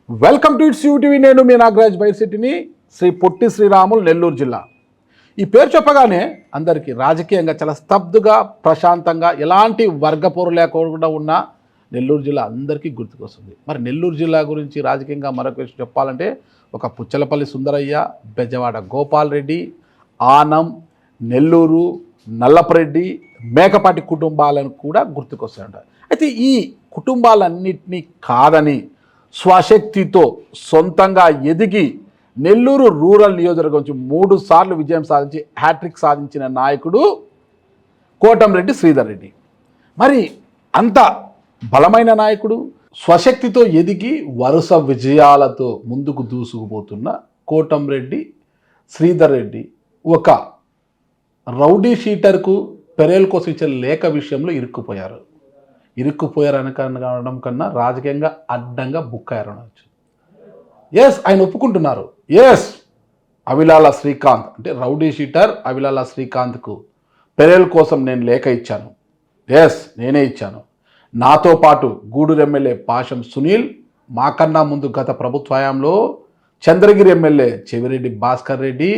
Welcome to it's UTV. నేను మీ నాగరాజ్ బైర్సిటీని, శ్రీ పొట్టి శ్రీరాములు, నెల్లూరు జిల్లా. ఈ పేరు చెప్పగానే అందరికీ రాజకీయంగా చాలా స్తబ్దుగా, ప్రశాంతంగా, ఎలాంటి వర్గపోరు లేకుండా ఉన్న నెల్లూరు జిల్లా అందరికీ గుర్తుకొస్తుంది. మరి నెల్లూరు జిల్లా గురించి రాజకీయంగా మరొక విషయం చెప్పాలంటే, ఒక పుచ్చలపల్లి సుందరయ్య, బెజవాడ గోపాల్ రెడ్డి, ఆనం, నెల్లూరు, నల్లపరెడ్డి, మేకపాటి కుటుంబాలను కూడా గుర్తుకొస్తాయంటారు. అయితే ఈ కుటుంబాలన్నింటినీ కాదని స్వశక్తితో సొంతంగా ఎదిగి నెల్లూరు రూరల్ నియోజకవర్గం నుంచి 3 సార్లు విజయం సాధించి హ్యాట్రిక్ సాధించిన నాయకుడు కోటంరెడ్డి శ్రీధర్ రెడ్డి. మరి అంత బలమైన నాయకుడు, స్వశక్తితో ఎదిగి వరుస విజయాలతో ముందుకు దూసుకుపోతున్న కోటంరెడ్డి శ్రీధర్ రెడ్డి ఒక రౌడీ షీటర్కు పెరేల్ కోసం ఇచ్చే లేఖ విషయంలో ఇరుక్కుపోయారు అనడం కన్నా రాజకీయంగా అడ్డంగా బుక్ అయ్యారనవచ్చు. ఎస్, ఆయన ఒప్పుకుంటున్నారు. ఎస్, అవిలాల శ్రీకాంత్ అంటే రౌడీ షీటర్ అవిలాల శ్రీకాంత్కు పెరేల్ కోసం నేను లేఖ ఇచ్చాను. ఎస్, నేనే ఇచ్చాను. నాతో పాటు గూడూరు ఎమ్మెల్యే పాషం సునీల్, మాకన్నా ముందు గత ప్రభుత్వంలో చంద్రగిరి ఎమ్మెల్యే చెవిరెడ్డి భాస్కర్ రెడ్డి,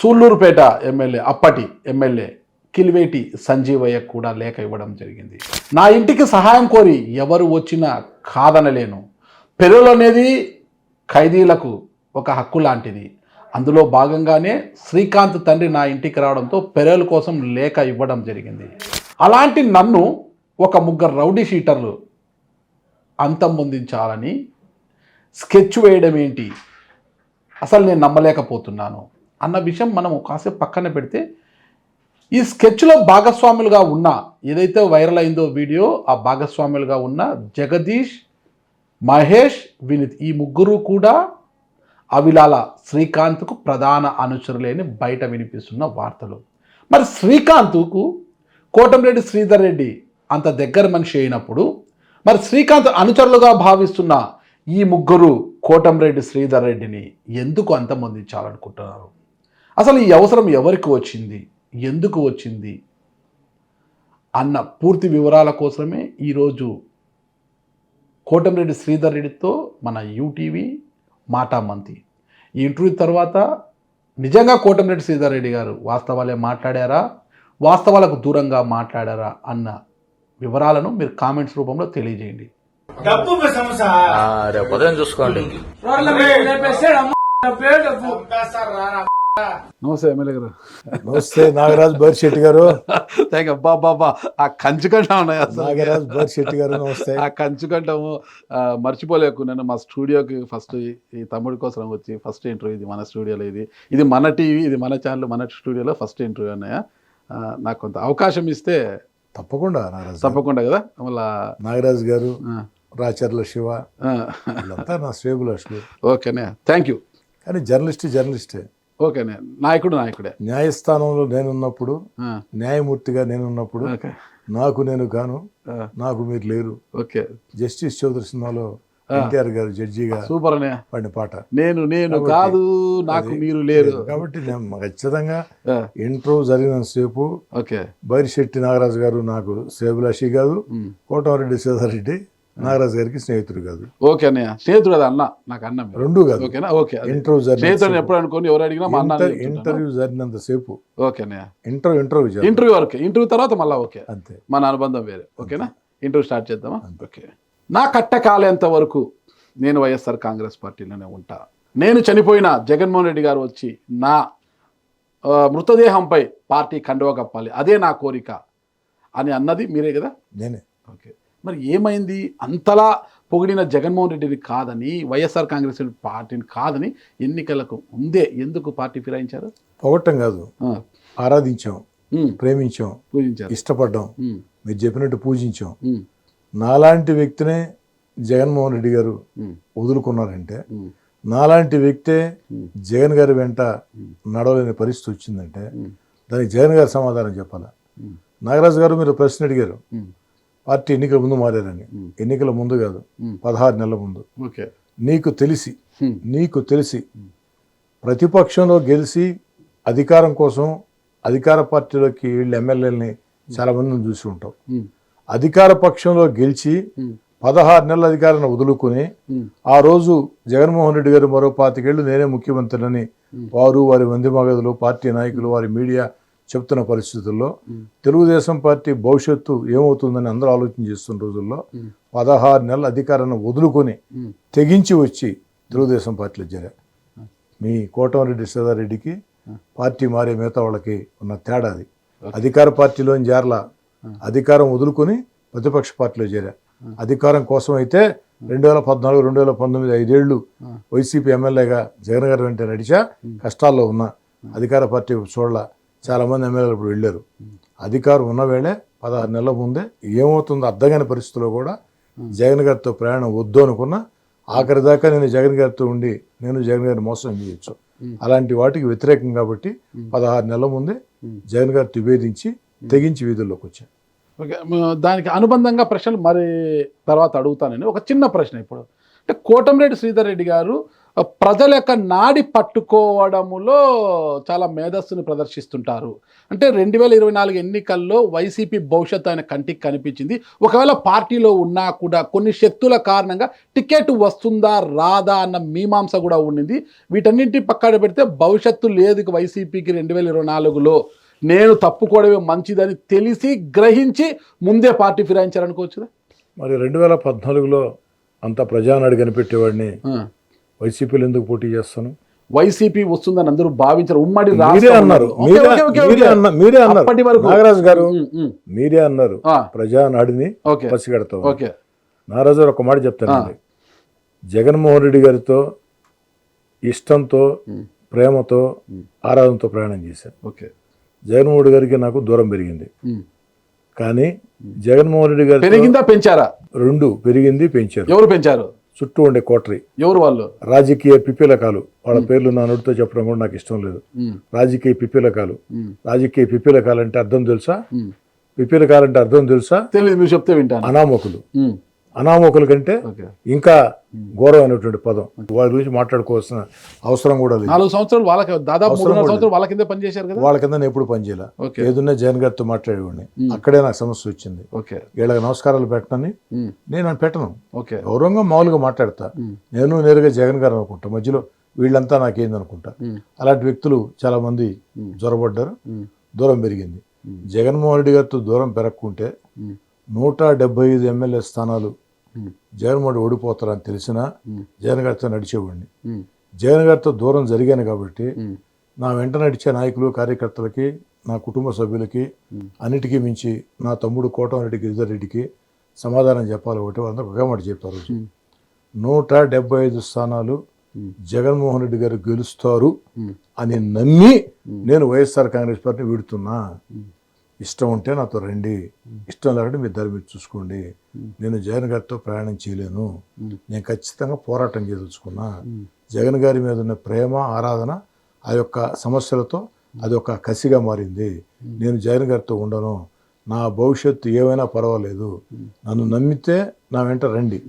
సూళ్ళూరుపేట ఎమ్మెల్యే అప్పటి ఎమ్మెల్యే కిలివేటి సంజీవయ్య కూడా లేఖ ఇవ్వడం జరిగింది. నా ఇంటికి సహాయం కోరి ఎవరు వచ్చినా కాదనలేను. పెరేల్ అనేది ఖైదీలకు ఒక హక్కు లాంటిది. అందులో భాగంగానే శ్రీకాంత్ తండ్రి నా ఇంటికి రావడంతో పెరేల్ కోసం లేఖ ఇవ్వడం జరిగింది. అలాంటి నన్ను ఒక 3 రౌడీ షీటర్లు అంతమొందించాలని స్కెచ్ వేయడం ఏంటి, అసలు నేను నమ్మలేకపోతున్నాను అన్న విషయం మనం కాసేపు పక్కన పెడితే, ఈ స్కెచ్లో భాగస్వాములుగా ఉన్న, ఏదైతే వైరల్ అయిందో వీడియో, ఆ భాగస్వాములుగా ఉన్న జగదీష్, మహేష్, వినీత్, ఈ 3 కూడా అవిలాల శ్రీకాంత్కు ప్రధాన అనుచరులేని బయట వినిపిస్తున్న వార్తలు. మరి శ్రీకాంత్కు కోటంరెడ్డి శ్రీధర్ రెడ్డి అంత దగ్గర మనిషి అయినప్పుడు, మరి శ్రీకాంత్ అనుచరులుగా భావిస్తున్న ఈ 3 కోటంరెడ్డి శ్రీధర్ రెడ్డిని ఎందుకు అంతమొందించాలనుకుంటున్నారు? అసలు ఈ అవసరం ఎవరికి వచ్చింది, ఎందుకు వచ్చింది అన్న పూర్తి వివరాల కోసమే ఈరోజు కోటంరెడ్డి శ్రీధర్ రెడ్డితో మన యూటీవీ మాటామంతి. ఈ ఇంటర్వ్యూ తర్వాత నిజంగా కోటంరెడ్డి శ్రీధర్ రెడ్డి గారు వాస్తవాలే మాట్లాడారా, వాస్తవాలకు దూరంగా మాట్లాడారా అన్న వివరాలను మీరు కామెంట్స్ రూపంలో తెలియజేయండి. చూసుకోండి. నమస్తే ఎమ్మెల్యే గారు. నమస్తే నాగరాజ్ బైర్శెట్టి గారు. Thank you. బాబా ఆ కంచుకంఠం ఉన్నాయి. నాగరాజ్ బైర్శెట్టి గారు నమస్తే. ఆ కంచుకంఠము మర్చిపోలేకు. నేను మా స్టూడియోకి ఫస్ట్ ఈ తమ్ముడి కోసం వచ్చి ఫస్ట్ ఇంటర్వ్యూ ఇది మన స్టూడియోలో, ఇది మన టీవీ, ఇది మన ఛానల్, మన స్టూడియోలో ఫస్ట్ ఇంటర్వ్యూ అన్నయ్య. నాకు కొంత అవకాశం ఇస్తే తప్పకుండా కదా. మళ్ళా నాగరాజ్ గారు, రాచర్ల శివ వీళ్ళంతా నా శ్రేబులష్లు. ఓకేనే, థ్యాంక్ యూ. కానీ జర్నలిస్టే. ఓకేనే, నాయకుడే. న్యాయస్థానంలో నేనున్నప్పుడు, న్యాయమూర్తిగా నేనున్నప్పుడు నాకు నేను కాను, నాకు మీరు లేరు. ఓకే. జస్టిస్ చౌదరి సినిమాలో ఎన్టీఆర్ గారు జడ్జిగా సూపర్ అనే పాడిన పాట నేను కాదు, నాకు మీరు లేరు. కాబట్టి నేను ఖచ్చితంగా ఇంటర్వ్యూ జరిగినంతసేపు బైర్శెట్టి నాగరాజు గారు నాకు శ్రేబులాషి కాదు, కోటంరెడ్డి శ్రీధర్ రెడ్డి నాగరాజు గారికి స్నేహితుడు కాదు. ఓకే అన్నయ్య, స్నేహితుడు కదా అన్న, నాకు అన్న రెండు కాదు. ఓకేనా? ఓకే. ఇంటర్వ్యూ స్నేహితుడు ఎప్పుడు అనుకోని ఎవరు అడిగినా మా అన్న. ఇంటర్వ్యూ జరిగినంత సేపు ఓకే అన్నయ్య. ఇంటర్వ్యూ వరకే. ఇంటర్వ్యూ తర్వాత మళ్ళీ ఓకే, అంతే, మన అనుబంధం వేరే. ఓకేనా? ఇంటర్వ్యూ స్టార్ట్ చేద్దామా? ఓకే. నా కట్టకాలేంత వరకు నేను వైఎస్ఆర్ కాంగ్రెస్ పార్టీలోనే ఉంటా. నేను చనిపోయిన జగన్మోహన్ రెడ్డి గారు వచ్చి నా మృతదేహంపై పార్టీ కండువా కప్పాలి, అదే నా కోరిక అని అన్నది మీరే కదా? నేనే. ఓకే. మరి ఏమైంది? అంతలా పొగిడిన జగన్మోహన్ రెడ్డిని కాదని, వైఎస్ఆర్ కాంగ్రెస్ పార్టీని కాదని ఎన్నికలకు ముందే ఎందుకు పార్టీ ఫిరాయించారు? పొగట్టం కాదు, ఆరాధించాం, ప్రేమించాం, పూజించారు, ఇష్టపడ్డాం, మీరు చెప్పినట్టు పూజించాం. నాలాంటి వ్యక్తినే జగన్మోహన్ రెడ్డి గారు వదులుకున్నారంటే, నాలాంటి వ్యక్తే జగన్ గారి వెంట నడవలేని పరిస్థితి వచ్చిందంటే దానికి జగన్ గారు సమాధానం చెప్పాలా? నాగరాజు గారు మీరు ప్రశ్న అడిగారు, పార్టీ ఎన్నికల ముందు మారారని. ఎన్నికల ముందు కాదు, 16 నెలల ముందు. నీకు తెలిసి ప్రతిపక్షంలో గెలిచి అధికారం కోసం అధికార పార్టీలోకి వీళ్ళు ఎమ్మెల్యేలని చాలా మందిని చూసి ఉంటావు. అధికార పక్షంలో గెలిచి 16 నెలల అధికారాన్ని వదులుకుని ఆ రోజు జగన్మోహన్ రెడ్డి గారు మరో 25 ఏళ్ళు నేనే ముఖ్యమంత్రిని వారు వారి మందిమగదులు పార్టీ నాయకులు వారి మీడియా చెప్తున్న పరిస్థితుల్లో తెలుగుదేశం పార్టీ భవిష్యత్తు ఏమవుతుందని అందరూ ఆలోచన చేస్తున్న రోజుల్లో 16 నెలల అధికారాన్ని వదులుకొని తెగించి వచ్చి తెలుగుదేశం పార్టీలో చేరా. మీ కోటమిరెడ్డి శ్రీధర్రెడ్డికి పార్టీ మారే మిగతా వాళ్ళకి ఉన్న తేడా అది. అధికార పార్టీలోని చేరలా, అధికారం వదులుకొని ప్రతిపక్ష పార్టీలో చేరా. అధికారం కోసం అయితే 2014, 2019 5 ఏళ్ళు వైసీపీ ఎమ్మెల్యేగా జగన్ గారి వెంట నడిచా, కష్టాల్లో ఉన్న అధికార పార్టీ చూడలా. చాలామంది ఎమ్మెల్యేలు ఇప్పుడు వెళ్ళారు. అధికారం ఉన్న వేళే 16 నెలల ముందే ఏమవుతుందో అర్థం కాని పరిస్థితుల్లో కూడా జగన్ గారితో ప్రయాణం వద్దు అనుకున్నా. ఆఖరి దాకా నేను జగన్ గారితో ఉండి నేను జగన్ గారిని మోసం చేయొచ్చు, అలాంటి వాటికి వ్యతిరేకం కాబట్టి 16 నెలల ముందే జగన్ గారు నివేదించి తెగించి వీధుల్లోకి వచ్చాను. ఓకే, దానికి అనుబంధంగా ప్రశ్నలు మరి తర్వాత అడుగుతానని ఒక చిన్న ప్రశ్న ఇప్పుడు. అంటే కోటమిరెడ్డి శ్రీధర్రెడ్డి గారు ప్రజల యొక్క నాడి పట్టుకోవడములో చాలా మేధస్సుని ప్రదర్శిస్తుంటారు. అంటే 2024 ఎన్నికల్లో వైసీపీ భవిష్యత్తు ఆయన కంటికి కనిపించింది. ఒకవేళ పార్టీలో ఉన్నా కూడా కొన్ని శక్తుల కారణంగా టికెట్ వస్తుందా రాదా అన్న మీమాంస కూడా ఉండింది. వీటన్నింటి పక్కన పెడితే భవిష్యత్తు లేదు వైసీపీకి 2024లో, నేను తప్పుకోవడమే మంచిదని తెలిసి గ్రహించి ముందే పార్టీ ఫిరాయించారనుకోవచ్చుదా? మరి 2014లో అంత ప్రజానాడు కనిపెట్టేవాడిని వైసీపీలో ఎందుకు పోటీ చేస్తాను? వైసీపీ వస్తుందని అందరూ భావించారు. ఉమ్మడి మీరే అన్నారు, నాగరాజు గారు మీరే అన్నారు ప్రజానాడిని పసిగడతాం. నాగరాజు గారు ఒక మాట చెప్తానండి, జగన్మోహన్ రెడ్డి గారితో ఇష్టంతో ప్రేమతో ఆరాధనతో ప్రయాణం చేశాను. జగన్మోహన్ రెడ్డి గారికి నాకు దూరం పెరిగింది. కానీ జగన్మోహన్ రెడ్డి గారు పెరిగిందా పెంచారా? రెండు పెరిగింది, పెంచారు. ఎవరు పెంచారు? చుట్టూ ఉండే కోటరీ. ఎవరు వాళ్ళు? రాజకీయ పిపీలకాలు. వాళ్ళ పేర్లు నా నోటితో చెప్పడం కూడా నాకు ఇష్టం లేదు. రాజకీయ పిపీలకాలు. రాజకీయ పిపీలకాలు అంటే అర్థం తెలుసా? పిపీలకాలు అంటే అర్థం తెలుసా? తెలియదు, మీరు చెప్తే వింటాను. అనామకులు. అనామకుల కంటే ఇంకా ఘోరమైనటువంటి పదం. వాళ్ళ గురించి మాట్లాడుకోవాల్సిన అవసరం కూడా లేదు. 4 సంవత్సరాలు వాళ్ళకి, దాదాపు 3 సంవత్సరాలు వాళ్ళ కింద పనిచేశారు కదా. వాళ్ళ కింద నేను ఎప్పుడు పనిచేయాల. ఏదున్నా జగన్ గారితో మాట్లాడేవాడిని. అక్కడే నాకు సమస్య వచ్చింది. వీళ్ళకి నమస్కారాలు పెట్టనని నేను పెట్టను. గౌరవంగా మామూలుగా మాట్లాడతా. నేను నేరుగా జగన్ గారు అనుకుంటా, మధ్యలో వీళ్ళంతా నాకేంది అనుకుంటా. అలాంటి వ్యక్తులు చాలా మంది జ్వరపడ్డారు, దూరం పెరిగింది. జగన్మోహన్ రెడ్డి గారితో దూరం పెరగకుంటే 175 ఎమ్మెల్యే స్థానాలు జగన్మోహన్ రెడ్డి ఓడిపోతారని తెలిసినా జగన్ గారితో నడిచేవాడిని. జగన్ గారితో దూరం జరిగాను కాబట్టి నా వెంట నడిచే నాయకులు కార్యకర్తలకి, నా కుటుంబ సభ్యులకి, అన్నిటికీ మించి నా తమ్ముడు కోటమిరెడ్డి గిరిధర్రెడ్డికి సమాధానం చెప్పాలి. ఒకటి అందరూ ఒకే మాట చెప్పారు. 175 స్థానాలు జగన్మోహన్ రెడ్డి గారు గెలుస్తారు అని నమ్మి నేను వైఎస్ఆర్ కాంగ్రెస్ పార్టీని వీడుతున్నా. ఇష్టం ఉంటే నాతో రండి, ఇష్టం లేకపోతే మీ దారి మీరు చూసుకోండి. నేను జగన్ గారితో ప్రయాణం చేయలేను. నేను ఖచ్చితంగా పోరాటం చేయదలుచుకున్నా. జగన్ గారి మీద ఉన్న ప్రేమ ఆరాధన ఆ యొక్క సమస్యలతో అది ఒక కసిగా మారింది. నేను జగన్ గారితో ఉండను. నా భవిష్యత్తు ఏమైనా పర్వాలేదు, నన్ను నమ్మితే నా వెంట రండి.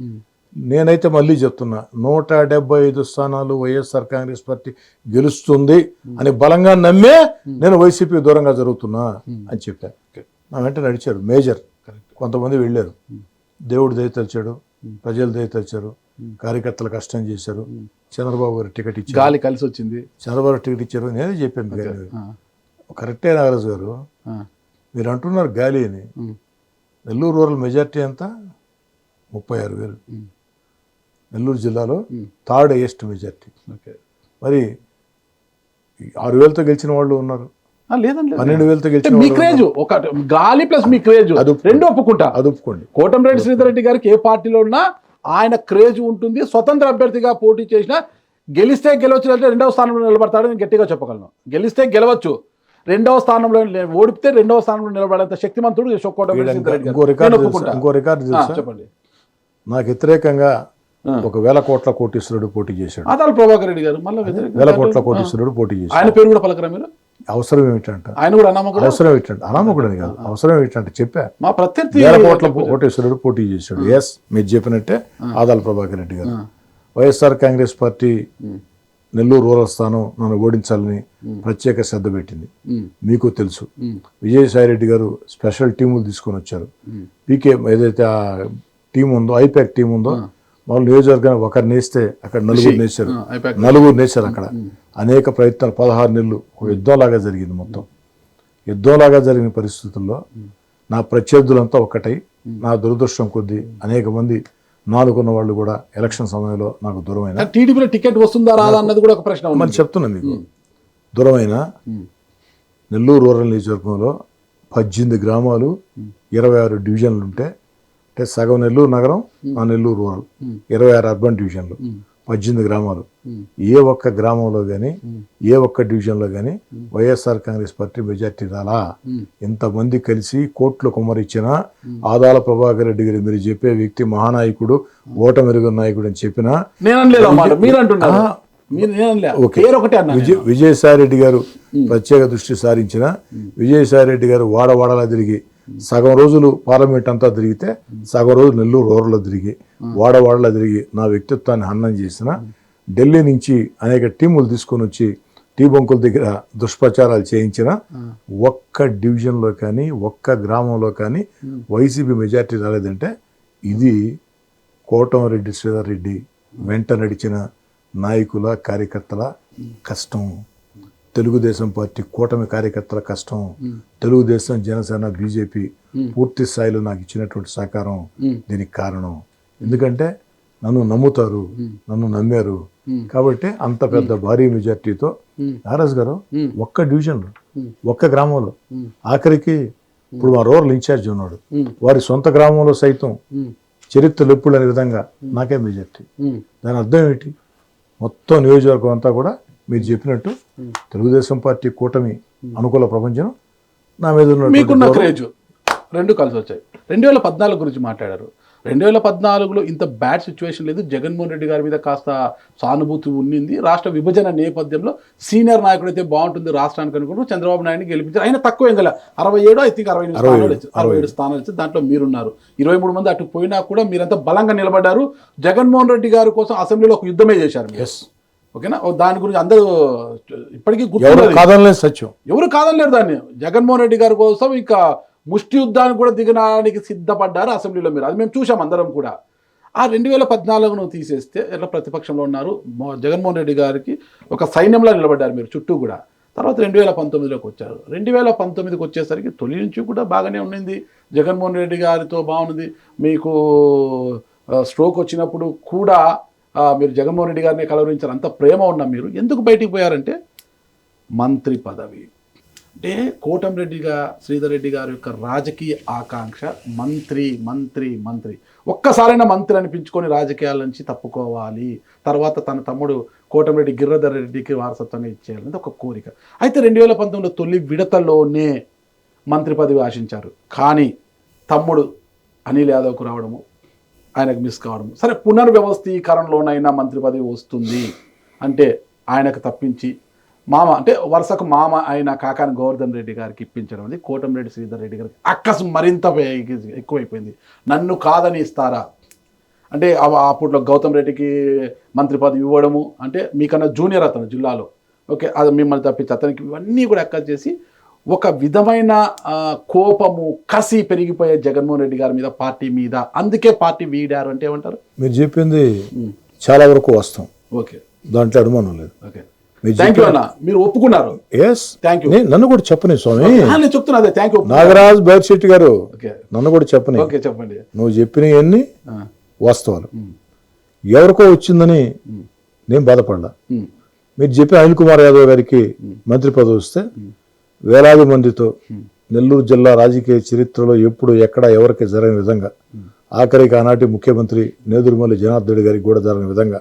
నేనైతే మళ్ళీ చెప్తున్నా, 175 స్థానాలు వైఎస్ఆర్ కాంగ్రెస్ పార్టీ గెలుస్తుంది అని బలంగా నమ్మే నేను వైసీపీ దూరంగా జరుగుతున్నా అని చెప్పాను. నా వెంట నడిచారు మేజర్. కొంతమంది వెళ్ళారు. దేవుడు దయతలిచాడు, ప్రజలు దయతలిచారు, కార్యకర్తలు కష్టం చేశారు. చంద్రబాబు గారు టికెట్ ఇచ్చారు, గాలి కలిసి వచ్చింది. చంద్రబాబు టికెట్ ఇచ్చారు, నేనే చెప్పాను. కరెక్టే నాగరాజు గారు, మీరు అంటున్నారు గాలి అని. నెల్లూరు రూరల్ మెజార్టీ ఎంత? 36,000. నెల్లూరు జిల్లాలో థర్డ్ హైయెస్ట్ మెజార్టీ. మరి 6,000తో గెలిచిన వాళ్ళు ఉన్నారు, లేదండి 12,000తో గెలిచిన. మీ క్రేజ్ ఒక గాలి ప్లస్ మీ క్రేజ్ రెండు ఒప్పుకుంటా. అది ఒప్పుకోండి. కోటమిరెడ్డి శ్రీధర్రెడ్డి గారికి ఏ పార్టీలో ఉన్నా ఆయన క్రేజ్ ఉంటుంది. స్వతంత్ర అభ్యర్థిగా పోటీ చేసినా గెలిస్తే గెలవచ్చు, అంటే 2వ స్థానంలో నిలబడతాడు నేను గట్టిగా చెప్పగలను. గెలిస్తే గెలవచ్చు, 2వ స్థానంలో ఓడిపితే 2వ స్థానంలో నిలబడేంత శక్తిమంతుడు కోటమిరెడ్డి శ్రీధర్రెడ్డి గారు. ఇంకో రికార్డు చెప్పండి. నాకు వ్యతిరేకంగా 1,000 కోట్ల కోటీశ్వరుడు పోటీ చేశాడు. ఆదాల ప్రభాకర్ రెడ్డి గారు మళ్ళీ 1,000 కోట్ల కోటీశ్వరుడు పోటీ చేశాడు. ఆయన పేరు కూడా పలకరా మీరు? అవసరం ఏమిటంట? ఆయన కూడా అనామకుడు. అవసరం ఏమిటంటే అనామకుడని కాదు, అవసరం ఏమిటంటే చెప్పా. మా ప్రత్యర్థి 1,000 కోట్ల కోటీశ్వరుడు పోటీ చేశాడు. ఎస్, మీరు చెప్పినట్టే ఆదాల ప్రభాకర్ రెడ్డి గారు. వైఎస్ఆర్ కాంగ్రెస్ పార్టీ నెల్లూరు రూరల్ స్థానం నన్ను ఓడించాలని ప్రత్యేక శ్రద్ధ పెట్టింది. మీకు తెలుసు, విజయసాయి రెడ్డి గారు స్పెషల్ టీములు తీసుకొని వచ్చారు. పీకే ఏదైతే టీం ఉందో, ఐపాక్ టీం ఉందో, వాళ్ళు నియోజకవర్గానికి ఒకరిని వేస్తే అక్కడ నలుగురు నేర్చారు, అక్కడ అనేక ప్రయత్నాలు 16 నెలలు ఒక యుద్ధంలాగా జరిగింది. మొత్తం యుద్ధంలాగా జరిగిన పరిస్థితుల్లో నా ప్రత్యర్థులంతా ఒక్కటై, నా దురదృష్టం కొద్దీ అనేక మంది నాలుగున్న వాళ్ళు కూడా ఎలక్షన్ సమయంలో నాకు దూరమైన, టీడీపీలో టికెట్ వస్తుందా రాదా అన్నది కూడా ఒక ప్రశ్న మరి చెప్తున్నా మీకు, దూరమైన నెల్లూరు రూరల్ నియోజకవర్గంలో 18 గ్రామాలు 26 డివిజన్లు ఉంటే, అంటే సగం నెల్లూరు నగరం, ఆ నెల్లూరు రూరల్, 26 అర్బన్ డివిజన్లు, 18 గ్రామాలు. ఏ ఒక్క గ్రామంలో కానీ, ఏ ఒక్క డివిజన్లో కానీ వైఎస్ఆర్ కాంగ్రెస్ పార్టీ మెజార్టీ రాలా. ఇంతమంది కలిసి కోట్లు కుమ్మరిచ్చిన ఆదాల ప్రభాకర్ రెడ్డి గారు మీరు చెప్పే వ్యక్తి మహానాయకుడు, ఓటమెరుగు నాయకుడు అని చెప్పినా విజయసాయి రెడ్డి గారు ప్రత్యేక దృష్టి సారించిన, విజయసాయి రెడ్డి గారు వాడవాడలా తిరిగి సగం రోజులు పార్లమెంట్ అంతా తిరిగితే సగం రోజులు నెల్లూరు రూరల్లో తిరిగి వాడవాడలా తిరిగి నా వ్యక్తిత్వాన్ని హననం చేసిన, ఢిల్లీ నుంచి అనేక టీములు తీసుకొని వచ్చి టీ బంకుల దగ్గర దుష్ప్రచారాలు చేయించిన, ఒక్క డివిజన్లో కానీ ఒక్క గ్రామంలో కానీ వైసీపీ మెజార్టీ రాలేదంటే ఇది కోటంరెడ్డి శ్రీధర్ రెడ్డి వెంట నడిచిన నాయకుల కార్యకర్తల కష్టం, తెలుగుదేశం పార్టీ కూటమి కార్యకర్తల కష్టం, తెలుగుదేశం జనసేన బీజేపీ పూర్తి స్థాయిలో నాకు ఇచ్చినటువంటి సహకారం దీనికి కారణం. ఎందుకంటే నన్ను నమ్ముతారు, నన్ను నమ్మారు కాబట్టి అంత పెద్ద భారీ మెజార్టీతో నారాజ్ గారు ఒక్క డివిజన్లో ఒక్క గ్రామంలో, ఆఖరికి ఇప్పుడు మా రూరల్ ఇన్ఛార్జ్ ఉన్నాడు, వారి సొంత గ్రామంలో సైతం చరిత్రలు ఎప్పుడు అనే విధంగా నాకే మెజార్టీ. దాని అర్థం ఏంటి? మొత్తం నియోజకవర్గం అంతా కూడా మీరు చెప్పినట్టు తెలుగుదేశం పార్టీ కూటమి అనుకూల ప్రపంచం నా మీద మీకున్న క్రేజ్ రెండు కలిసి వచ్చాయి. 2014 గురించి మాట్లాడారు. 2014లో ఇంత బ్యాడ్ సిచ్యువేషన్ లేదు, జగన్మోహన్ రెడ్డి గారి మీద కాస్త సానుభూతి ఉండింది. రాష్ట్ర విభజన నేపథ్యంలో సీనియర్ నాయకుడు అయితే బాగుంటుంది రాష్ట్రానికి అనుకుంటూ చంద్రబాబు నాయుడిని గెలిపించారు. ఆయన తక్కువ ఏం గల 67 ఐ థింక్ 67 స్థానాలు ఇచ్చి దాంట్లో మీరున్నారు. 23 మంది అటు పోయినా కూడా మీరంతా బలంగా నిలబడ్డారు. జగన్మోహన్ రెడ్డి గారి కోసం అసెంబ్లీలో ఒక యుద్ధమే చేశారు. ఓకేనా? దాని గురించి అందరూ ఇప్పటికీ సత్యం, ఎవరు కాదనలేరు దాన్ని. జగన్మోహన్ రెడ్డి గారి కోసం ఇంకా ముష్టి యుద్ధానికి కూడా దిగడానికి సిద్ధపడ్డారు అసెంబ్లీలో మీరు. అది మేము చూసాం అందరం కూడా. ఆ 2014ను తీసేస్తే ఎట్లా ప్రతిపక్షంలో ఉన్నారు, జగన్మోహన్ రెడ్డి గారికి ఒక సైన్యంలా నిలబడ్డారు మీరు చుట్టూ కూడా. తర్వాత 2019లోకి వచ్చారు. 2019కి వచ్చేసరికి తొలి నుంచి కూడా బాగానే ఉండింది, జగన్మోహన్ రెడ్డి గారితో బాగుంది. మీకు స్ట్రోక్ వచ్చినప్పుడు కూడా మీరు జగన్మోహన్ రెడ్డి గారిని కలవరించారు, అంత ప్రేమ ఉన్న మీరు ఎందుకు బయటికి పోయారంటే మంత్రి పదవి. అంటే కోటంరెడ్డిగా శ్రీధర్ రెడ్డి గారి యొక్క రాజకీయ ఆకాంక్ష మంత్రి మంత్రి మంత్రి ఒక్కసారైనా మంత్రి అనిపించుకొని రాజకీయాల నుంచి తప్పుకోవాలి, తర్వాత తన తమ్ముడు కోటంరెడ్డి గిరిధర్ రెడ్డికి వారసత్వాన్ని ఇచ్చేయాలని ఒక కోరిక. అయితే 2019లో తొలి విడతలోనే మంత్రి పదవి ఆశించారు. కానీ తమ్ముడు అనిల్ యాదవ్కు రావడము, ఆయనకు మిస్ కావడం, సరే పునర్వ్యవస్థీకరణలోనైనా మంత్రి పదవి వస్తుంది అంటే ఆయనకు తప్పించి మామ అంటే వరుసకు మామ ఆయన కాకాని గోవర్ధన్ రెడ్డి గారికి ఇప్పించడం అనేది కోటంరెడ్డి శ్రీధర్ రెడ్డి గారికి అక్కసు మరింత ఎక్కువైపోయింది. నన్ను కాదని ఇస్తారా అంటే అప్పట్లో గౌతమ్ రెడ్డికి మంత్రి పదవి ఇవ్వడము అంటే మీకన్నా జూనియర్ అతను జిల్లాలో, ఓకే, అది మిమ్మల్ని తప్పించి అతనికి ఇవన్నీ కూడా అక్కస్ చేసి ఒక విధమైన కోపము కసి పెరిగిపోయే జగన్మోహన్ రెడ్డి గారి మీద, పార్టీ మీద. అందుకే పార్టీ వీడారు అంటే ఏమంటారు? మీరు చెప్పింది చాలా వరకు వాస్తవం, ఓకే, దాంట్లో అనుమానం లేదు. ఓకే, థ్యాంక్ యూ అన్న, మీరు ఒప్పుకున్నారు. Thank you. నన్ను కూడా చెప్పని స్వామి, నేను చెప్తున్నా అదే. థ్యాంక్ యూ నాగరాజ్ బైర్శెట్టి గారు, నన్ను కూడా చెప్పని. ఓకే, చెప్పండి. నువ్వు చెప్పినవన్నీ వాస్తవాలు. ఎవరికో వచ్చిందని నేను బాధపడ్డా. మీరు చెప్పిన అనిల్ కుమార్ యాదవ్ గారికి మంత్రి పదవి వస్తే వేలాది మందితో నెల్లూరు జిల్లా రాజకీయ చరిత్రలో ఎప్పుడు ఎక్కడ ఎవరికి జరగని విధంగా, ఆఖరికి ఆనాటి ముఖ్యమంత్రి నేదురుమల్లి జనార్దన్ రెడ్డి గారికి కూడా జరగని విధంగా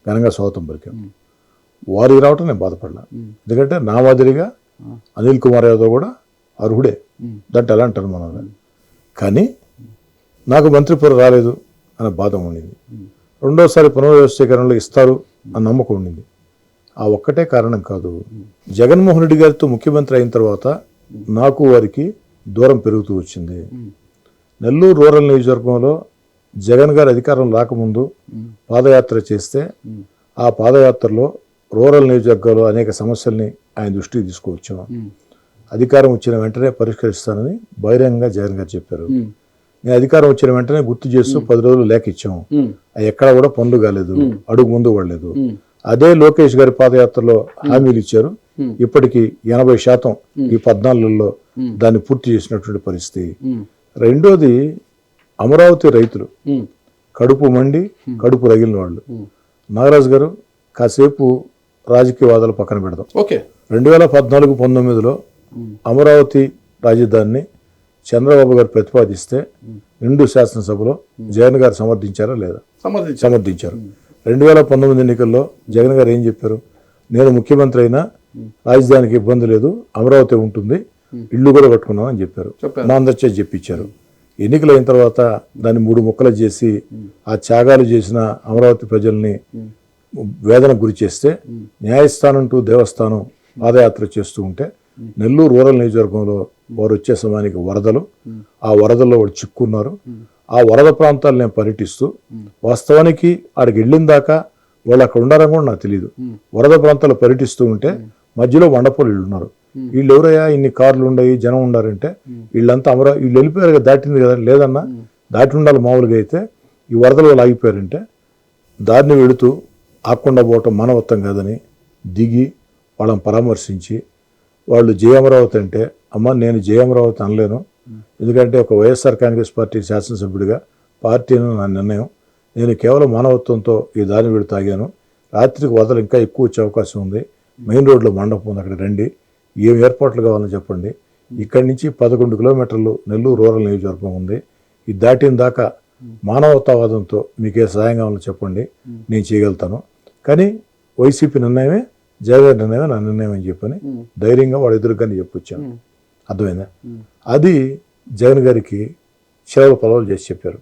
ఘనంగా స్వాగతం పలికాం. వారికి రావటం నేను బాధపడలా, ఎందుకంటే నా మాదిరిగా అనిల్ కుమార్ యాదవ్ కూడా అర్హుడే, దాంట్లో ఎలా అంటారు మనం. కానీ నాకు మంత్రి పదవి రాలేదు అనే బాధ ఉండింది. రెండోసారి పునర్వ్యవస్థీకరణలో ఇస్తారు అన్న నమ్మకం ఉండింది. ఆ ఒక్కటే కారణం కాదు, జగన్మోహన్ రెడ్డి గారితో ముఖ్యమంత్రి అయిన తర్వాత నాకు వారికి దూరం పెరుగుతూ వచ్చింది. నెల్లూరు రూరల్ నియోజకవర్గంలో జగన్ గారు అధికారం రాకముందు పాదయాత్ర చేస్తే ఆ పాదయాత్రలో రూరల్ నియోజకవర్గంలో అనేక సమస్యల్ని ఆయన దృష్టికి తీసుకువచ్చాం. అధికారం వచ్చిన వెంటనే పరిష్కరిస్తానని బహిరంగంగా జగన్ గారు చెప్పారు. నేను అధికారం వచ్చిన వెంటనే గుర్తు చేస్తూ 10 రోజులు లేఖ ఇచ్చాము. అది ఎక్కడ కూడా పనులు కాలేదు, అడుగు ముందు పడలేదు. అదే లోకేష్ గారి పాదయాత్రలో హామీలు ఇచ్చారు. ఇప్పటికి 80% ఈ 14లో దాన్ని పూర్తి చేసినటువంటి పరిస్థితి. రెండోది, అమరావతి రైతులు కడుపు మండి కడుపు రగిలిన వాళ్ళు. నాగరాజు గారు, కాసేపు రాజకీయవాదాలు పక్కన పెడదాం. 2014-19లో అమరావతి రాజధానిని చంద్రబాబు గారు ప్రతిపాదిస్తే నిండు శాసనసభలో జగన్ గారు సమర్థించారా లేదా? సమర్థించారు. 2019 ఎన్నికల్లో జగన్ గారు ఏం చెప్పారు? నేను ముఖ్యమంత్రి అయినా రాజధానికి ఇబ్బంది లేదు, అమరావతి ఉంటుంది, ఇల్లు కూడా కట్టుకున్నాం అని చెప్పారు. మా అందరిచే చెప్పించారు. ఎన్నికలు అయిన తర్వాత దాన్ని 3 ముక్కలు చేసి ఆ త్యాగాలు చేసిన అమరావతి ప్రజల్ని వేదనకు గురి చేస్తే న్యాయస్థానం టు దేవస్థానం పాదయాత్ర చేస్తూ ఉంటే నెల్లూరు రూరల్ నియోజకవర్గంలో వారు వచ్చే సమయానికి వరదలు, ఆ వరదల్లో వాడు చిక్కున్నారు. ఆ వరద ప్రాంతాలు నేను పర్యటిస్తూ వాస్తవానికి ఆడికి వెళ్ళిన దాకా వాళ్ళు అక్కడ ఉండాలని కూడా నాకు తెలియదు. వరద ప్రాంతాలు పర్యటిస్తూ ఉంటే మధ్యలో మండపలు ఇళ్ళు ఉన్నారు. వీళ్ళు ఎవరయ్యా ఇన్ని కార్లు ఉండయి జనం ఉండారంటే వీళ్ళంతా వీళ్ళు వెళ్ళిపోయారు కదా, దాటింది కదా. లేదన్నా, దాటి ఉండాలి మామూలుగా. అయితే ఈ వరదలు వాళ్ళు ఆగిపోయారంటే దారిని వెళుతూ ఆకుండా పోవటం మానవత్వం కాదని దిగి వాళ్ళని పరామర్శించి, వాళ్ళు జయమరావతి అంటే అమ్మ నేను జయమరావతి అనలేను, ఎందుకంటే ఒక వైఎస్ఆర్ కాంగ్రెస్ పార్టీ శాసనసభ్యుడిగా పార్టీని నా నిర్ణయం, నేను కేవలం మానవత్వంతో ఈ దారిని వెళుతూ ఆగాను. రాత్రికి వరదలు ఇంకా ఎక్కువ వచ్చే అవకాశం ఉంది, మెయిన్ రోడ్లో మండపం ఉంది, అక్కడ రండి, ఏం ఏర్పాట్లు కావాలని చెప్పండి. ఇక్కడి నుంచి 11 కిలోమీటర్లు నెల్లూరు రూరల్ నియోజకవర్గం ఉంది. ఇది దాటిన దాకా మానవతావాదంతో మీకు ఏ సహాయం కావాలని చెప్పండి, నేను చేయగలుగుతాను. కానీ వైసీపీ నిర్ణయమే జగన్ నిర్ణయమే నా నిర్ణయం అని చెప్పని ధైర్యంగా వాడు ఎదురుగానే చెప్పొచ్చాను. అర్థమైందా? అది జగన్ గారికి చివరి పొలవలు చేసి చెప్పారు.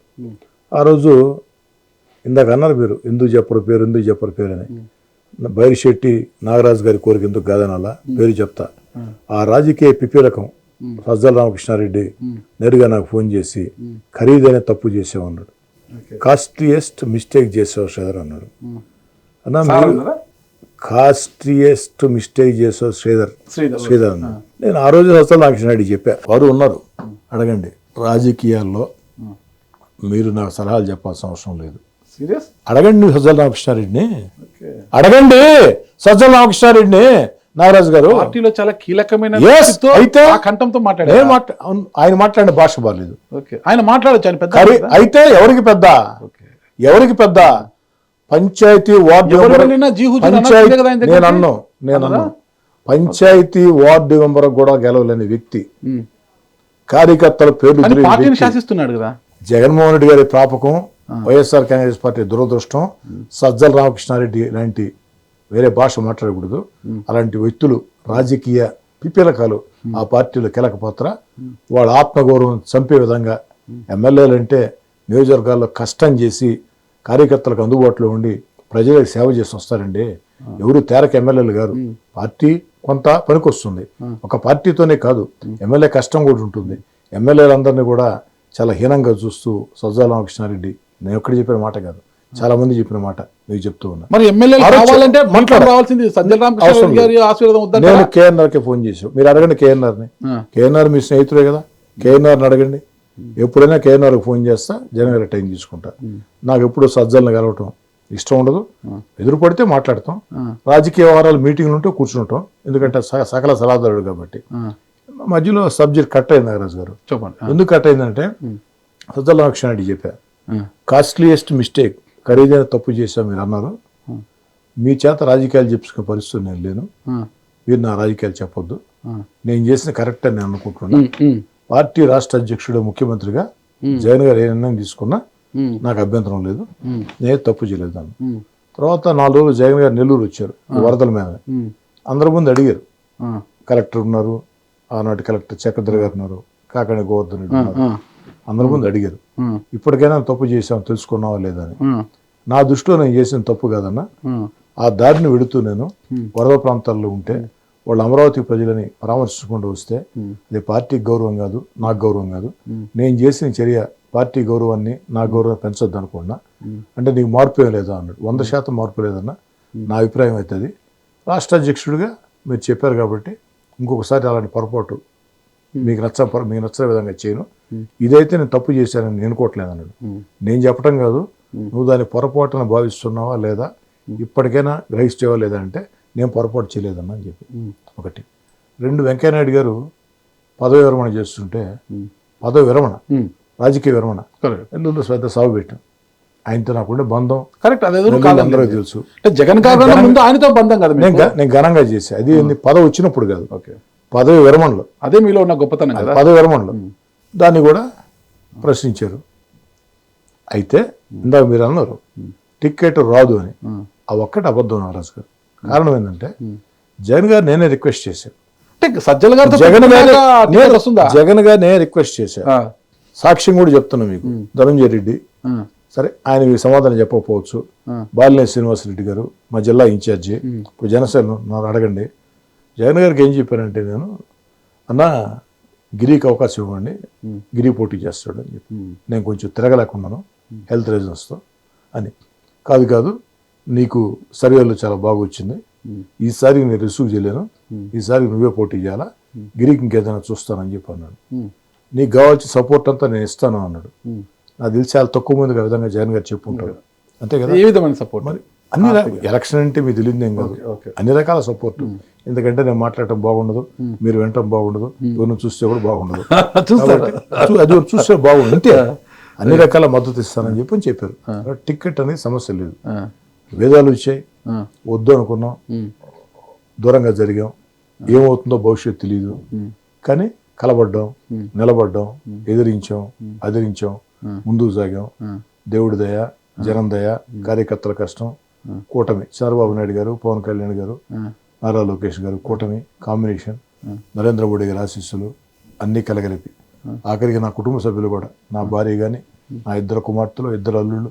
ఆ రోజు ఇందాక అన్నారు మీరు ఎందుకు చెప్పరు పేరు అని. బైరిశెట్టి నాగరాజు గారి కోరిక ఎందుకు కాదనాలా, పేరు చెప్తా. ఆ రాజకీయ పిపీలకం సజ్జల రామకృష్ణారెడ్డి నేరుగా నాకు ఫోన్ చేసి ఖరీదైన తప్పు చేసావు అన్నాడు. కాస్ట్లీయెస్ట్ మిస్టేక్ చేసావు శ్రీధర్ అన్నాడు. అన్నా మీరు కాస్ట్లీయెస్ట్ మిస్టేక్ చేసావు శ్రీధర్ అన్నాడు. నేను ఆ రోజు సజ్జల రామకృష్ణారెడ్డి చెప్పా, వారు ఉన్నారు, అడగండి. రాజకీయాల్లో మీరు నాకు సలహాలు చెప్పాల్సిన అవసరం లేదు, అడగండి సజ్జల రామకృష్ణారెడ్డిని, అడగండి సజ్జల రామకృష్ణారెడ్డిని. నాగరాజు గారు పార్టీలో చాలా కీలకమైన అయితే కంఠంతో ఆయన మాట్లాడిన భాష బాగాలేదు. ఆయన మాట్లాడచ్చు అయితే ఎవరికి పెద్ద పంచాయతీ వార్డు నేను పంచాయతీ వార్డు మెంబర్ కూడా గెలవలేని వ్యక్తి, కార్యకర్తల పేర్లు శాసిస్తున్నాడు కదా. జగన్మోహన్ రెడ్డి గారి ప్రాపకం, వైఎస్ఆర్ కాంగ్రెస్ పార్టీ దురదృష్టం, సజ్జల రామకృష్ణారెడ్డి లాంటి వేరే భాష మాట్లాడకూడదు అలాంటి వ్యక్తులు రాజకీయ పిపీలకాలు ఆ పార్టీలో కీలక పాత్ర. వాళ్ళ ఆత్మగౌరవం చంపే విధంగా ఎమ్మెల్యేలు అంటే నియోజకవర్గాల్లో కష్టం చేసి కార్యకర్తలకు అందుబాటులో ఉండి ప్రజలకు సేవ చేసి వస్తారండి. ఎవరు తేరక ఎమ్మెల్యేలు గారు. పార్టీ కొంత పనికొస్తుంది, ఒక పార్టీతోనే కాదు, ఎమ్మెల్యే కష్టం కూడా ఉంటుంది. ఎమ్మెల్యేలందరినీ కూడా చాలా హీనంగా చూస్తూ సజ్జల రామకృష్ణారెడ్డి, నేను ఎక్కడ చెప్పిన మాట కాదు, చాలా మంది చెప్పిన మాట మీకు చెప్తూ ఉన్నా. మరి ఎమ్మెల్యే కావాలంటే రావాల్సింది సజ్జల రామకృష్ణారెడ్డి గారి ఆశీర్వాదం వద్దంటారా? నేను కేఎన్ఆర్కే ఫోన్ చేసాం, మీరు అడగండి కేఎన్ఆర్ని. కేఎన్ఆర్ మీ స్నేహితుడే కదా, కేఎన్ఆర్ని అడగండి. ఎప్పుడైనా కేఎన్ఆర్కి ఫోన్ చేస్తా, జగన్ గారి టైం తీసుకుంటా. నాకు ఎప్పుడు సజ్జలను కలవటం ఇష్టం ఉండదు, ఎదురు పడితే మాట్లాడతాం, రాజకీయ వ్యవహారాలు మీటింగ్లు ఉంటే కూర్చుంటాం, ఎందుకంటే సకల సలహాదారుడు కాబట్టి. మధ్యలో సబ్జెక్ట్ కట్ అయింది నాగరాజు గారు. చెప్పండి ఎందుకు కట్ అయిందంటే సజ్జల రామకృష్ణారెడ్డి చెప్పా, కాస్ట్లీయెస్ట్ మిస్టేక్, ఖరీదైన తప్పు చేశాం మీరు అన్నారు, మీ చేత రాజకీయాలు చెప్పుకునే పరిస్థితి నేను లేను, మీరు నా రాజకీయాలు చెప్పొద్దు, నేను చేసిన కరెక్ట్ అని నేను అనుకుంటున్నా. పార్టీ రాష్ట్ర అధ్యక్షుడు ముఖ్యమంత్రిగా జగన్ గారు ఏ నిర్ణయం తీసుకున్నా నాకు అభ్యంతరం లేదు, నేను తప్పు చేయలేదు అన్న. తర్వాత 4 రోజులు జగన్ గారు నెల్లూరు వచ్చారు వరదల మీద. అందరి ముందు అడిగారు, కలెక్టర్ ఉన్నారు, ఆనాటి కలెక్టర్ చక్రధర్ గారు ఉన్నారు, కాకాణి గోవర్ధన్ రెడ్డి ఉన్నారు, అందరి ముందు అడిగారు ఇప్పటికైనా తప్పు చేసాం తెలుసుకున్నావా లేదని. నా దృష్టిలో నేను చేసిన తప్పు కాదన్నా, ఆ దారిని వెళుతూ నేను వరద ప్రాంతాల్లో ఉంటే వాళ్ళు అమరావతి ప్రజలని పరామర్శించకుండా వస్తే అది పార్టీకి గౌరవం కాదు, నాకు గౌరవం కాదు. నేను చేసిన చర్య పార్టీ గౌరవాన్ని నా గౌరవం పెంచొద్దు అనుకున్నా. అంటే నీకు మార్పు ఏం లేదా అన్నాడు. 100% మార్పు లేదన్నా, నా అభిప్రాయం అవుతుంది. రాష్ట్ర అధ్యక్షుడిగా మీరు చెప్పారు కాబట్టి ఇంకొకసారి అలాంటి పొరపాటు మీకు నచ్చని విధంగా చేయను, ఇదైతే నేను తప్పు చేశానని నేను అనుకోవట్లేదు అన్నాడు. నేను చెప్పడం కాదు, నువ్వు దాన్ని పొరపాటున భావిస్తున్నావా లేదా, ఇప్పటికైనా గ్రహిస్తావా లేదా అంటే నేను పొరపాటు చేయలేదన్నా అని చెప్పి ఒకటి. రెండు, వెంకయ్యనాయుడు గారు పదవి విరమణ చేస్తుంటే పదవి విరమణ రాజకీయ విరమణ నెల్లూరులో శ్రద్ధ సాగు పెట్టాం. ఆయనతో నాకుండే బంధం కరెక్ట్, అదే అందరికీ తెలుసు. జగన్ ముందు ఆయనతో బంధం కదా నేను ఘనంగా చేశాను. అది పదవి వచ్చినప్పుడు కాదు, పదవి విరమణలో. అదే మీలో ఉన్న గొప్పతనం కదా, పదవి విరమణలో దాన్ని కూడా ప్రశ్నించారు. అయితే ఇందాక మీరు అన్నారు టికెట్ రాదు అని, ఆ ఒక్కటి అబద్ధం నాగరాజు గారు. కారణం ఏంటంటే జగన్ గారు నేనే రిక్వెస్ట్ చేశాను, సజ్జల గారు జగన్ గారు నేనే రిక్వెస్ట్ చేశాను. సాక్ష్యం కూడా చెప్తున్నా మీకు. ధనంజయ రెడ్డి సరే ఆయన మీకు సమాధానం చెప్పకపోవచ్చు, బాలినేని శ్రీనివాసరెడ్డి గారు మా జిల్లా ఇన్ఛార్జి, ఇప్పుడు జనసేన నన్ను అడగండి. జగన్ గారికి ఏం చెప్పానంటే నేను, అన్నా గిరికి అవకాశం ఇవ్వండి, గిరి పోటీ చేస్తాడు అని చెప్పి. నేను కొంచెం తిరగలేకున్నాను హెల్త్ రీజన్స్తో అని. కాదు నీకు సర్వేలో చాలా బాగా వచ్చింది, ఈసారి నేను రిసీవ్ చేయలేను, ఈసారి నువ్వే పోటీ చేయాలా, గిరికి ఇంకేదైనా చూస్తానని చెప్పి అన్నాడు. నీకు కావాల్సిన సపోర్ట్ అంతా నేను ఇస్తాను అన్నాడు. నాకు తెలిసి చాలా తక్కువ మందికి ఆ విధంగా జగన్ గారు చెప్పుకుంటాడు, అంతే కదా. ఏ విధమైన సపోర్ట్? మరి అన్ని ఎలక్షన్ అంటే మీకు తెలియదు ఏం కాదు, అన్ని రకాల సపోర్ట్. ఎందుకంటే నేను మాట్లాడటం బాగుండదు, మీరు వినటం బాగుండదు, ఎవరిని చూస్తే కూడా బాగుండదు, అది చూస్తే బాగుండదు, అంతే. అన్ని రకాల మద్దతు ఇస్తానని చెప్పారు. టికెట్ అనేది సమస్య లేదు. వేదాలు వచ్చాయి, వద్దు అనుకున్నాం, దూరంగా జరిగాం, ఏమవుతుందో భవిష్యత్తు తెలియదు, కానీ కలబడ్డాం, నిలబడ్డాం, ఎదిరించాం, అదిరించాం, ముందుకు సాగాం. దేవుడి దయ, జనం దయ, కార్యకర్తల కష్టం, కూటమి, చంద్రబాబు నాయుడు గారు, పవన్ కళ్యాణ్ గారు, నారా లోకేష్ గారు, కూటమి కాంబినేషన్, నరేంద్ర మోడీ గారి ఆశీస్సులు అన్నీ కలగలిపి ఆఖరికి నా కుటుంబ సభ్యులు కూడా, నా భార్య కానీ, నా ఇద్దరు కుమార్తెలు, ఇద్దరు అల్లుళ్ళు,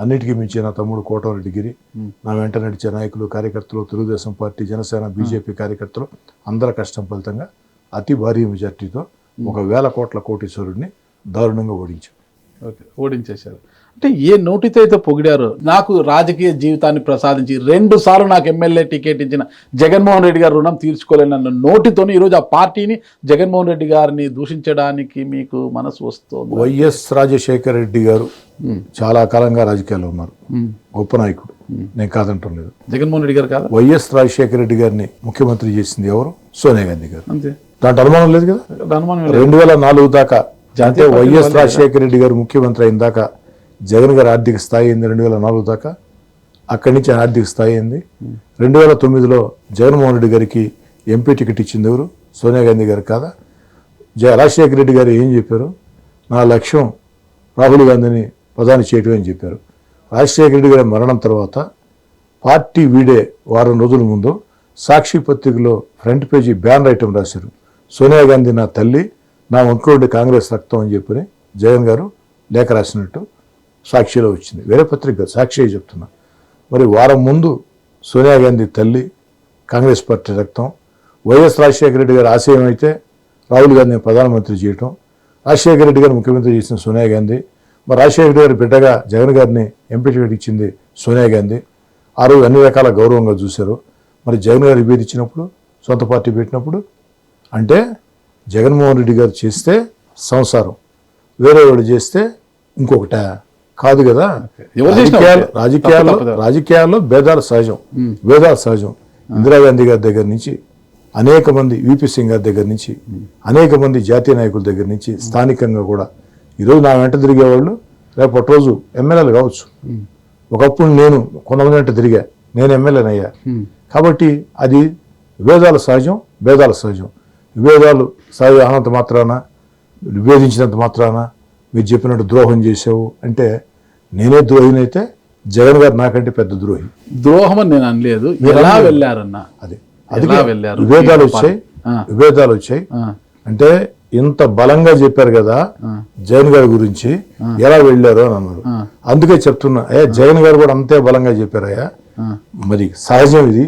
అన్నిటికీ మించి నా తమ్ముడు కోటమిరెడ్డి గిరి, నా వెంట నడిచే నాయకులు, కార్యకర్తలు, తెలుగుదేశం పార్టీ, జనసేన, బీజేపీ కార్యకర్తలు అందరి కష్టం ఫలితంగా అతి భారీ మెజార్టీతో 1,000 కోట్ల కోటీశ్వరుడిని దారుణంగా ఓడించేశారు. అంటే ఏ నోటితో అయితే పొగిడారు, నాకు రాజకీయ జీవితాన్ని ప్రసాదించి 2 సార్లు నాకు ఎమ్మెల్యే టికెట్ ఇచ్చిన జగన్మోహన్ రెడ్డి గారు రుణం తీర్చుకోలేనన్న నోటితోని ఈరోజు ఆ పార్టీని, జగన్మోహన్ రెడ్డి గారిని దూషించడానికి మీకు మనసు వస్తుంది. వైఎస్ రాజశేఖర రెడ్డి గారు చాలా కాలంగా రాజకీయాల్లో ఉన్నారు, గొప్ప నాయకుడు, నేను కాదంటం లేదు. జగన్మోహన్ రెడ్డి గారు కాదు, వైఎస్ రాజశేఖర రెడ్డి గారిని ముఖ్యమంత్రి చేసింది ఎవరు? సోనియా గాంధీ గారు. అంతే, దాంట్లో అనుమానం లేదు కదా. 2004 దాకా, అంటే వైఎస్ రాజశేఖర రెడ్డి గారు ముఖ్యమంత్రి అయిన దాకా జగన్ గారి ఆర్థిక స్థాయి అయింది. 2004 దాకా అక్కడి నుంచి ఆర్థిక స్థాయి అయింది. 2009లో జగన్మోహన్ రెడ్డి గారికి ఎంపీ టికెట్ ఇచ్చింది ఎవరు? సోనియా గాంధీ గారు కాదా? రాజశేఖర రెడ్డి గారు ఏం చెప్పారు? నా లక్ష్యం రాహుల్ గాంధీని ప్రధాని చేయటం అని చెప్పారు. రాజశేఖర రెడ్డి గారి మరణం తర్వాత పార్టీ వీడే వారం రోజుల ముందు సాక్షి పత్రికలో ఫ్రంట్ పేజీ బ్యానర్ ఐటమ్ రాశారు, సోనియా గాంధీ నా తల్లి, నా ఒంట్లో ఉండే కాంగ్రెస్ రక్తం అని చెప్పి జగన్ గారు లేఖ రాసినట్టు సాక్షిలో వచ్చింది. వేరే పత్రిక సాక్షి చెప్తున్నా. మరి వారం ముందు సోనియా గాంధీ తల్లి, కాంగ్రెస్ పార్టీ రక్తం, వైఎస్ రాజశేఖర రెడ్డి గారి ఆశయం అయితే రాహుల్ గాంధీని ప్రధానమంత్రి చేయటం, రాజశేఖర రెడ్డి గారు ముఖ్యమంత్రి చేసిన సోనియా గాంధీ, మరి రాజశేఖర రెడ్డి గారి బిడ్డగా జగన్ గారిని ఎంపీ టికెట్ ఇచ్చింది సోనియా గాంధీ. ఆ రోజు అన్ని రకాల గౌరవంగా చూశారు. మరి జగన్ గారు ఇబ్బంది ఇచ్చినప్పుడు, సొంత పార్టీ పెట్టినప్పుడు, అంటే జగన్మోహన్ రెడ్డి గారు చేస్తే సంసారం, వేరే వాడు చేస్తే ఇంకొకట కాదు కదా. రాజకీయాల్లో భేదాలు సహజం, భేదాలు సహజం. ఇందిరాగాంధీ గారి దగ్గర నుంచి అనేక మంది, విపి సింగ్ గారి దగ్గర నుంచి అనేక మంది జాతీయ నాయకుల దగ్గర నుంచి స్థానికంగా కూడా ఈరోజు నా వెంట తిరిగేవాళ్ళు రేపటి రోజు ఎమ్మెల్యేలు కావచ్చు. ఒకప్పుడు నేను కొంతమంది వెంట తిరిగా, నేను ఎమ్మెల్యేనయ్యా. కాబట్టి అది విభేదాలు సహజం, భేదాలు సహజం. విభేదాలు సహజ అనంత మాత్రాన, విభేదించినంత మాత్రాన మీరు చెప్పినట్టు ద్రోహం చేసావు అంటే నేనే ద్రోహినైతే జగన్ గారు నాకంటే పెద్ద ద్రోహి. ద్రోహం అని నేను అనలేదు, ఎలా వెళ్ళారన్న. అది విభేదాలు వచ్చాయి అంటే ఇంత బలంగా చెప్పారు కదా జగన్ గారి గురించి, ఎలా వెళ్ళారు అని అన్నారు. అందుకే చెప్తున్నా, జగన్ గారు కూడా అంతే బలంగా చెప్పారయ్యా. మరి సహజం ఇది,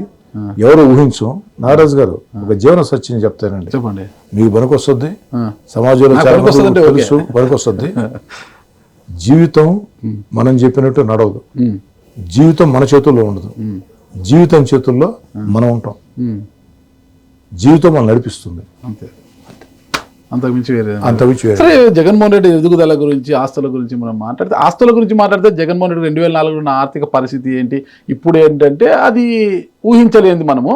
ఎవరు ఊహించం. నాగరాజు గారు ఒక జీవన సత్యం చెప్తానండి, చెప్పండి. మీకు పనికొస్తుంది, సమాజంలో తెలుసు, పనికొస్తుంది. జీవితం మనం చెప్పినట్టు నడవదు, జీవితం మన చేతుల్లో ఉండదు, జీవితం చేతుల్లో మనం ఉంటాం, జీవితం మనం నడిపిస్తుంది. అంతే. అంతకుమించి వేరే అంతకుమించి వేరే సరే. జగన్మోహన్ రెడ్డి ఎదుగుదల గురించి, ఆస్తుల గురించి మనం మాట్లాడితే జగన్మోహన్ రెడ్డి 2004 ఉన్న ఆర్థిక పరిస్థితి ఏంటి, ఇప్పుడు ఏంటంటే అది ఊహించలేంది మనము.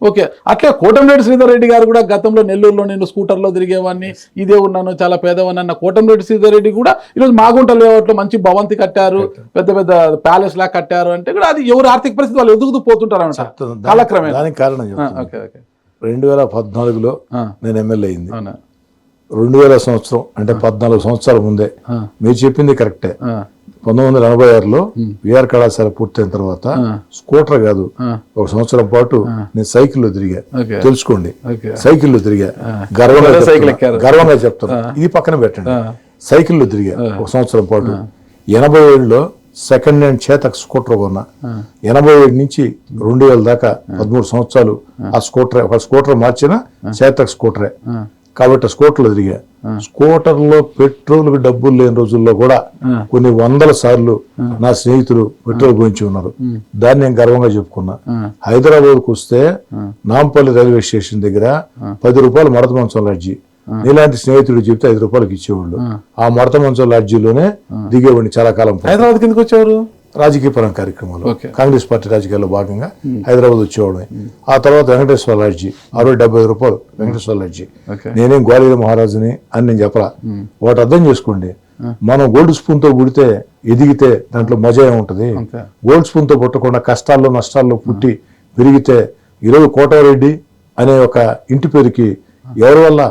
ఓకే, అట్లే కోటంరెడ్డి శ్రీధర్ రెడ్డి గారు కూడా గతంలో నెల్లూరులో నేను స్కూటర్లో తిరిగేవాడిని, ఇదే ఉన్నాను, చాలా పేదవాడిని అన్న కోటంరెడ్డి శ్రీధర్ రెడ్డి కూడా ఈరోజు మాగుంట లేఅవుట్లో మంచి భవంతి కట్టారు, పెద్ద పెద్ద ప్యాలెస్ లా కట్టారు. అంటే కూడా అది ఎవరు ఆర్థిక పరిస్థితి వాళ్ళు ఎదుగుతూ పోతుంటారు అన్నమాట కాలక్రమేణా. దానికి కారణం చెప్తాను. ఓకే ఓకే 2014లో నేను ఎమ్మెల్యే అయింది. అవునా? 2000 సంవత్సరం అంటే 14 సంవత్సరాల ముందే. మీరు చెప్పింది కరెక్టే. 1986లో విఆర్ కళాశాల పూర్తయిన తర్వాత స్కూటర్ కాదు, ఒక సంవత్సరం పాటు నేను సైకిల్లో తిరిగా. తెలుసుకోండి, సైకిల్లో తిరిగా. గర్వంగా చెప్తాను. ఇది పక్కన పెట్టండి. సైకిల్లో తిరిగా ఒక సంవత్సరం పాటు. 87లో సెకండ్ హ్యాండ్ చేతక్ స్కూటర్ కొన్నా. 87 నుంచి 2000 దాకా 13 సంవత్సరాలు ఆ స్కూటర్, ఒక స్కూటర్ మార్చిన చేతక్ స్కూటరే కాబట్టి స్కూటర్లో తిరిగా. స్కూటర్లో పెట్రోల్ డబ్బులు లేని రోజుల్లో కూడా కొన్ని 100 సార్లు నా స్నేహితులు పెట్రోల్ పోయించి ఉన్నారు. దాన్ని నేను గర్వంగా చెప్పుకున్నా. హైదరాబాద్కు వస్తే నాంపల్లి రైల్వే స్టేషన్ దగ్గర 10 రూపాయలు మడత మంచం లాడ్జీ, నీలాంటి స్నేహితుడు చెప్తే 5 రూపాయలకి ఇచ్చేవాళ్ళు. ఆ మడత మంచం లాడ్జీలోనే దిగేవాడిని చాలా కాలం. హైదరాబాద్ కిందకి వచ్చేవారు రాజకీయ పరం కార్యక్రమాలు, కాంగ్రెస్ పార్టీ రాజకీయాల్లో భాగంగా హైదరాబాద్ వచ్చేవాడు. ఆ తర్వాత వెంకటేశ్వర లాడ్జి 75 రూపాయలు వెంకటేశ్వర లాడ్జి. నేనేం గ్వాలియర్ మహారాజుని అని నేను చెప్పరా. వాటి అర్థం చేసుకోండి, మనం గోల్డ్ స్పూన్ తో పుడితే ఎదిగితే దాంట్లో మజా ఏముంటది. గోల్డ్ స్పూన్ తో పుట్టకుండా కష్టాల్లో నష్టాల్లో పుట్టి పెరిగితే ఈరోజు కోటారెడ్డి అనే ఒక ఇంటి పేరుకి ఎవరి వల్ల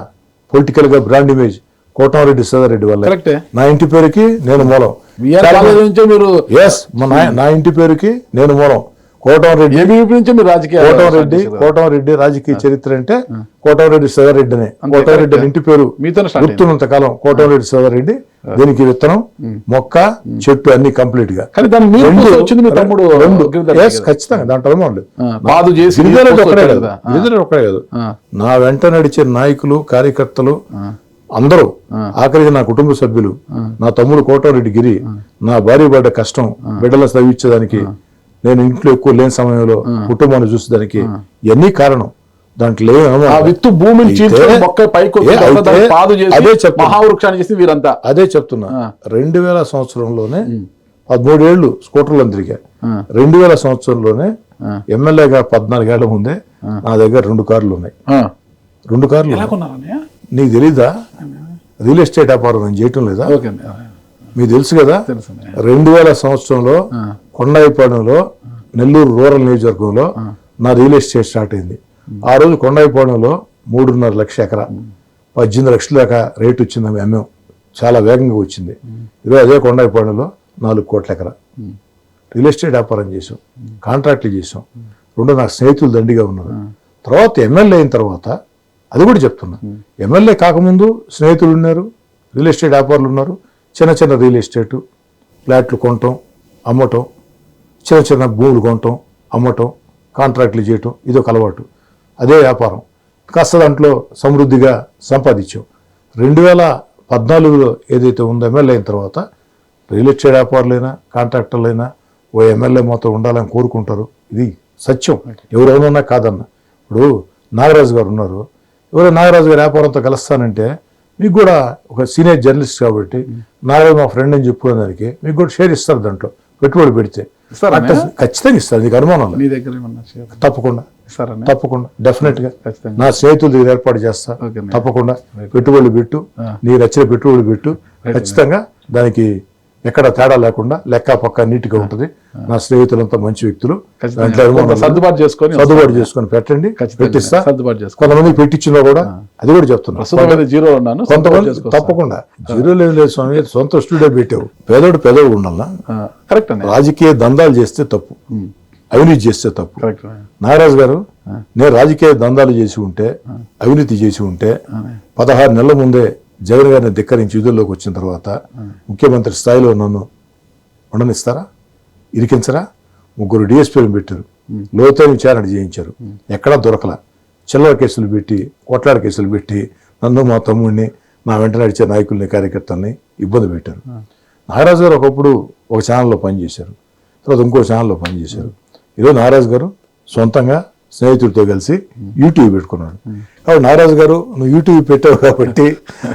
పొలిటికల్ గా బ్రాండ్ ఇమేజ్ కోటారెడ్డి శ్రీధర్ వల్ల. నా ఇంటి పేరుకి నేను మూలం. నా ఇంటి పేరుకి నేను మూలం. కోటంరెడ్డి రాజకీయ చరిత్ర అంటే కోటంరెడ్డి శ్రీధర్ అనే. కోటంరెడ్డి ఇంటి పేరు గుర్తున్నంత కాలం కోటంరెడ్డి శ్రీధర్. దీనికి విత్తనం, మొక్క, చెట్టు అన్ని కంప్లీట్ గా. ఖచ్చితంగా దాంట్లో ఒక్కడే కాదు, నా వెంట నడిచే నాయకులు, కార్యకర్తలు అందరూ, ఆఖరికి నా కుటుంబ సభ్యులు, నా తమ్ముడు కోటంరెడ్డి గిరి, నా భార్య పడ్డ కష్టం బిడ్డలు చదివించేదానికి, నేను ఇంట్లో ఎక్కువ లేని సమయంలో కుటుంబాన్ని చూసేదానికి ఇవన్నీ కారణం. దాంట్లో అదే చెప్తున్నా. 2000 సంవత్సరంలోనే 13 ఏళ్లు స్కూటర్లను తిరిగా. 2000 సంవత్సరంలోనే ఎమ్మెల్యేగా 14 ఏళ్ల ముందే నా దగ్గర 2 కార్లు ఉన్నాయి. 2 కార్లు నీకు తెలీదా? రియల్ ఎస్టేట్ వ్యాపారం నేను చేయటం లేదా? మీకు తెలుసు కదా. 2000 సంవత్సరంలో కొండాయిపాలెంలో నెల్లూరు రూరల్ నియోజకవర్గంలో నా రియల్ ఎస్టేట్ స్టార్ట్ అయింది. ఆ రోజు కొండాయిపాలెంలో 3.5 లక్షల ఎకరా 18 లక్షల దాకా రేటు వచ్చింది. అమ్మాం, చాలా వేగంగా వచ్చింది. ఈరోజు అదే కొండాయిపాలెంలో 4 కోట్ల ఎకరా రియల్ ఎస్టేట్ వ్యాపారం చేసాం, కాంట్రాక్ట్లు చేసాం. 2 నాకు స్నేహితులు దండిగా ఉన్నారు. తర్వాత ఎమ్మెల్యే అయిన తర్వాత అది కూడా చెప్తున్నా, ఎమ్మెల్యే కాకముందు స్నేహితులు ఉన్నారు, రియల్ ఎస్టేట్ వ్యాపారులు ఉన్నారు. చిన్న చిన్న రియల్ ఎస్టేటు ఫ్లాట్లు కొనటం, అమ్మటం, చిన్న చిన్న భూములు కొనటం, అమ్మటం, కాంట్రాక్ట్లు చేయటం, ఇది ఒక అలవాటు. అదే వ్యాపారం కాస్త దాంట్లో సమృద్ధిగా సంపాదించాం. 2014లో ఏదైతే ఉందో ఎమ్మెల్యే అయిన తర్వాత రియల్ ఎస్టేట్ వ్యాపారులైనా కాంట్రాక్టర్లైనా ఓ ఎమ్మెల్యే మొత్తం ఉండాలని కోరుకుంటారు. ఇది సత్యం, ఎవరెవరున్నా కాదన్న. ఇప్పుడు నాగరాజు గారు ఉన్నారు, ఎవరో నాగరాజు గారు వ్యాపారంతో కలుస్తానంటే మీకు కూడా ఒక సీనియర్ జర్నలిస్ట్ కాబట్టి నాగరాజు మా ఫ్రెండ్ అని చెప్పుకునేదానికి మీకు కూడా షేర్ ఇస్తారు. దాంట్లో పెట్టుబడి పెడితే ఖచ్చితంగా ఇస్తారు. నీకు అనుమానం తప్పకుండా డెఫినెట్ గా నా స్నేహితుల దగ్గర ఏర్పాటు చేస్తా. తప్పకుండా పెట్టుబడులు పెట్టు, నీకు నచ్చిన పెట్టుబడులు పెట్టు. ఖచ్చితంగా దానికి ఎక్కడ తేడా లేకుండా లెక్క పక్క నీట్గా ఉంటుంది. నా స్నేహితులంతా మంచి వ్యక్తులు. సర్దుబాటు చేసుకొని పెట్టండి, పెట్టిస్తా. కొంతమంది పెట్టించినా కూడా అది కూడా చెప్తున్నా. కొంతమంది తప్పకుండా జీరో లేదు స్వామి, సొంత స్టూడియో పెట్టావు. పేదోడు ఉండాలా. రాజకీయ దందాలు చేస్తే తప్పు, అవినీతి చేస్తే తప్పు. నాగరాజు గారు, నేను రాజకీయ దందాలు చేసి ఉంటే, అవినీతి చేసి ఉంటే 16 నెలల ముందే జగన్ గారిని ధిక్కరించి విధుల్లోకి వచ్చిన తర్వాత ముఖ్యమంత్రి స్థాయిలో నన్ను ఉండనిస్తారా? ఇరికించరా? 3 డిఎస్పీలను పెట్టారు, లోతైన విచారణ చేయించారు, ఎక్కడా దొరకలా. చిల్లర కేసులు పెట్టి, కొట్లాడ కేసులు పెట్టి నన్ను, మా తమ్ముడిని, నా వెంట నడిచే నాయకుల్ని, కార్యకర్తల్ని ఇబ్బంది పెట్టారు. నాగరాజు గారు ఒకప్పుడు ఒక ఛానల్లో పనిచేశారు, తర్వాత ఇంకో ఛానల్లో పనిచేశారు. ఈరోజు నాగరాజు గారు సొంతంగా స్నేహితుడితో కలిసి యూట్యూబ్ పెట్టుకున్నాడు. కాబట్టి నాగరాజు గారు నువ్వు యూట్యూబ్ పెట్టావు కాబట్టి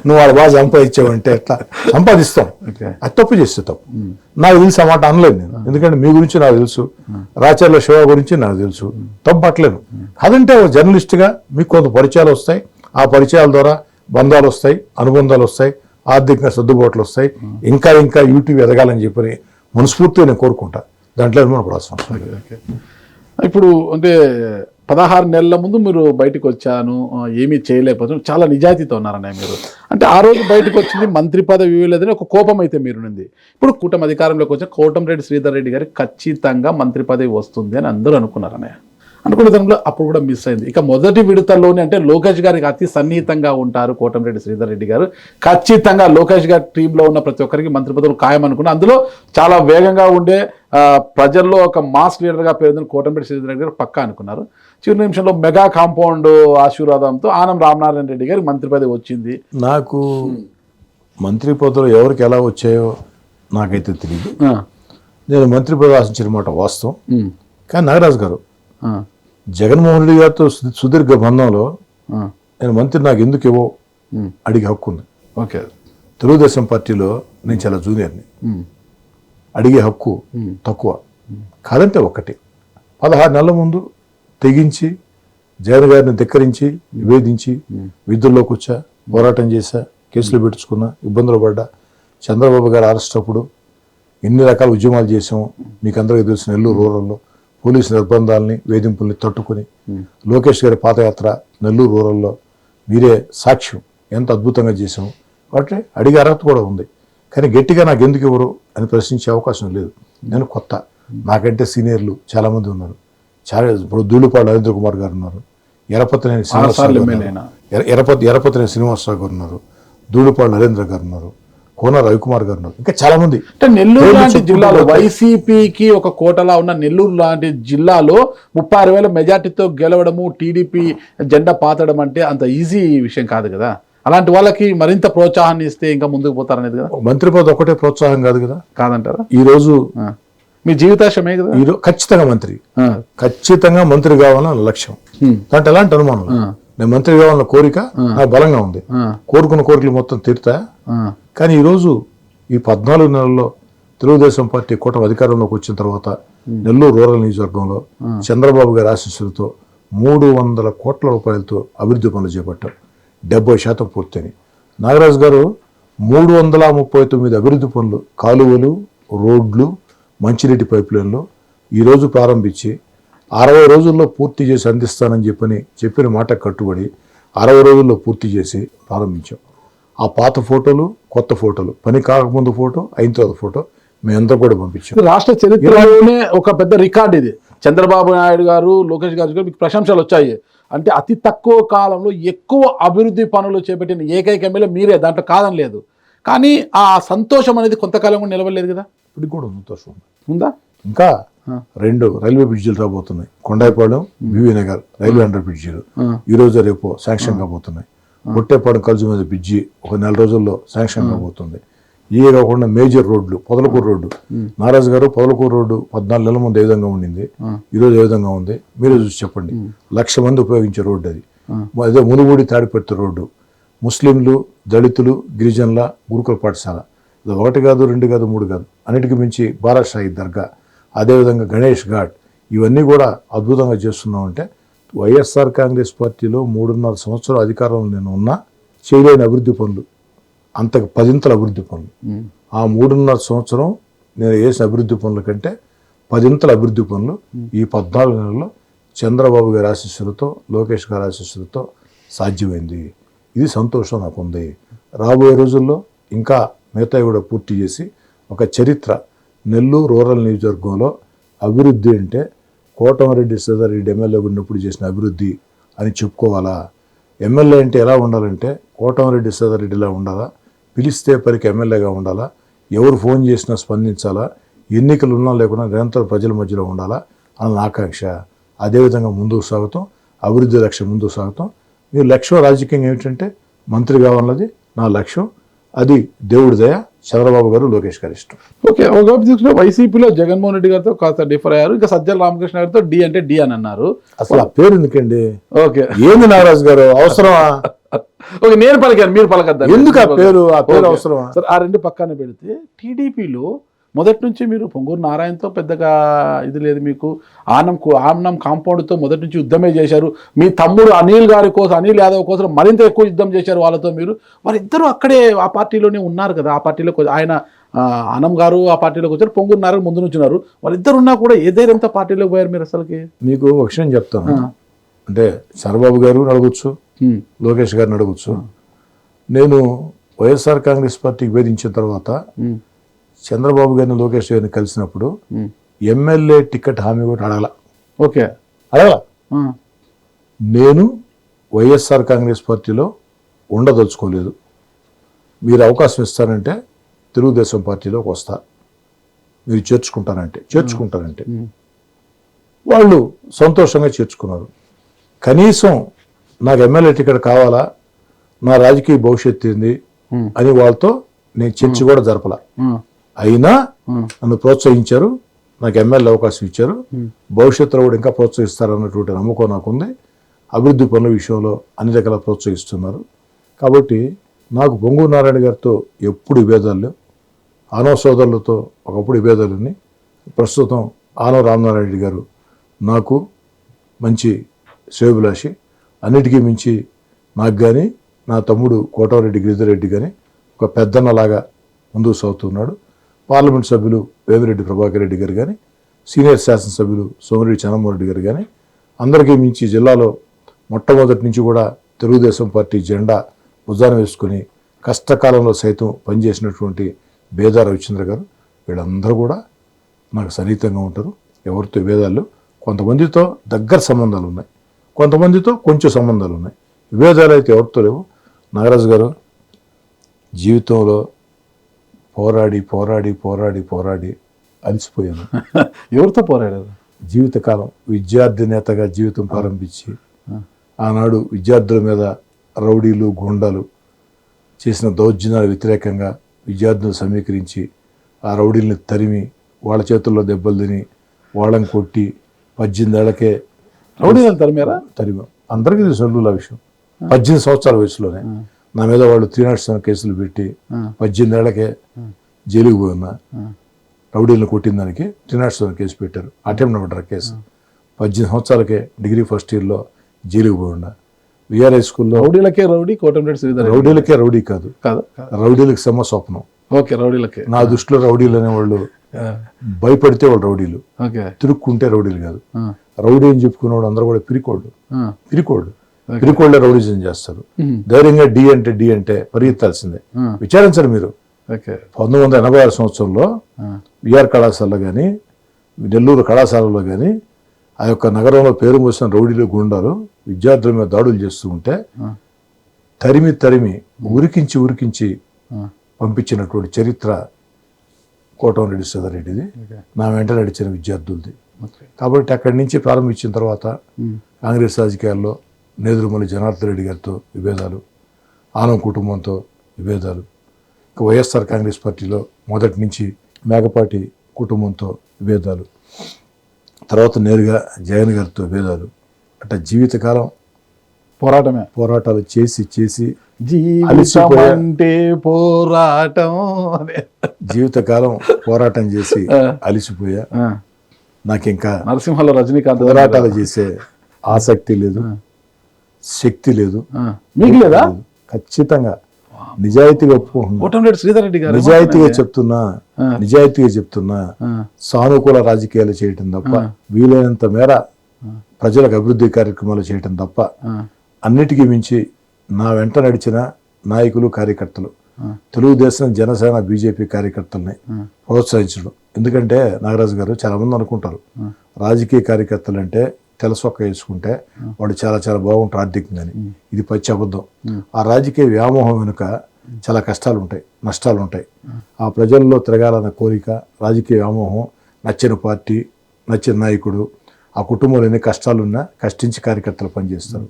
నువ్వు వాళ్ళ బాగా సంపాదించావంటే ఎట్లా సంపాదిస్తాం, అది తప్పు చేస్తే తప్పు. నాకు తెలిసి ఆ మాట అనలేదు నేను, ఎందుకంటే మీ గురించి నాకు తెలుసు, రాచర్ల శివ గురించి నాకు తెలుసు, తప్పు పట్టలేను. అదంటే ఒక జర్నలిస్ట్గా మీకు కొంత పరిచయాలు వస్తాయి, ఆ పరిచయాల ద్వారా బంధాలు వస్తాయి, అనుబంధాలు వస్తాయి, ఆర్థికంగా సర్దుబాట్లు వస్తాయి, ఇంకా ఇంకా యూట్యూబ్ ఎదగాలని చెప్పని మనస్ఫూర్తిగా నేను కోరుకుంటా. దాంట్లో మనం పడాల్సిన ఇప్పుడు అంటే 16 నెలల ముందు మీరు బయటకు వచ్చాను, ఏమీ చేయలేకపోతున్నాను, చాలా నిజాయితీతో ఉన్నారన్నయ్య మీరు. అంటే ఆ రోజు బయటకు వచ్చింది మంత్రి పదవి ఇవ్వలేదని ఒక కోపం అయితే మీరుంది. ఇప్పుడు కూటమి అధికారంలోకి వచ్చిన కోటంరెడ్డి శ్రీధర్ రెడ్డి గారికి ఖచ్చితంగా మంత్రి పదవి వస్తుంది అని అందరూ అనుకున్నారన్నయ్య. అనుకునే దానిలో అప్పుడు కూడా మిస్ అయింది. ఇక మొదటి విడతల్లోనే అంటే లోకేష్ గారికి అతి సన్నిహితంగా ఉంటారు కోటంరెడ్డి శ్రీధర్ రెడ్డి గారు, ఖచ్చితంగా లోకేష్ గారి టీంలో ఉన్న ప్రతి ఒక్కరికి మంత్రి పదవులు ఖాయం అనుకున్నారు. అందులో చాలా వేగంగా ఉండే ప్రజల్లో ఒక మాస్ లీడర్గా పేరుందని కోటంరెడ్డి శ్రీధర్ రెడ్డి గారు పక్కా అనుకున్నారు. చివరి నిమిషంలో మెగా కాంపౌండ్ ఆశీర్వాదంతో ఆనం రామనారాయణ రెడ్డి గారికి మంత్రి పదవి వచ్చింది. నాకు మంత్రి పదవులు ఎవరికి ఎలా వచ్చాయో నాకైతే తెలియదు. నేను మంత్రి పదవి ఆశించిన మాట వాస్తవం. కానీ నాగరాజు గారు జగన్మోహన్ రెడ్డి గారితో సుదీర్ఘ బంధంలో నేను మంత్రి నాకు ఎందుకు ఇవ్వో అడిగే హక్కు ఉంది. ఓకే, తెలుగుదేశం పార్టీలో నేను చాలా జూనియర్ని, అడిగే హక్కు తక్కువ. కాదంటే ఒకటి 16 నెలల ముందు తెగించి జగన్ గారిని ధిక్కరించి విభేదించి విధుల్లో కూర్చా పోరాటం చేశా, కేసులు పెట్టించుకున్నా, ఇబ్బందులు పడ్డా. చంద్రబాబు గారు అరెస్ట్ అప్పుడు ఎన్ని రకాల ఉద్యమాలు చేసాము మీకు అందరికీ తెలిసిన నెల్లూరు రూరల్లో పోలీసు నిర్బంధాలని వేధింపుల్ని తట్టుకుని లోకేష్ గారి పాదయాత్ర నెల్లూరు రూరల్లో మీరే సాక్ష్యం ఎంత అద్భుతంగా చేసాము. కాబట్టి అడిగే అర్హత కూడా ఉంది. కానీ గట్టిగా నాకు ఎందుకు ఎవరు అని ప్రశ్నించే అవకాశం లేదు. నేను కొత్త, నాకంటే సీనియర్లు చాలామంది ఉన్నారు. చాలా ఇప్పుడు దూళిపాడు నరేంద్ర కుమార్ గారు ఉన్నారు, ఎరపతినేని శ్రీనివాసరావు గారు ఉన్నారు, దూళిపాడు నరేంద్ర గారు ఉన్నారు, కోన రవికుమార్ గారు ఉన్నారు, ఇంకా చాలా మంది. అంటే నెల్లూరు లాంటి జిల్లాలో వైసీపీకి ఒక కోటలా ఉన్న నెల్లూరు లాంటి జిల్లాలో 36,000 మెజార్టీతో గెలవడము, టీడీపీ జెండా పాతడం అంటే అంత ఈజీ విషయం కాదు కదా. అలాంటి వాళ్ళకి మరింత ప్రోత్సాహాన్ని ఇస్తే ఇంకా ముందుకు పోతారనేది కదా. మంత్రి పదవి ఒకటే ప్రోత్సాహం కాదు కదా. కాదంటారా? ఈ రోజు మీ జీవితాశమే కదా. ఈరోజు ఖచ్చితంగా మంత్రి కావాలని లక్ష్యం, దాంట్లో ఎలాంటి అనుమానం. నేను మంత్రి కావాలన్న కోరిక నాకు బలంగా ఉంది. కోరుకున్న కోరికలు మొత్తం తీరుతా. కానీ ఈరోజు ఈ 14 నెలల్లో తెలుగుదేశం పార్టీ కూటమి అధికారంలోకి వచ్చిన తర్వాత నెల్లూరు రూరల్ నియోజకవర్గంలో చంద్రబాబు గారి ఆశీస్సులతో 300 కోట్ల రూపాయలతో అభివృద్ధి పనులు చేపట్టారు. 70% పూర్తయినాయి. నాగరాజు గారు 339 అభివృద్ధి పనులు, కాలువలు, రోడ్లు, మంచినీటి పైప్ లైన్లు ఈరోజు ప్రారంభించి 60 రోజుల్లో పూర్తి చేసి అందిస్తానని చెప్పిన మాట కట్టుబడి 60 రోజుల్లో పూర్తి చేసి ప్రారంభించాం. ఆ పాత ఫోటోలు, కొత్త ఫోటోలు, పని కాకముందు ఫోటో, అయిన తర్వాత ఫోటో మేమంతా కూడా పంపించాం. రాష్ట్ర చరిత్రలోనే ఒక పెద్ద రికార్డు ఇది. చంద్రబాబు నాయుడు గారు, లోకేష్ గారు మీకు ప్రశంసలు వచ్చాయి. అంటే అతి తక్కువ కాలంలో ఎక్కువ అభివృద్ధి పనులు చేపట్టిన ఏకైక ఎమ్మెల్యే మీరే, దాంట్లో కాదని లేదు. కానీ ఆ సంతోషం అనేది కొంతకాలం కూడా నిలవలేదు కదా. ఇప్పటికి కూడా సంతోషం ఉందా? ఇంకా 2 రైల్వే బ్రిడ్జిలు రాబోతున్నాయి. Kondayipalem, BV Nagar railway under బ్రిడ్జిలు ఈ రోజు రేపు శాంక్షన్ కాబోతున్నాయి. బొట్టేపాలెం కల్జు మీద బ్రిడ్జి ఒక 4 రోజుల్లో శాంక్షన్ కాబోతుంది. ఇవే కాకుండా మేజర్ రోడ్లు, పొదలకూరు రోడ్డు, నారాజు గారు పొదలకూరు రోడ్డు 14 నెలల ముందు ఏ విధంగా ఉండింది, ఈరోజు ఏ విధంగా ఉంది మీరే చూసి చెప్పండి. 1,00,000 మంది ఉపయోగించే రోడ్డు అది. అదే మునుగోడి తాడిపత్రి రోడ్డు, ముస్లింలు, దళితులు, గిరిజనుల గురుకుల పాఠశాల, ఇది 1 కాదు 2 కాదు 3 కాదు, అన్నిటికీ మించి బారాషాహి దర్గా, అదేవిధంగా గణేష్ ఘాట్, ఇవన్నీ కూడా అద్భుతంగా చేస్తున్నామంటే వైఎస్ఆర్ కాంగ్రెస్ పార్టీలో 3.5 సంవత్సరాల అధికారంలో నేను ఉన్నా చేయలేని అభివృద్ధి పనులు, అంతకు 10 అభివృద్ధి పనులు. ఆ 3.5 సంవత్సరం నేను వేసిన అభివృద్ధి పనుల కంటే 10 అభివృద్ధి పనులు ఈ 14 నెలల్లో చంద్రబాబు గారి ఆశీస్సులతో, లోకేష్ గారి ఆశీస్సులతో సాధ్యమైంది. ఇది సంతోషం నాకు ఉంది. రాబోయే రోజుల్లో ఇంకా మిగతాయి కూడా పూర్తి చేసి ఒక చరిత్ర, నెల్లూరు రూరల్ నియోజకవర్గంలో అభివృద్ధి అంటే కోటమిరెడ్డి శ్రీధర్ రెడ్డి ఎమ్మెల్యేగా ఉన్నప్పుడు చేసిన అభివృద్ధి అని చెప్పుకోవాలా? ఎమ్మెల్యే అంటే ఎలా ఉండాలంటే కోటమిరెడ్డి శ్రీధర్ రెడ్డిలా ఉండాలా? పిలిస్తే పరికి ఎమ్మెల్యేగా ఉండాలా? ఎవరు ఫోన్ చేసినా స్పందించాలా? ఎన్నికలు ఉన్నా లేకున్నా నిరంతరం ప్రజల మధ్యలో ఉండాలా అన్న ఆకాంక్ష. అదేవిధంగా ముందుకు సాగుతాం, అభివృద్ధి లక్ష్యం ముందుకు సాగుతాం. మీ లక్ష్యం రాజకీయం ఏమిటంటే మంత్రి కావాలన్నది నా లక్ష్యం. అది దేవుడి దయ, చంద్రబాబు గారు లోకేష్ గారు ఇష్టం. ఓకే, ఒకవైపు చూసుకుంటే వైసీపీలో జగన్మోహన్ రెడ్డి గారితో కాస్త డిఫర్ అయ్యారు, ఇంకా సజ్జల రామకృష్ణ గారితో డి అంటే డి అని అన్నారు. అసలు ఆ పేరు ఎందుకండి? ఓకే, ఏంది నాగరాజు గారు, అవసరమా? ఓకే, నేను పలికాను, మీరు పలకద్దాం. ఎందుకు ఆ పేరు అవసరమా? సార్, ఆ రెండు పక్కన పెడితే టీడీపీలో మొదటి నుంచి మీరు పొంగూరు నారాయణతో పెద్దగా ఇది లేదు మీకు. ఆనం కాంపౌండ్తో మొదటి నుంచి యుద్ధమే చేశారు. మీ తమ్ముడు అనిల్ యాదవ్ కోసం మరింత ఎక్కువ యుద్ధం చేశారు వాళ్ళతో. మీరు వారిద్దరూ అక్కడే ఆ పార్టీలోనే ఉన్నారు కదా. ఆ పార్టీలో ఆయన ఆనం గారు ఆ పార్టీలోకి వచ్చారు, పొంగూరు నారాయణ ముందు నుంచి ఉన్నారు. వాళ్ళిద్దరు ఉన్నా కూడా ఏ ధైర్యంతో పార్టీలోకి పోయారు మీరు అసలుకి? మీకు ఒక విషయం చెప్తాను. అంటే చంద్రబాబు గారు అడగొచ్చు, లోకేష్ గారిని అడగొచ్చు. నేను వైఎస్ఆర్ కాంగ్రెస్ పార్టీకి వేధించిన తర్వాత చంద్రబాబు గారిని లోకేష్ గారిని కలిసినప్పుడు ఎమ్మెల్యే టికెట్ హామీ కూడా అడగల. ఓకే, అడగల. నేను వైఎస్ఆర్ కాంగ్రెస్ పార్టీలో ఉండదలుచుకోలేదు, మీరు అవకాశం ఇస్తారంటే తెలుగుదేశం పార్టీలోకి వస్తా, మీరు చేర్చుకుంటారంటే వాళ్ళు సంతోషంగా చేర్చుకున్నారు. కనీసం నాకు ఎమ్మెల్యే టికెట్ కావాలా, నా రాజకీయ భవిష్యత్తు ఏంది అని వాళ్ళతో నేను చర్చ కూడా జరపలా. అయినా నన్ను ప్రోత్సహించారు, నాకు ఎమ్మెల్యే అవకాశం ఇచ్చారు. భవిష్యత్తులో కూడా ఇంకా ప్రోత్సహిస్తారన్నటువంటి నమ్మకం నాకుంది. అభివృద్ధి పనుల విషయంలో అన్ని రకాల ప్రోత్సహిస్తున్నారు. కాబట్టి నాకు పొంగూరు నారాయణ గారితో ఎప్పుడు విభేదాలు లేవు. ఆనవ సోదరులతో ఒకప్పుడు విభేదాలు ఉన్నాయి. ప్రస్తుతం ఆనవ రామనారాయణ రెడ్డి గారు నాకు మంచి శ్రేయోభిలాషి. అన్నిటికీ మించి నాకు కానీ నా తమ్ముడు కోటమిరెడ్డి గిరిధర్రెడ్డి కానీ ఒక పెద్దన్నలాగా ముందుకు సాగుతున్నాడు. పార్లమెంట్ సభ్యులు వేమిరెడ్డి ప్రభాకర్ రెడ్డి గారు కానీ, సీనియర్ శాసనసభ్యులు సోమిరెడ్డి చంద్రమోహన్ రెడ్డి గారు కానీ, అందరికీ మించి జిల్లాలో మొట్టమొదటి నుంచి కూడా తెలుగుదేశం పార్టీ జెండా భుజాన వేసుకుని కష్టకాలంలో సైతం పనిచేసినటువంటి బేదా రవిచంద్ర గారు, వీళ్ళందరూ కూడా నాకు సన్నిహితంగా ఉంటారు. ఎవరితో విభేదాలు, కొంతమందితో దగ్గర సంబంధాలు ఉన్నాయి, కొంతమందితో కొంచెం సంబంధాలు ఉన్నాయి. విభేదాలు అయితే ఎవరితో లేవు. నాగరాజు గారు, జీవితంలో పోరాడి అలసిపోయాను. ఎవరితో పోరాడారు? జీవితకాలం విద్యార్థి నేతగా జీవితం ప్రారంభించి ఆనాడు విద్యార్థుల మీద రౌడీలు గుండాలు చేసిన దౌర్జన్యాల వ్యతిరేకంగా విద్యార్థులను సమీకరించి ఆ రౌడీల్ని తరిమి వాళ్ళ చేతుల్లో దెబ్బలు తిని వాళ్ళని కొట్టి 18 ఏళ్లకే రౌడీలను తరిమా? అందరికీ తెలుసు ఆ విషయం. 18 సంవత్సరాల వయసులోనే నా మీద వాళ్ళు 307 కేసులు పెట్టి 18 ఏళ్లకే జైలుకు పోయి ఉన్నా. రౌడీలను కొట్టిన దానికి 307 కేసు పెట్టారు, అటెంప్ట్ మర్డర్ కేసు. 18 సంవత్సరాలకే డిగ్రీ ఫస్ట్ ఇయర్లో జైలుకు పోయి ఉన్నా. విఆర్ హై స్కూల్లో రౌడీలకే రౌడీ, కోటమిరెడ్డి శ్రీధర్ రౌడీలకే రౌడీ కాదు, రౌడీలకు సమ స్వప్నం. ఓకే, రౌడీలకే. నా దృష్టిలో రౌడీలు అనేవాళ్ళు భయపడితే వాళ్ళు రౌడీలు, తిరుక్కుంటే రౌడీలు కాదు. రౌడీ అని చెప్పుకునేవాడు అందరూ కూడా పిరికోళ్ళు రౌడీజం చేస్తారు. ధైర్యంగా డి అంటే పరిగెత్తాల్సిందే. విచారించండి మీరు. 1986 సంవత్సరంలో విఆర్ కళాశాలలో కానీ నెల్లూరు కళాశాలలో కానీ ఆ యొక్క నగరంలో పేరు మోసిన రౌడీలు గుండాలు విద్యార్థుల మీద దాడులు చేస్తూ ఉంటే తరిమి ఉరికించి పంపించినటువంటి చరిత్ర కోటమిరెడ్డి శ్రీధర్రెడ్డిది, నా వెంట నడిచిన విద్యార్థులది. కాబట్టి అక్కడి నుంచి ప్రారంభించిన తర్వాత కాంగ్రెస్ రాజకీయాల్లో నేదురుమల్లి జనార్దన్ రెడ్డి గారితో విభేదాలు, ఆనం కుటుంబంతో విభేదాలు, ఇంకా వైఎస్ఆర్ కాంగ్రెస్ పార్టీలో మొదటి నుంచి మేకపాటి కుటుంబంతో విభేదాలు, తర్వాత నేరుగా జగన్ గారితో విభేదాలు. అంటే జీవితకాలం పోరాటాలు చేసి పోరాటం జీవితకాలం పోరాటం చేసి అలిసిపోయా. నాకు ఇంకా నరసింహలో రజనీకాంత్ పోరాటాలు చేసే ఆసక్తి లేదు, శక్తి లేదు. మీకు లేదా? ఖచ్చితంగా నిజాయితీగా ఒప్పుకుంటున్నా, నిజాయితీగా చెప్తున్నా సానుకూల రాజకీయాలు చేయటం తప్ప, వీలైనంత మేర ప్రజలకు అభివృద్ధి కార్యక్రమాలు చేయటం తప్ప, అన్నిటికీ మించి నా వెంట నడిచిన నాయకులు కార్యకర్తలు, తెలుగుదేశం జనసేన బీజేపీ కార్యకర్తల్ని ప్రోత్సహించడం. ఎందుకంటే నాగరాజు గారు, చాలా మంది అనుకుంటారు రాజకీయ కార్యకర్తలు అంటే తెలసొక్క వేసుకుంటే వాడు చాలా చాలా బాగుంటారు ఆర్థికంగాని. ఇది పచ్చి అబద్ధం. ఆ రాజకీయ వ్యామోహం వెనుక చాలా కష్టాలు ఉంటాయి, నష్టాలు ఉంటాయి. ఆ ప్రజల్లో తిరగాలన్న కోరిక, రాజకీయ వ్యామోహం, నచ్చిన పార్టీ, నచ్చిన నాయకుడు, ఆ కుటుంబంలో ఎన్ని కష్టాలున్నా కష్టించి కార్యకర్తలు పనిచేస్తారు.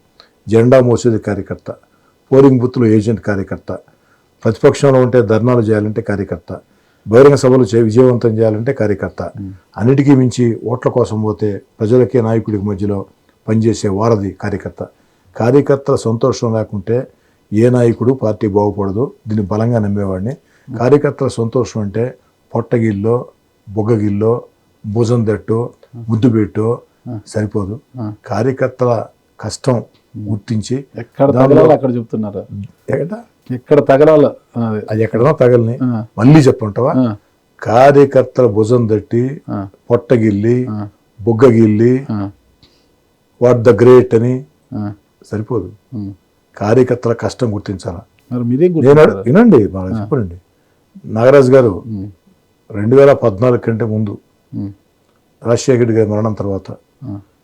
జెండా మోసేది కార్యకర్త, పోలింగ్ బూత్లో ఏజెంట్ కార్యకర్త, ప్రతిపక్షంలో ఉంటే ధర్నాలు చేయాలంటే కార్యకర్త, బహిరంగ సభలు విజయవంతం చేయాలంటే కార్యకర్త, అన్నిటికీ మించి ఓట్ల కోసం పోతే ప్రజలకే నాయకుడికి మధ్యలో పనిచేసే వారధి కార్యకర్త. కార్యకర్తల సంతోషం లేకుంటే ఏ నాయకుడు పార్టీ బాగుపడదు. దీన్ని బలంగా నమ్మేవాడిని. కార్యకర్తల సంతోషం అంటే పొట్టగిల్లో, బొగ్గగిల్లో, భుజం తట్టు, ముద్దు పెట్టు సరిపోదు. కార్యకర్తల కష్టం గుర్తించి ఎక్కడ తగలాలి అక్కడ చెప్తున్నారు. ఎక్కడ తగలాల అది ఎక్కడన్నా తగలని మళ్ళీ చెప్పంటావా? కార్యకర్తల భుజం తట్టి, పొట్టగిల్లి, బొగ్గగిల్లి, వాట్ ద గ్రేట్ అని సరిపోదు. కార్యకర్తల కష్టం గుర్తించాలా. వినండి, బాగా చెప్పండి. నాగరాజు గారు 2014 కంటే ముందు, రాజశేఖర రెడ్డి గారి మరణం తర్వాత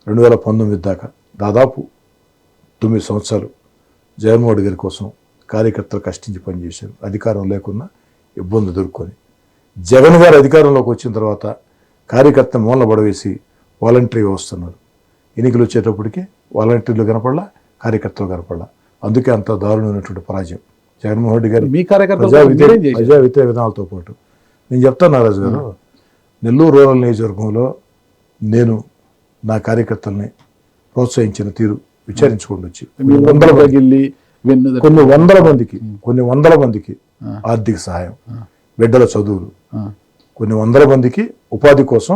2019 దాకా దాదాపు 9 సంవత్సరాలు జగన్మోహన్ రెడ్డి గారి కోసం కార్యకర్తలు కష్టించి పనిచేశారు. అధికారం లేకున్నా ఇబ్బంది ఎదుర్కొని, జగన్ గారు అధికారంలోకి వచ్చిన తర్వాత కార్యకర్త మూలన పడవేసి వాలంటరీగా వస్తున్నారు. ఎన్నికలు వచ్చేటప్పటికి వాలంటీర్లు కనపడలా, కార్యకర్తలు కనపడలా. అందుకే అంత దారుణమైనటువంటి పరాజయం జగన్మోహన్ రెడ్డి గారు ప్రజా వ్యతిరేక విధానాలతో పాటు. నేను చెప్తాను నారాజు గారు, నెల్లూరు రూరల్ నియోజకవర్గంలో నేను నా కార్యకర్తల్ని ప్రోత్సహించిన తీరు విచారించుకోండి వచ్చి కొన్ని వందల మందికి ఆర్థిక సహాయం, బిడ్డల చదువులు, కొన్ని వందల మందికి ఉపాధి కోసం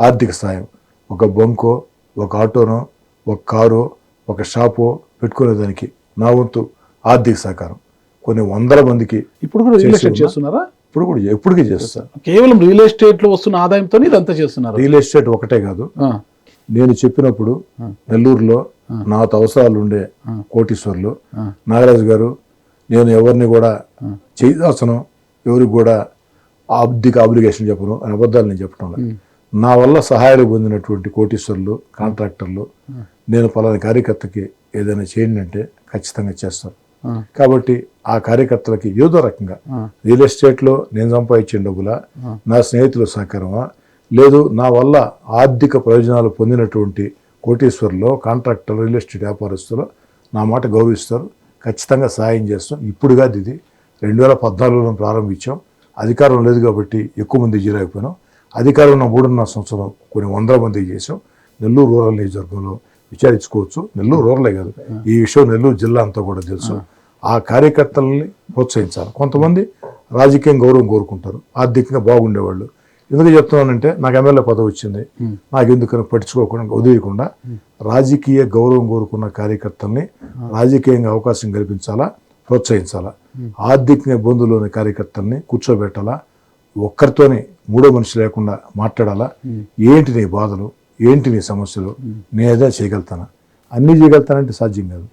ఆర్థిక సహాయం, ఒక బంకో, ఒక ఆటోనో, ఒక కారో, ఒక షాపో పెట్టుకునేదానికి నా వంతు ఆర్థిక సహకారం కొన్ని వందల మందికి. ఇప్పుడు కూడా రియల్ ఎస్టేట్ చేస్తున్నారా? ఇప్పుడు కూడా ఎప్పటికీ చేస్తారు. కేవలం రియల్ ఎస్టేట్ లో వస్తున్న ఆదాయంతో ఇదంతా చేస్తున్నారు. రియల్ ఎస్టేట్ ఒకటే కాదు, నేను చెప్పినప్పుడు నెల్లూరులో నాతో అవసరాలు ఉండే కోటీశ్వర్లు నాగరాజు గారు, నేను ఎవరిని కూడా చేయదాసను, ఎవరికి కూడా ఆర్థిక ఆబ్లిగేషన్ చెప్పను అని అబద్ధాలు నేను చెప్పడం లేదు. నా వల్ల సహాయాలు పొందినటువంటి కోటీశ్వర్లు, కాంట్రాక్టర్లు, నేను పలానా కార్యకర్తకి ఏదైనా చేయండి అంటే ఖచ్చితంగా చేస్తాను. కాబట్టి ఆ కార్యకర్తలకి ఏదో రకంగా రియల్ ఎస్టేట్లో నేను సంపాదించిన డబ్బులా, నా స్నేహితుల సహకారమా, లేదు నా వల్ల ఆర్థిక ప్రయోజనాలు పొందినటువంటి కోటీశ్వర్లో, కాంట్రాక్టర్లు, రియల్ ఎస్టేట్ వ్యాపారస్తులు నా మాట గౌరవిస్తారు. ఖచ్చితంగా సహాయం చేస్తాం. ఇప్పుడు కాదు, ఇది 2014లో ప్రారంభించాం. అధికారం లేదు కాబట్టి ఎక్కువ మంది చేరైపోయినాం. అధికారం ఉన్న 3.5 సంవత్సరం కొన్ని వందల మందికి చేసాం. నెల్లూరు రూరల్ నియోజకవర్గంలో విచారించుకోవచ్చు. నెల్లూరు రూరలే కాదు, ఈ విషయం నెల్లూరు జిల్లా అంతా కూడా తెలుసు. ఆ కార్యకర్తలని ప్రోత్సహించాలి. కొంతమంది రాజకీయం గౌరవం కోరుకుంటారు, ఆర్థికంగా బాగుండేవాళ్ళు. ఎందుకు చెప్తున్నానంటే, నాకు ఎమ్మెల్యే పదవి వచ్చింది, నాకు ఎందుకని పట్టించుకోకుండా వదిలేయకుండా రాజకీయ గౌరవం కోరుకున్న కార్యకర్తల్ని రాజకీయంగా అవకాశం కల్పించాలా, ప్రోత్సహించాలా. ఆర్థికంగా ఇబ్బందుల్లోని కార్యకర్తల్ని కూర్చోబెట్టాలా, ఒక్కరితోనే మూడో మనిషి లేకుండా మాట్లాడాలా. ఏంటి నీ బాధలు, ఏంటి నీ సమస్యలు, నేనేదో చేయగలుగుతానా? అన్నీ చేయగలుగుతానంటే సాధ్యం కాదు.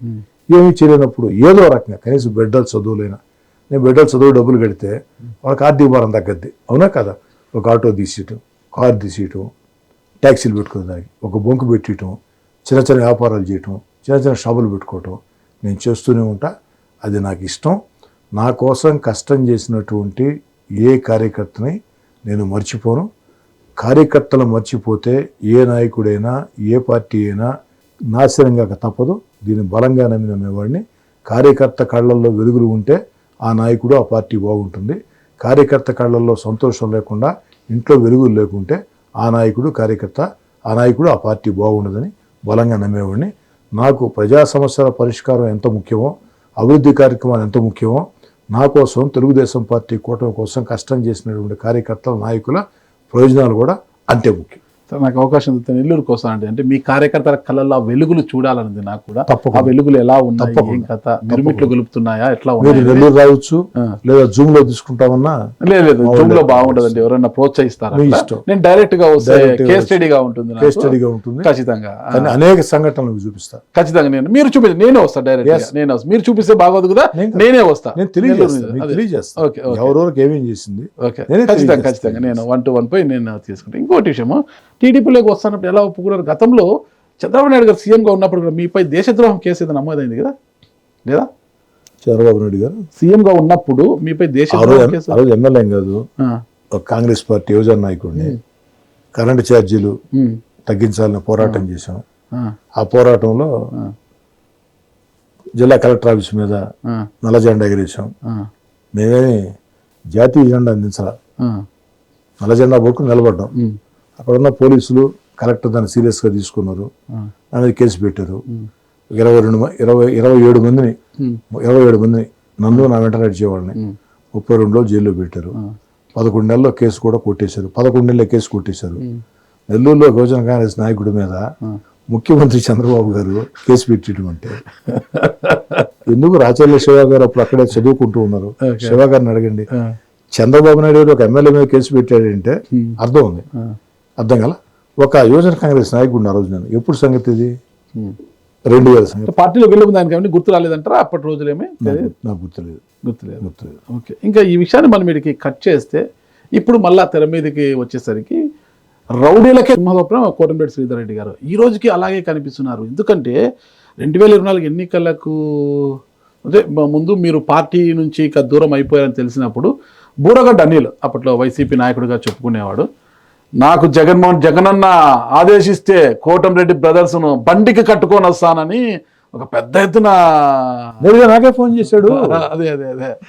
ఏమీ చేయలేనప్పుడు ఏదో రకంగా కనీసం బిడ్డల చదువులైనా, నేను బిడ్డల చదువు డబ్బులు కడితే వాళ్ళకి ఆర్థిక భారం తగ్గద్ది, అవునా కదా? ఒక ఆటో తీసేయటం, కారు తీసేయటం, ట్యాక్సీలు పెట్టుకునే దానికి ఒక బొంకు పెట్టడం, చిన్న చిన్న వ్యాపారాలు చేయటం, చిన్న చిన్న షాపులు పెట్టుకోవటం నేను చేస్తూనే ఉంటా. అది నాకు ఇష్టం. నా కోసం కష్టం చేసినటువంటి ఏ కార్యకర్తని నేను మర్చిపోను. కార్యకర్తలు మర్చిపోతే ఏ నాయకుడైనా, ఏ పార్టీ అయినా నాశనంగా తప్పదు. దీన్ని బలంగా నమ్మేవాడిని. కార్యకర్త కళ్ళల్లో వెలుగులు ఉంటే ఆ నాయకుడు, ఆ పార్టీ బాగుంటుంది. కార్యకర్త కళ్ళల్లో సంతోషం లేకుండా, ఇంట్లో వెలుగులు లేకుంటే ఆ నాయకుడు, కార్యకర్త, ఆ నాయకుడు, ఆ పార్టీ బాగుండదని బలంగా నమ్మేవాడిని. నాకు ప్రజా సమస్యల పరిష్కారం ఎంత ముఖ్యమో, అభివృద్ధి కార్యక్రమాలు ఎంత ముఖ్యమో, నా కోసం, తెలుగుదేశం పార్టీ కూటమి కోసం కష్టం చేసినటువంటి కార్యకర్తల, నాయకుల ప్రయోజనాలు కూడా అంతే ముఖ్యం. సార్, నాకు అవకాశం ఇస్తే నెల్లూరు కోసం అంటే మీ కార్యకర్తల కళ్ళల్లో వెలుగులు చూడాలన్నది నాకు కూడా. తప్పకుండా. ఆ వెలుగులు ఎలా ఉన్నాయి, ఏం కథ, మిరుమిట్లు గొలుపుతున్నాయా, ఎట్లా ఉన్నాయి? నెల్లూరు రావచ్చు, లేదా జూమ్ లో తీసుకుంటామన్నా. లేదు, జూమ్ లో బాగుంటదండి. ఎవరైనా ప్రోత్సహిస్తారా? నేను డైరెక్ట్ గా వస్తే కేస్ స్టడీగా ఉంటుంది, కేస్ స్టడీగా ఉంటుంది. ఖచ్చితంగా అనేక సంఘటనలు చూపిస్తా. ఖచ్చితంగా మీరు చూపిస్తే నేనే వస్తా డైరెక్ట్. నేను వస్తా, మీరు చూపిస్తే బాగోదు కదా, నేనే వస్తా. నేను తెలియజేస్తాను ఎవరెవరికి ఏమేం చేసింది. ఖచ్చితంగా నేను 1 to 1 పోయి నేను తీసుకుంటాను. ఇంకోటి విషయము, టీడీపీలోకి వస్తున్నప్పుడు ఎలా ఒప్పుకున్నారు? గతంలో చంద్రబాబు నాయుడు గారు సీఎంగా ఉన్నప్పుడు కూడా మీపై దేశద్రోహం కేసు ఏదో నమోదైంది కదా, లేదా? చంద్రబాబు నాయుడు గారు సీఎంగా ఉన్నప్పుడు మీపై దేశద్రోహం కేసు. ఆ రోజు ఎమ్మెల్యే కాదు, కాంగ్రెస్ పార్టీ యువజన నాయకుడిని. కరెంటు ఛార్జీలు తగ్గించాలని పోరాటం చేశాం. ఆ పోరాటంలో జిల్లా కలెక్టర్ ఆఫీస్ మీద నల్ల జెండా ఎగిరేసాం. మేమేమి జాతీయ జెండా అందించాలి, నల్ల జెండా పట్టుకుని నిలబడ్డాం. అక్కడ ఉన్న పోలీసులు కలెక్టర్ దాన్ని సీరియస్గా తీసుకున్నారు, అనేది కేసు పెట్టారు. 27 మందిని నన్ను నా వెంట నడిచేవాళ్ళని 32 రోజులు జైల్లో పెట్టారు. 11 నెలల్లో కేసు కూడా కొట్టేశారు. 11 నెలల కేసు కొట్టేశారు. నెల్లూరులో యువజన కాంగ్రెస్ నాయకుడి మీద ముఖ్యమంత్రి చంద్రబాబు గారు కేసు పెట్టడం అంటే ఎందుకు? రాచర్ల శివ గారు అప్పుడు అక్కడే చదువుకుంటూ ఉన్నారు. శివ గారిని అడగండి, చంద్రబాబు నాయుడు గారు ఒక ఎమ్మెల్యే మీద కేసు పెట్టాడంటే అర్థం ఉంది. అర్థం కదా? ఒక యువజన కాంగ్రెస్ నాయకుడిని ఆ రోజు నేను ఎప్పుడు సంగతి ఇది 2000 సంగతి. పార్టీలోకి వెళ్ళిన దానికి ఏమైనా గుర్తు రాలేదంటారా అప్పటి రోజులేమి? నాకు గుర్తులేదు. ఓకే, ఇంకా ఈ విషయాన్ని మనం వీడికి కట్ చేస్తే ఇప్పుడు మళ్ళా తెర మీదకి వచ్చేసరికి రౌడీలకే సింహస్వప్నం కోటంరెడ్డి శ్రీధర్ రెడ్డి గారు ఈ రోజుకి అలాగే కనిపిస్తున్నారు. ఎందుకంటే 2024 ఎన్నికలకు అదే ముందు మీరు పార్టీ నుంచి ఇక దూరం అయిపోయారని తెలిసినప్పుడు బూరగడ్డ అనిల్ అప్పట్లో వైసీపీ నాయకుడిగా చెప్పుకునేవాడు, నాకు జగనన్న ఆదేశిస్తే కోటంరెడ్డి బ్రదర్స్ను బండికి కట్టుకొని వస్తానని ఒక పెద్ద ఎత్తున నేరుగా నాకే ఫోన్ చేశాడు.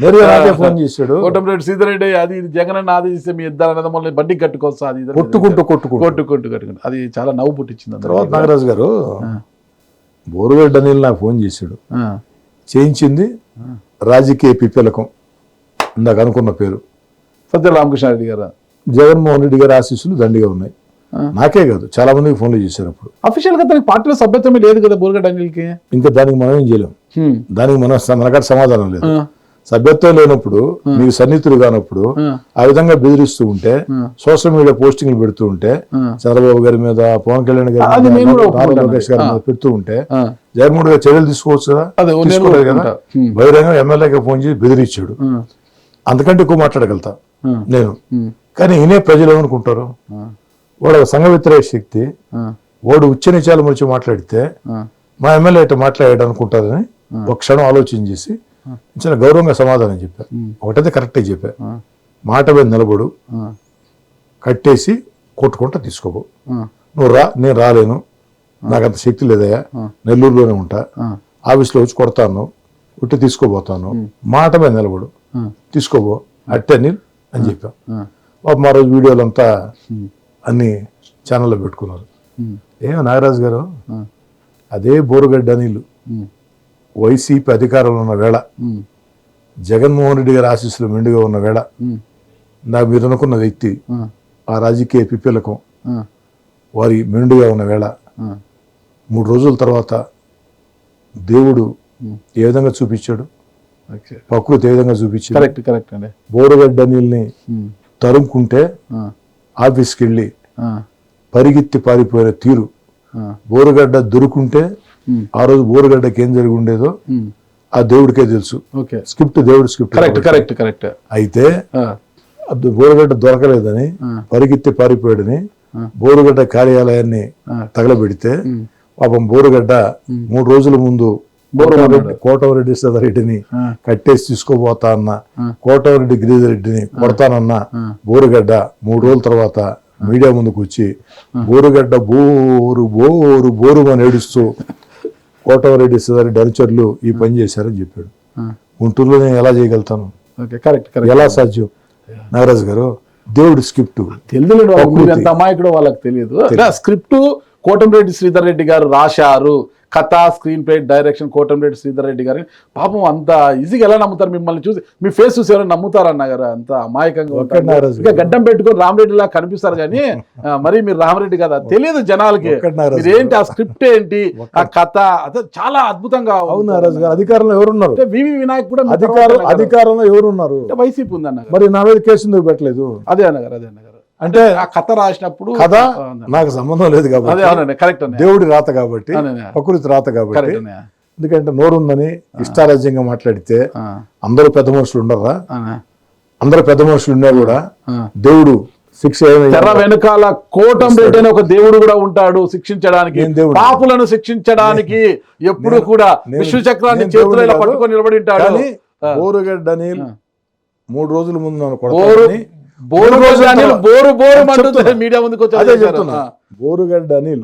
నేరుగా నాకే ఫోన్ చేశాడు. కోటంరెడ్డి శ్రీధర్ రెడ్డి అది జగనన్న ఆదేశిస్తే మీ ఇద్దరు అన్నదమ్ముల్ని బండికి కట్టుకొస్తా, అది కొట్టుకుంటూ అది చాలా నవ్వు పుట్టించింది. తర్వాత నాగరాజు గారు బోరుగడ్డ అనిల్ నాకు ఫోన్ చేశాడు. చేయించింది రాజకీయ పిప్పలకం, ఇందాక అనుకున్న పేరు సత్య రామకృష్ణారెడ్డి గారు. జగన్మోహన్ రెడ్డి గారి ఆశీస్సులు దండిగా ఉన్నాయి. నాకే కాదు, చాలా మందికి ఫోన్లు చేశారు. అప్పుడు అఫీషియల్ గా తనకి పార్టీలో సభ్యత్వమే లేదు కదా బోరుగడ్డ అనిల్కి. ఇంకా దానికి మనం ఏం చేయలేం. దానికి మనకాడ సమాధానం లేదు. సభ్యత్వం లేనప్పుడు, మీకు సన్నిహితులు కానప్పుడు ఆ విధంగా బెదిరిస్తూ ఉంటే, సోషల్ మీడియా పోస్టింగ్లు పెడుతూ ఉంటే, చంద్రబాబు గారి మీద, పవన్ కళ్యాణ్ గారి మీద, నారా లోకేష్ గారి మీద పెడుతూ ఉంటే జగన్మోహన్ గారు చర్యలు తీసుకోవచ్చు కదా? తీసుకోలేదు కదా? బహిరంగ ఎమ్మెల్యేగా ఫోన్ చేసి బెదిరించాడు. అంతకంటే ఎక్కువ మాట్లాడగలుగుతా నేను. కానీ ఈయనే ప్రజలు ఏమనుకుంటారు? వాడు సంఘ వ్యతిరేక శక్తి, వాడు ఉచ్చ నిచాల గురించి మాట్లాడితే మా ఎమ్మెల్యే ఇట్లా మాట్లాడాడు అనుకుంటారని ఒక క్షణం ఆలోచన చేసి చాలా గౌరవంగా సమాధానం చెప్పా. ఒకటైతే కరెక్టే చెప్పా, మాట మీద నిలబడు, కట్టేసి కొట్టుకుంటా తీసుకోబో. నువ్వు రా, నేను రాలేను, నాకు అంత శక్తి లేదయ్యా, నెల్లూరులోనే ఉంటా, ఆఫీస్లో వచ్చి కొడతాను, ఉట్టి తీసుకోబోతాను, మాట మీద నిలబడు, తీసుకోబో అట్టే నీళ్ళు అని చెప్పా. మా రోజు వీడియోలంతా అన్ని ఛానల్లో పెట్టుకున్నారు. ఏమో నాగరాజు గారు, అదే బోరుగడ్డ అనిల్ వైసీపీ అధికారంలో ఉన్న వేళ, జగన్మోహన్ రెడ్డి గారి ఆశీస్సులు మెండుగా ఉన్న వేళ, నాకు మీరు అనుకున్న వ్యక్తి ఆ రాజకీయ పిప్పలకం వారి మెండుగా ఉన్న వేళ 3 రోజుల తర్వాత దేవుడు ఏ విధంగా చూపించాడు, ప్రకృతి ఏ విధంగా చూపించాడు. బోరుగడ్డ అనిల్ని తరుముకుంటే ఆఫీస్కి వెళ్ళి పరిగెత్తి పారిపోయిన తీరు, బోరుగడ్డ దొరుకుంటే ఆ రోజు బోరుగడ్డకి ఏం జరిగి ఉండేదో ఆ దేవుడికే తెలుసు. స్క్రిప్ట్ దేవుడి స్క్రిప్ట్. అయితే బోరుగడ్డ దొరకలేదని పరిగెత్తి పారిపోయాడని బోరుగడ్డ కార్యాలయాన్ని తగలబెడితే పాపం బోరుగడ్డ 3 రోజుల ముందు కోటమిరెడ్డి శ్రీధర్రెడ్డిని కట్టేసి తీసుకోబోతా అన్న, కోటమిరెడ్డి గిరిధర్రెడ్డిని కొడతానన్న బోరుగడ్డ 3 రోజుల తర్వాత మీడియా ముందుకు వచ్చి బోరుగడ్డ బోరు బోరు బోరు అని ఏడుస్తూ కోటమిరెడ్డి శ్రీధర్రెడ్డి అనుచరులు ఈ పని చేశారని చెప్పాడు. గుంటూరులో నేను ఎలా చేయగలుగుతాను? ఎలా సాధ్యం? నాగరాజు గారు, దేవుడి స్క్రిప్ట్ తెలియదు, అమాయకుడు వాళ్ళకి తెలియదు. స్క్రిప్ట్ కోటమిరెడ్డి శ్రీధర్ రెడ్డి గారు రాశారు, కథ screen play direction Kotamreddy Sridhar Reddy గారు. పాపం అంత ఈజీగా ఎలా నమ్ముతారు? మిమ్మల్ని చూసి మీ ఫేస్ చూసి ఎవరైనా నమ్ముతారన్న గారు? అంత అమాయకంగా ఇంకా గడ్డం పెట్టుకొని రామరెడ్డిలా కనిపిస్తారు కానీ మరి మీరు రామరెడ్డి కదా తెలియదు జనాలకి. మీరేంటి, ఆ స్క్రిప్ట్ ఏంటి, ఆ కథ అదే చాలా అద్భుతంగా. అధికారంలో ఎవరున్నారు? వివి వినాయక్ కూడా అధికారంలో ఎవరున్నారు? వైసీపీ ఉందన్న. మరి నా మీద కేసు ఎందుకు పెట్టలేదు? అదే అన్నగారు, అదే అన్నగారు. అంటే ఆ కథ రాసినప్పుడు కథ నాకు సంబంధం లేదు కాబట్టి, కరెక్ట్ దేవుడి రాత కాబట్టి, ప్రకృతి రాత కాబట్టి. ఎందుకంటే నోరుందని ఇష్టారాజ్యంగా మాట్లాడితే అందరూ పెద్ద మనుషులు ఉండరా? అందరూ పెద్ద మనుషులు ఉన్నా కూడా దేవుడు శిక్ష తెర వెనకాల కోటంరెడ్డి అనే ఒక దేవుడు కూడా ఉంటాడు శిక్షించడానికి, పాపులను శిక్షించడానికి. ఎప్పుడు కూడా విశ్వచక్రాన్ని చేతుల్లో ఇలా పట్టుకొని నిలబడి ఉంటాడు. బోరుగడ్డ అనిల్ 3 రోజుల ముందు నన్ను బోరుగడ్డ అనిల్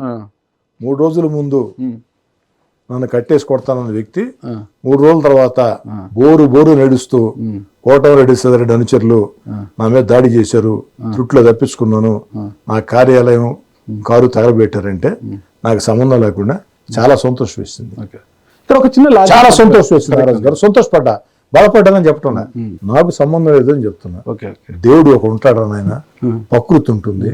3 రోజుల ముందు నన్ను కట్టేసి కొడతానన్న వ్యక్తి 3 రోజుల తర్వాత బోరు నడుస్తూ కోటమిరెడ్డి సీతారెడ్డి అనుచరులు నా మీద దాడి చేశారు, చుట్లో తప్పించుకున్నాను, నా కార్యాలయం కారు తగలబెట్టారంటే నాకు సంబంధం లేకుండా చాలా సంతోషం వేసింది. ఇక్కడ ఒక చిన్న చాలా సంతోషం వేసింది. నాగరాజు గారు సంతోషపడ్డా, బాధపడ్డానని చెప్తున్నా, నాకు సంబంధం లేదని చెప్తున్నా. దేవుడు ఒక ఉంటాడు నాయన, ప్రకృతి ఉంటుంది.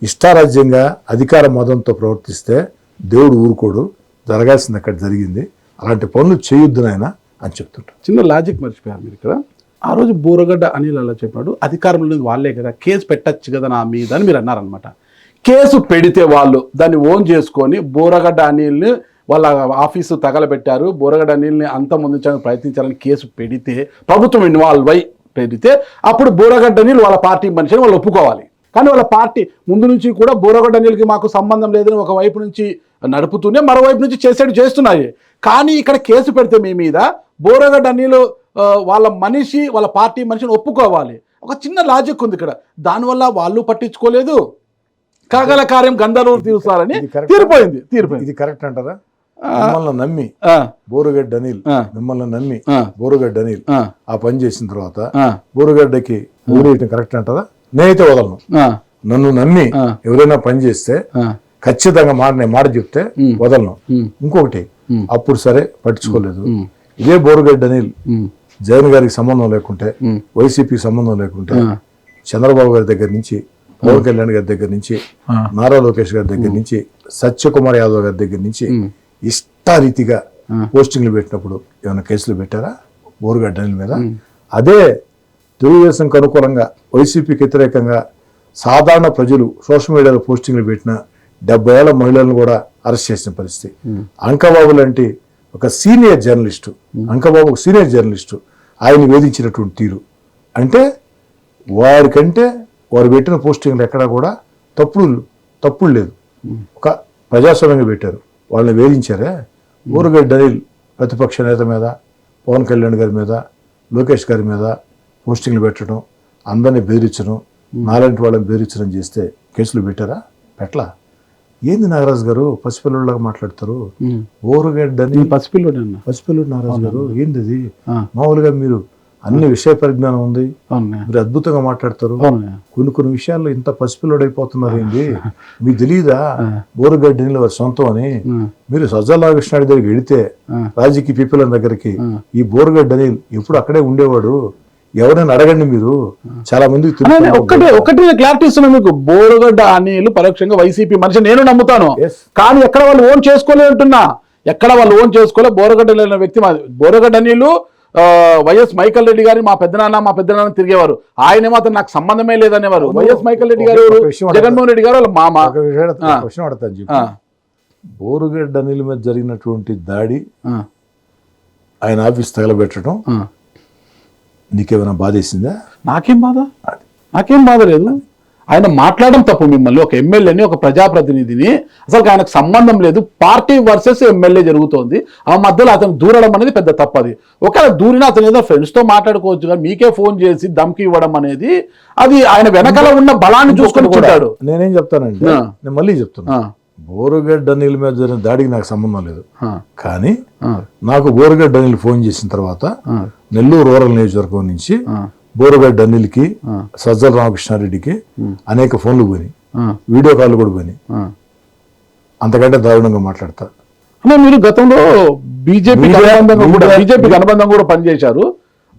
ఇష్టారాజ్యంగా అధికార మదంతో ప్రవర్తిస్తే దేవుడు ఊరుకోడు, జరగాల్సింది అక్కడ జరిగింది, అలాంటి పనులు చేయొద్దు నాయన అని చెప్తుంటారు. చిన్న లాజిక్ మర్చిపోయారు మీరు ఇక్కడ. ఆ రోజు బోరగడ్డ అనిల్ అలా చెప్పినాడు, అధికారంలో వాళ్ళే కదా, కేసు పెట్టచ్చు కదా నా మీద అని మీరు అన్నారనమాట. కేసు పెడితే వాళ్ళు దాన్ని ఓన్ చేసుకొని బోరగడ్డ అనిల్ని వాళ్ళ ఆఫీసు తగలబెట్టారు, బోరగడ్డ అనిల్ని అంతమొందించడానికి ప్రయత్నించాలని కేసు పెడితే, ప్రభుత్వం ఇన్వాల్వ్ అయి పెడితే, అప్పుడు బోరగడ్డ అనిల్ వాళ్ళ పార్టీ మనిషిని వాళ్ళు ఒప్పుకోవాలి. కానీ వాళ్ళ పార్టీ ముందు నుంచి కూడా బోరగడ్డ అనిల్కి మాకు సంబంధం లేదని ఒకవైపు నుంచి నడుపుతూనే మరోవైపు నుంచి చేస్తున్నాయి. కానీ ఇక్కడ కేసు పెడితే మీ మీద బోరగడ్డ అనిల్ వాళ్ళ మనిషి, వాళ్ళ పార్టీ మనిషిని ఒప్పుకోవాలి. ఒక చిన్న లాజిక్ ఉంది ఇక్కడ. దానివల్ల వాళ్ళు పట్టించుకోలేదు, కాగల కార్యం గంధర్వులు తీరుస్తారని తీరిపోయింది. ఇది కరెక్ట్ అంటారా? మిమ్మల్ని నమ్మి బోరుగడ్డ అనిల్, మిమ్మల్ని నమ్మి బోరుగడ్డ అనిల్ ఆ పని చేసిన తర్వాత బోరుగడ్డకి ఊరేయటం కరెక్ట్ అంటారా? నేనైతే వదలను. నన్ను నమ్మి ఎవరైనా పని చేస్తే ఖచ్చితంగా మాట చెప్తే వదలను. ఇంకొకటి, అప్పుడు సరే పట్టించుకోలేదు. ఇదే బోరుగడ్డ అనిల్ జగన్ గారికి సంబంధం లేకుంటే, వైసీపీకి సంబంధం లేకుంటే, చంద్రబాబు గారి దగ్గర నుంచి, పవన్ కళ్యాణ్ గారి దగ్గర నుంచి, నారా లోకేష్ గారి దగ్గర నుంచి, సత్యకుమార్ యాదవ్ గారి దగ్గర నుంచి ఇష్టారీతిగా పోస్టింగ్లు పెట్టినప్పుడు ఏమైనా కేసులు పెట్టారా బోరుగడ్డ అనిల్ మీద? అదే తెలుగుదేశంకి అనుకూలంగా, వైసీపీకి వ్యతిరేకంగా సాధారణ ప్రజలు సోషల్ మీడియాలో పోస్టింగ్లు పెట్టిన 70 ఏళ్ల మహిళలను కూడా అరెస్ట్ చేసిన పరిస్థితి. అంకబాబు లాంటి ఒక సీనియర్ జర్నలిస్టు, అంకబాబు ఒక సీనియర్ జర్నలిస్టు, ఆయన వేధించినటువంటి తీరు అంటే, వారికంటే వారు పెట్టిన పోస్టింగ్లు ఎక్కడా కూడా తప్పులు లేదు. ఒక ప్రజాస్వామ్యంగా పెట్టారు, వాళ్ళని వేధించారే. బోరుగడ్డ అనిల్ ప్రతిపక్ష నేత మీద, పవన్ కళ్యాణ్ గారి మీద, లోకేష్ గారి మీద పోస్టింగ్లు పెట్టడం, అందరినీ బెదిరించడం, నాలాంటి వాళ్ళని బెదిరించడం చేస్తే కేసులు పెట్టారా? పెట్టలా. ఏంది నాగరాజు గారు పసిపిల్లలాగా మాట్లాడతారు? బోరుగడ్డ అనిల్ పసిపిల్లుడు నాగరాజు గారు, ఏంది అది? మామూలుగా మీరు అన్ని విషయ పరిజ్ఞానం ఉంది, మీరు అద్భుతంగా మాట్లాడతారు, కొన్ని విషయాల్లో ఇంత పసిపిల్లడైపోతున్నారు ఏంది? మీకు తెలియదా బోరుగడ్డ అనిల్ వారి సొంతం అని? మీరు సజ్జల రామకృష్ణారెడ్డి దగ్గరికి వెళితే, రాజకీయ పీపుల్ దగ్గరికి, ఈ బోరుగడ్డ అనిల్ ఎప్పుడు అక్కడే ఉండేవాడు, ఎవరైనా అడగండి, మీరు చాలా మందికి ఒకటి క్లారిటీ ఇస్తున్నా మీకు. బోరుగడ్డ అనిల్ పరోక్షంగా వైసీపీ మనిషి నేను నమ్ముతాను, కానీ ఎక్కడ వాళ్ళు ఓన్ చేసుకోలే అంటున్నా, ఎక్కడ వాళ్ళు ఓన్ చేసుకోలే. బోరుగడ్డ అనే వ్యక్తి బోరుగడ్డ అనిల్ వైఎస్ మైకల్ రెడ్డి గారి మా పెద్దనాన్న తిరిగేవారు, ఆయన మాత్రం నాకు సంబంధమే లేదనేవారు. వైఎస్ మైకల్ రెడ్డి గారు, జగన్మోహన్ రెడ్డి గారు వాళ్ళ మామ. క్వశ్చన్ అడతాను. బోరుగడ్డ అనిల్ మీద జరిగినటువంటి దాడి, ఆయన ఆఫీస్ తగలబెట్టడం నీకేమైనా బాధేసిందా? నాకేం బాధ లేదు. ఆయన మాట్లాడడం తప్పు. మిమ్మల్ని ఒక ఎమ్మెల్యేని, ఒక ప్రజాప్రతినిధిని, అసలు ఆయనకు సంబంధం లేదు, పార్టీ వర్సెస్ ఎమ్మెల్యే జరుగుతోంది, ఆ మధ్యలో అతను దూరడం అనేది పెద్ద తప్పు. అది ఒకవేళ దూరినా అతను ఏదో ఫ్రెండ్స్తో మాట్లాడుకోవచ్చు, కానీ మీకే ఫోన్ చేసి ధమ్కి ఇవ్వడం అనేది, అది ఆయన వెనకాల ఉన్న బలాన్ని చూసుకొని ఉంటాడు. నేనేం చెప్తానండి, నేను మళ్ళీ చెప్తున్నా, బోరుగడ్డ అనిల్ మీద జరిగిన దాడికి నాకు సంబంధం లేదు. కానీ నాకు బోరుగడ్డ అనిల్ ఫోన్ చేసిన తర్వాత నెల్లూరు రూరల్ నియోజకవర్గం నుంచి బోరుగడ్డ అనిల్కి, సజ్జల రామకృష్ణారెడ్డికి అనేక ఫోన్లు పోయినాయి, వీడియో కాల్ కూడా పోయినాయి. అంతకంటే దారుణంగా మాట్లాడతా. మీరు గతంలో బీజేపీకి అనుబంధం కూడా పనిచేశారు.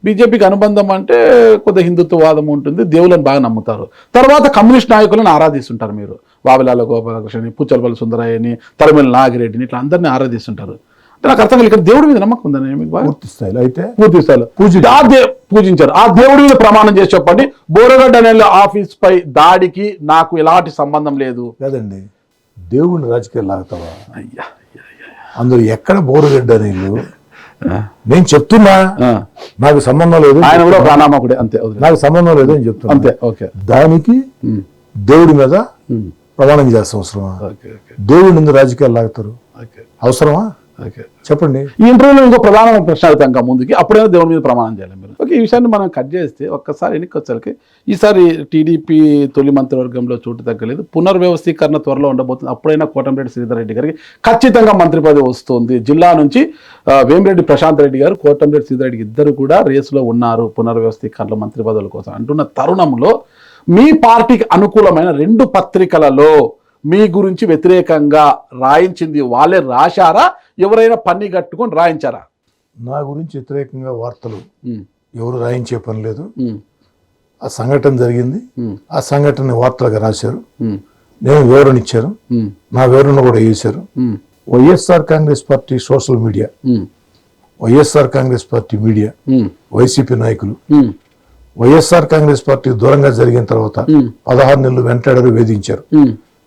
బీజేపీకి అనుబంధం అంటే కొద్ది హిందుత్వవాదం ఉంటుంది, దేవులను బాగా నమ్ముతారు. తర్వాత కమ్యూనిస్ట్ నాయకులను ఆరాధిస్తుంటారు మీరు. వావిలాల గోపాలకృష్ణని, పుచ్చలపల్లి సుందరయ్యని, తరిమల నాగిరెడ్డిని, ఇట్లా అందరినీ ఆరాధిస్తుంటారు. అంటే నాకు అర్థం కాదు, ఇక్కడ దేవుడి మీద నమ్మకం ఉందని మీకు పూర్తి స్థాయిలో అయితే పూజించారు. ఆ దేవుడి మీద ప్రమాణం చేసి చెప్పండి, బోరుగడ్డ అనిల్ ఆఫీస్ పై దాడికి నాకు ఎలాంటి సంబంధం లేదు. కదండి, దేవుడిని రాజకీయాలు లాగుతావా? అందులో ఎక్కడ బోరుగడ్డ అనిల్? నేను చెప్తున్నా నాకు సంబంధం లేదు, ఆయన కూడా ప్రాణామకుడే, అంతే, నాకు సంబంధం లేదు అని చెప్తున్నా, అంతే. ఓకే, దానికి దేవుడి మీద ప్రమాణం చేస్తాం అవసరమా? దేవుడి మీద రాజకీయాలు లాగుతారు అవసరమా? చెప్పండి. ఈ ఇంటర్వ్యూలో ఇంకో ప్రధాన ప్రశ్న అడుగుతాం ముందుకి, అప్పుడైనా దేవుడి మీద ప్రమాణం చేయాలి మీరు. ఓకే, ఈ విషయాన్ని మనం కట్ చేస్తే ఒక్కసారి ఎన్నిక వచ్చరికి ఈసారి టీడీపీ తొలి మంత్రివర్గంలో చోటు తగ్గలేదు, పునర్వ్యవస్థీకరణ త్వరలో ఉండబోతుంది, అప్పుడైనా కోటంరెడ్డి శ్రీధర్ రెడ్డి గారికి ఖచ్చితంగా మంత్రి పదవి వస్తుంది. జిల్లా నుంచి వేమిరెడ్డి ప్రశాంత్ రెడ్డి గారు, కోటంరెడ్డి శ్రీధర్ రెడ్డి ఇద్దరు కూడా రేసులో ఉన్నారు పునర్వ్యవస్థీకరణ మంత్రి పదవుల కోసం అంటున్న తరుణంలో మీ పార్టీకి అనుకూలమైన 2 పత్రికలలో మీ గురించి వ్యతిరేకంగా రాయించింది వాళ్ళే రాశారా, ఎవరైనా పన్ని కట్టుకొని రాయించారా? నా గురించి వ్యతిరేకంగా వార్తలు ఎవరు రాయించే పని లేదు. ఆ సంఘటన జరిగింది, ఆ సంఘటన వార్తలుగా రాశారు, నేను వివరణ ఇచ్చారు, నా వివరణ కూడా వేశారు. YSR Congress party social media, YSR Congress party media, YCP నాయకులు వైఎస్ఆర్ కాంగ్రెస్ పార్టీ దూరంగా జరిగిన తర్వాత 16 నెలలు వెంటాడారు, వేధించారు.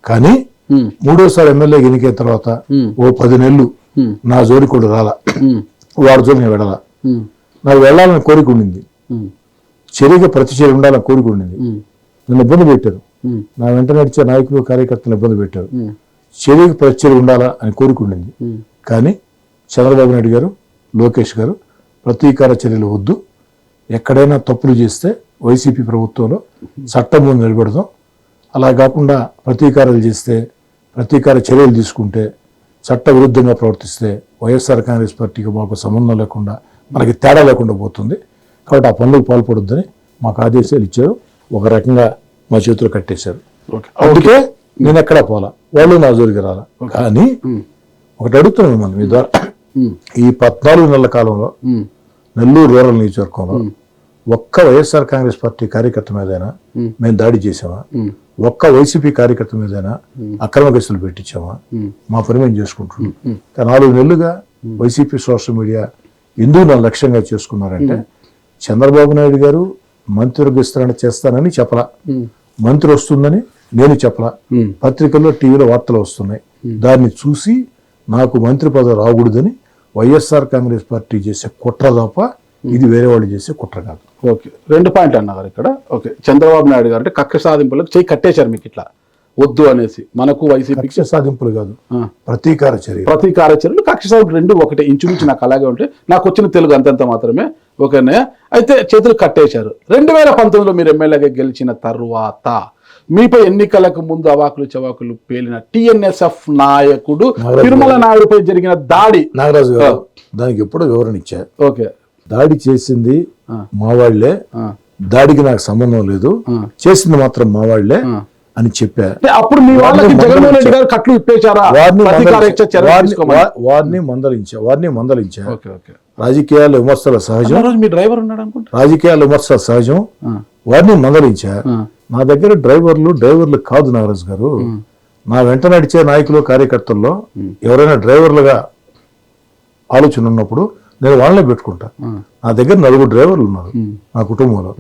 కానీ 3వ ఎమ్మెల్యే ఎన్నికైన తర్వాత ఓ 10 నెలలు నా జోడి కూడా రాలా, వాడి జోడి నేను వెళ్ళాలా. నాకు వెళ్ళాలని కోరిక ఉండింది, చర్యగా ప్రతి చర్య ఉండాలని కోరిక ఉండింది. నన్ను ఇబ్బంది పెట్టారు, నా వెంట నడిచే నాయకులు కార్యకర్తలను ఇబ్బంది పెట్టారు. చర్యకు ప్రతి చర్య ఉండాలా అని కోరిక ఉండింది. కానీ చంద్రబాబు నాయుడు గారు, లోకేష్ గారు ప్రతీకార చర్యలు వద్దు, ఎక్కడైనా తప్పులు చేస్తే వైసీపీ ప్రభుత్వంలో చట్టం ముందు నిలబెడదాం, అలా కాకుండా ప్రతీకారాలు చేస్తే, ప్రతీకార చర్యలు తీసుకుంటే, చట్ట విరుద్ధంగా ప్రవర్తిస్తే వైఎస్ఆర్ కాంగ్రెస్ పార్టీకి మాకు సంబంధం లేకుండా, మనకి తేడా లేకుండా పోతుంది. కాబట్టి ఆ పనులకు పాల్పడొద్దని మాకు ఆదేశాలు ఇచ్చారు. ఒక రకంగా మా చేతులు కట్టేశారు. అందుకే నేను ఎక్కడా పోలా, వాళ్ళు నా జోలికి రాలా. కానీ ఒకటి అడుగుతున్నాను మిమ్మల్ని మీ ద్వారా, ఈ 14 నెలల కాలంలో నెల్లూరు రూరల్ నియోజకవర్గంలో ఒక్క వైఎస్ఆర్ కాంగ్రెస్ పార్టీ కార్యకర్త మీదైనా మేము దాడి చేసామా? ఒక్క వైసీపీ కార్యకర్త మీదైనా అక్రమ కేసులు పెట్టించామా? మా పని మేము చేసుకుంటున్నాం. 4 నెలలుగా వైసీపీ సోషల్ మీడియా ఎందుకు నా లక్ష్యంగా చేసుకున్నారంటే, చంద్రబాబు నాయుడు గారు మంత్రివర్గ విస్తరణ చేస్తానని చెప్పలా, మంత్రి వస్తుందని నేను చెప్పలా, పత్రికల్లో టీవీలో వార్తలు వస్తున్నాయి. దాన్ని చూసి నాకు మంత్రి పదవి రాకూడదని వైఎస్ఆర్ కాంగ్రెస్ పార్టీ చేసే కుట్ర తప్ప ఇది వేరే వాళ్ళు చేసే కుట్ర కాదు. ఓకే, 2 పాయింట్లు అన్నారు ఇక్కడ. ఓకే, చంద్రబాబు నాయుడు గారు అంటే కక్ష సాధింపులకు చేయి కట్టేశారు మీకు ఇట్లా వద్దు అనేసి. మనకు వైసీపీ కక్ష సాధింపులు కాదు, ప్రతీకార చర్య. ప్రతీకార చర్యలు, కక్ష సాధింపులు 2 ఒకటే, ఇంచుమించు నాకు అలాగే ఉంటే. నాకు వచ్చిన తెలుగు అంతంత మాత్రమే. ఓకేనే, అయితే చేతులు కట్టేశారు. 2019లో మీరు ఎమ్మెల్యేగా గెలిచిన తర్వాత మీపై ఎన్నికలకు ముందు అవాకులు చవాకులు పేలిన టిఎన్ఎస్ఎఫ్ నాయకుడు తిరుమల నాయుడుపై జరిగిన దాడి, నాగరాజు గారు దానికి ఎప్పుడో వివరణ ఇచ్చా. ఓకే, దాడి చేసింది మా వాళ్లే, దాడికి నాకు సంబంధం లేదు, చేసింది మాత్రం మా వాళ్లే అని చెప్పా. అప్పుడు మీ వాళ్ళకి జగన్మోహన్ రెడ్డి గారు కట్లు ఇప్పేశారా? వారిని మందలించా. రాజకీయాల విమర్శల సహజం, మీ డ్రైవర్ ఉన్నాడు అనుకుంటా, రాజకీయాల విమర్శల సహజం, వారిని మందలించా. నా దగ్గర డ్రైవర్లు కాదు నాగరాజు గారు. నా వెంట నడిచే నాయకులు కార్యకర్తల్లో ఎవరైనా డ్రైవర్లుగా ఆలోచన ఉన్నప్పుడు నేను వాళ్ళనే పెట్టుకుంటా. నా దగ్గర 4 డ్రైవర్లు ఉన్నారు నా కుటుంబంలో.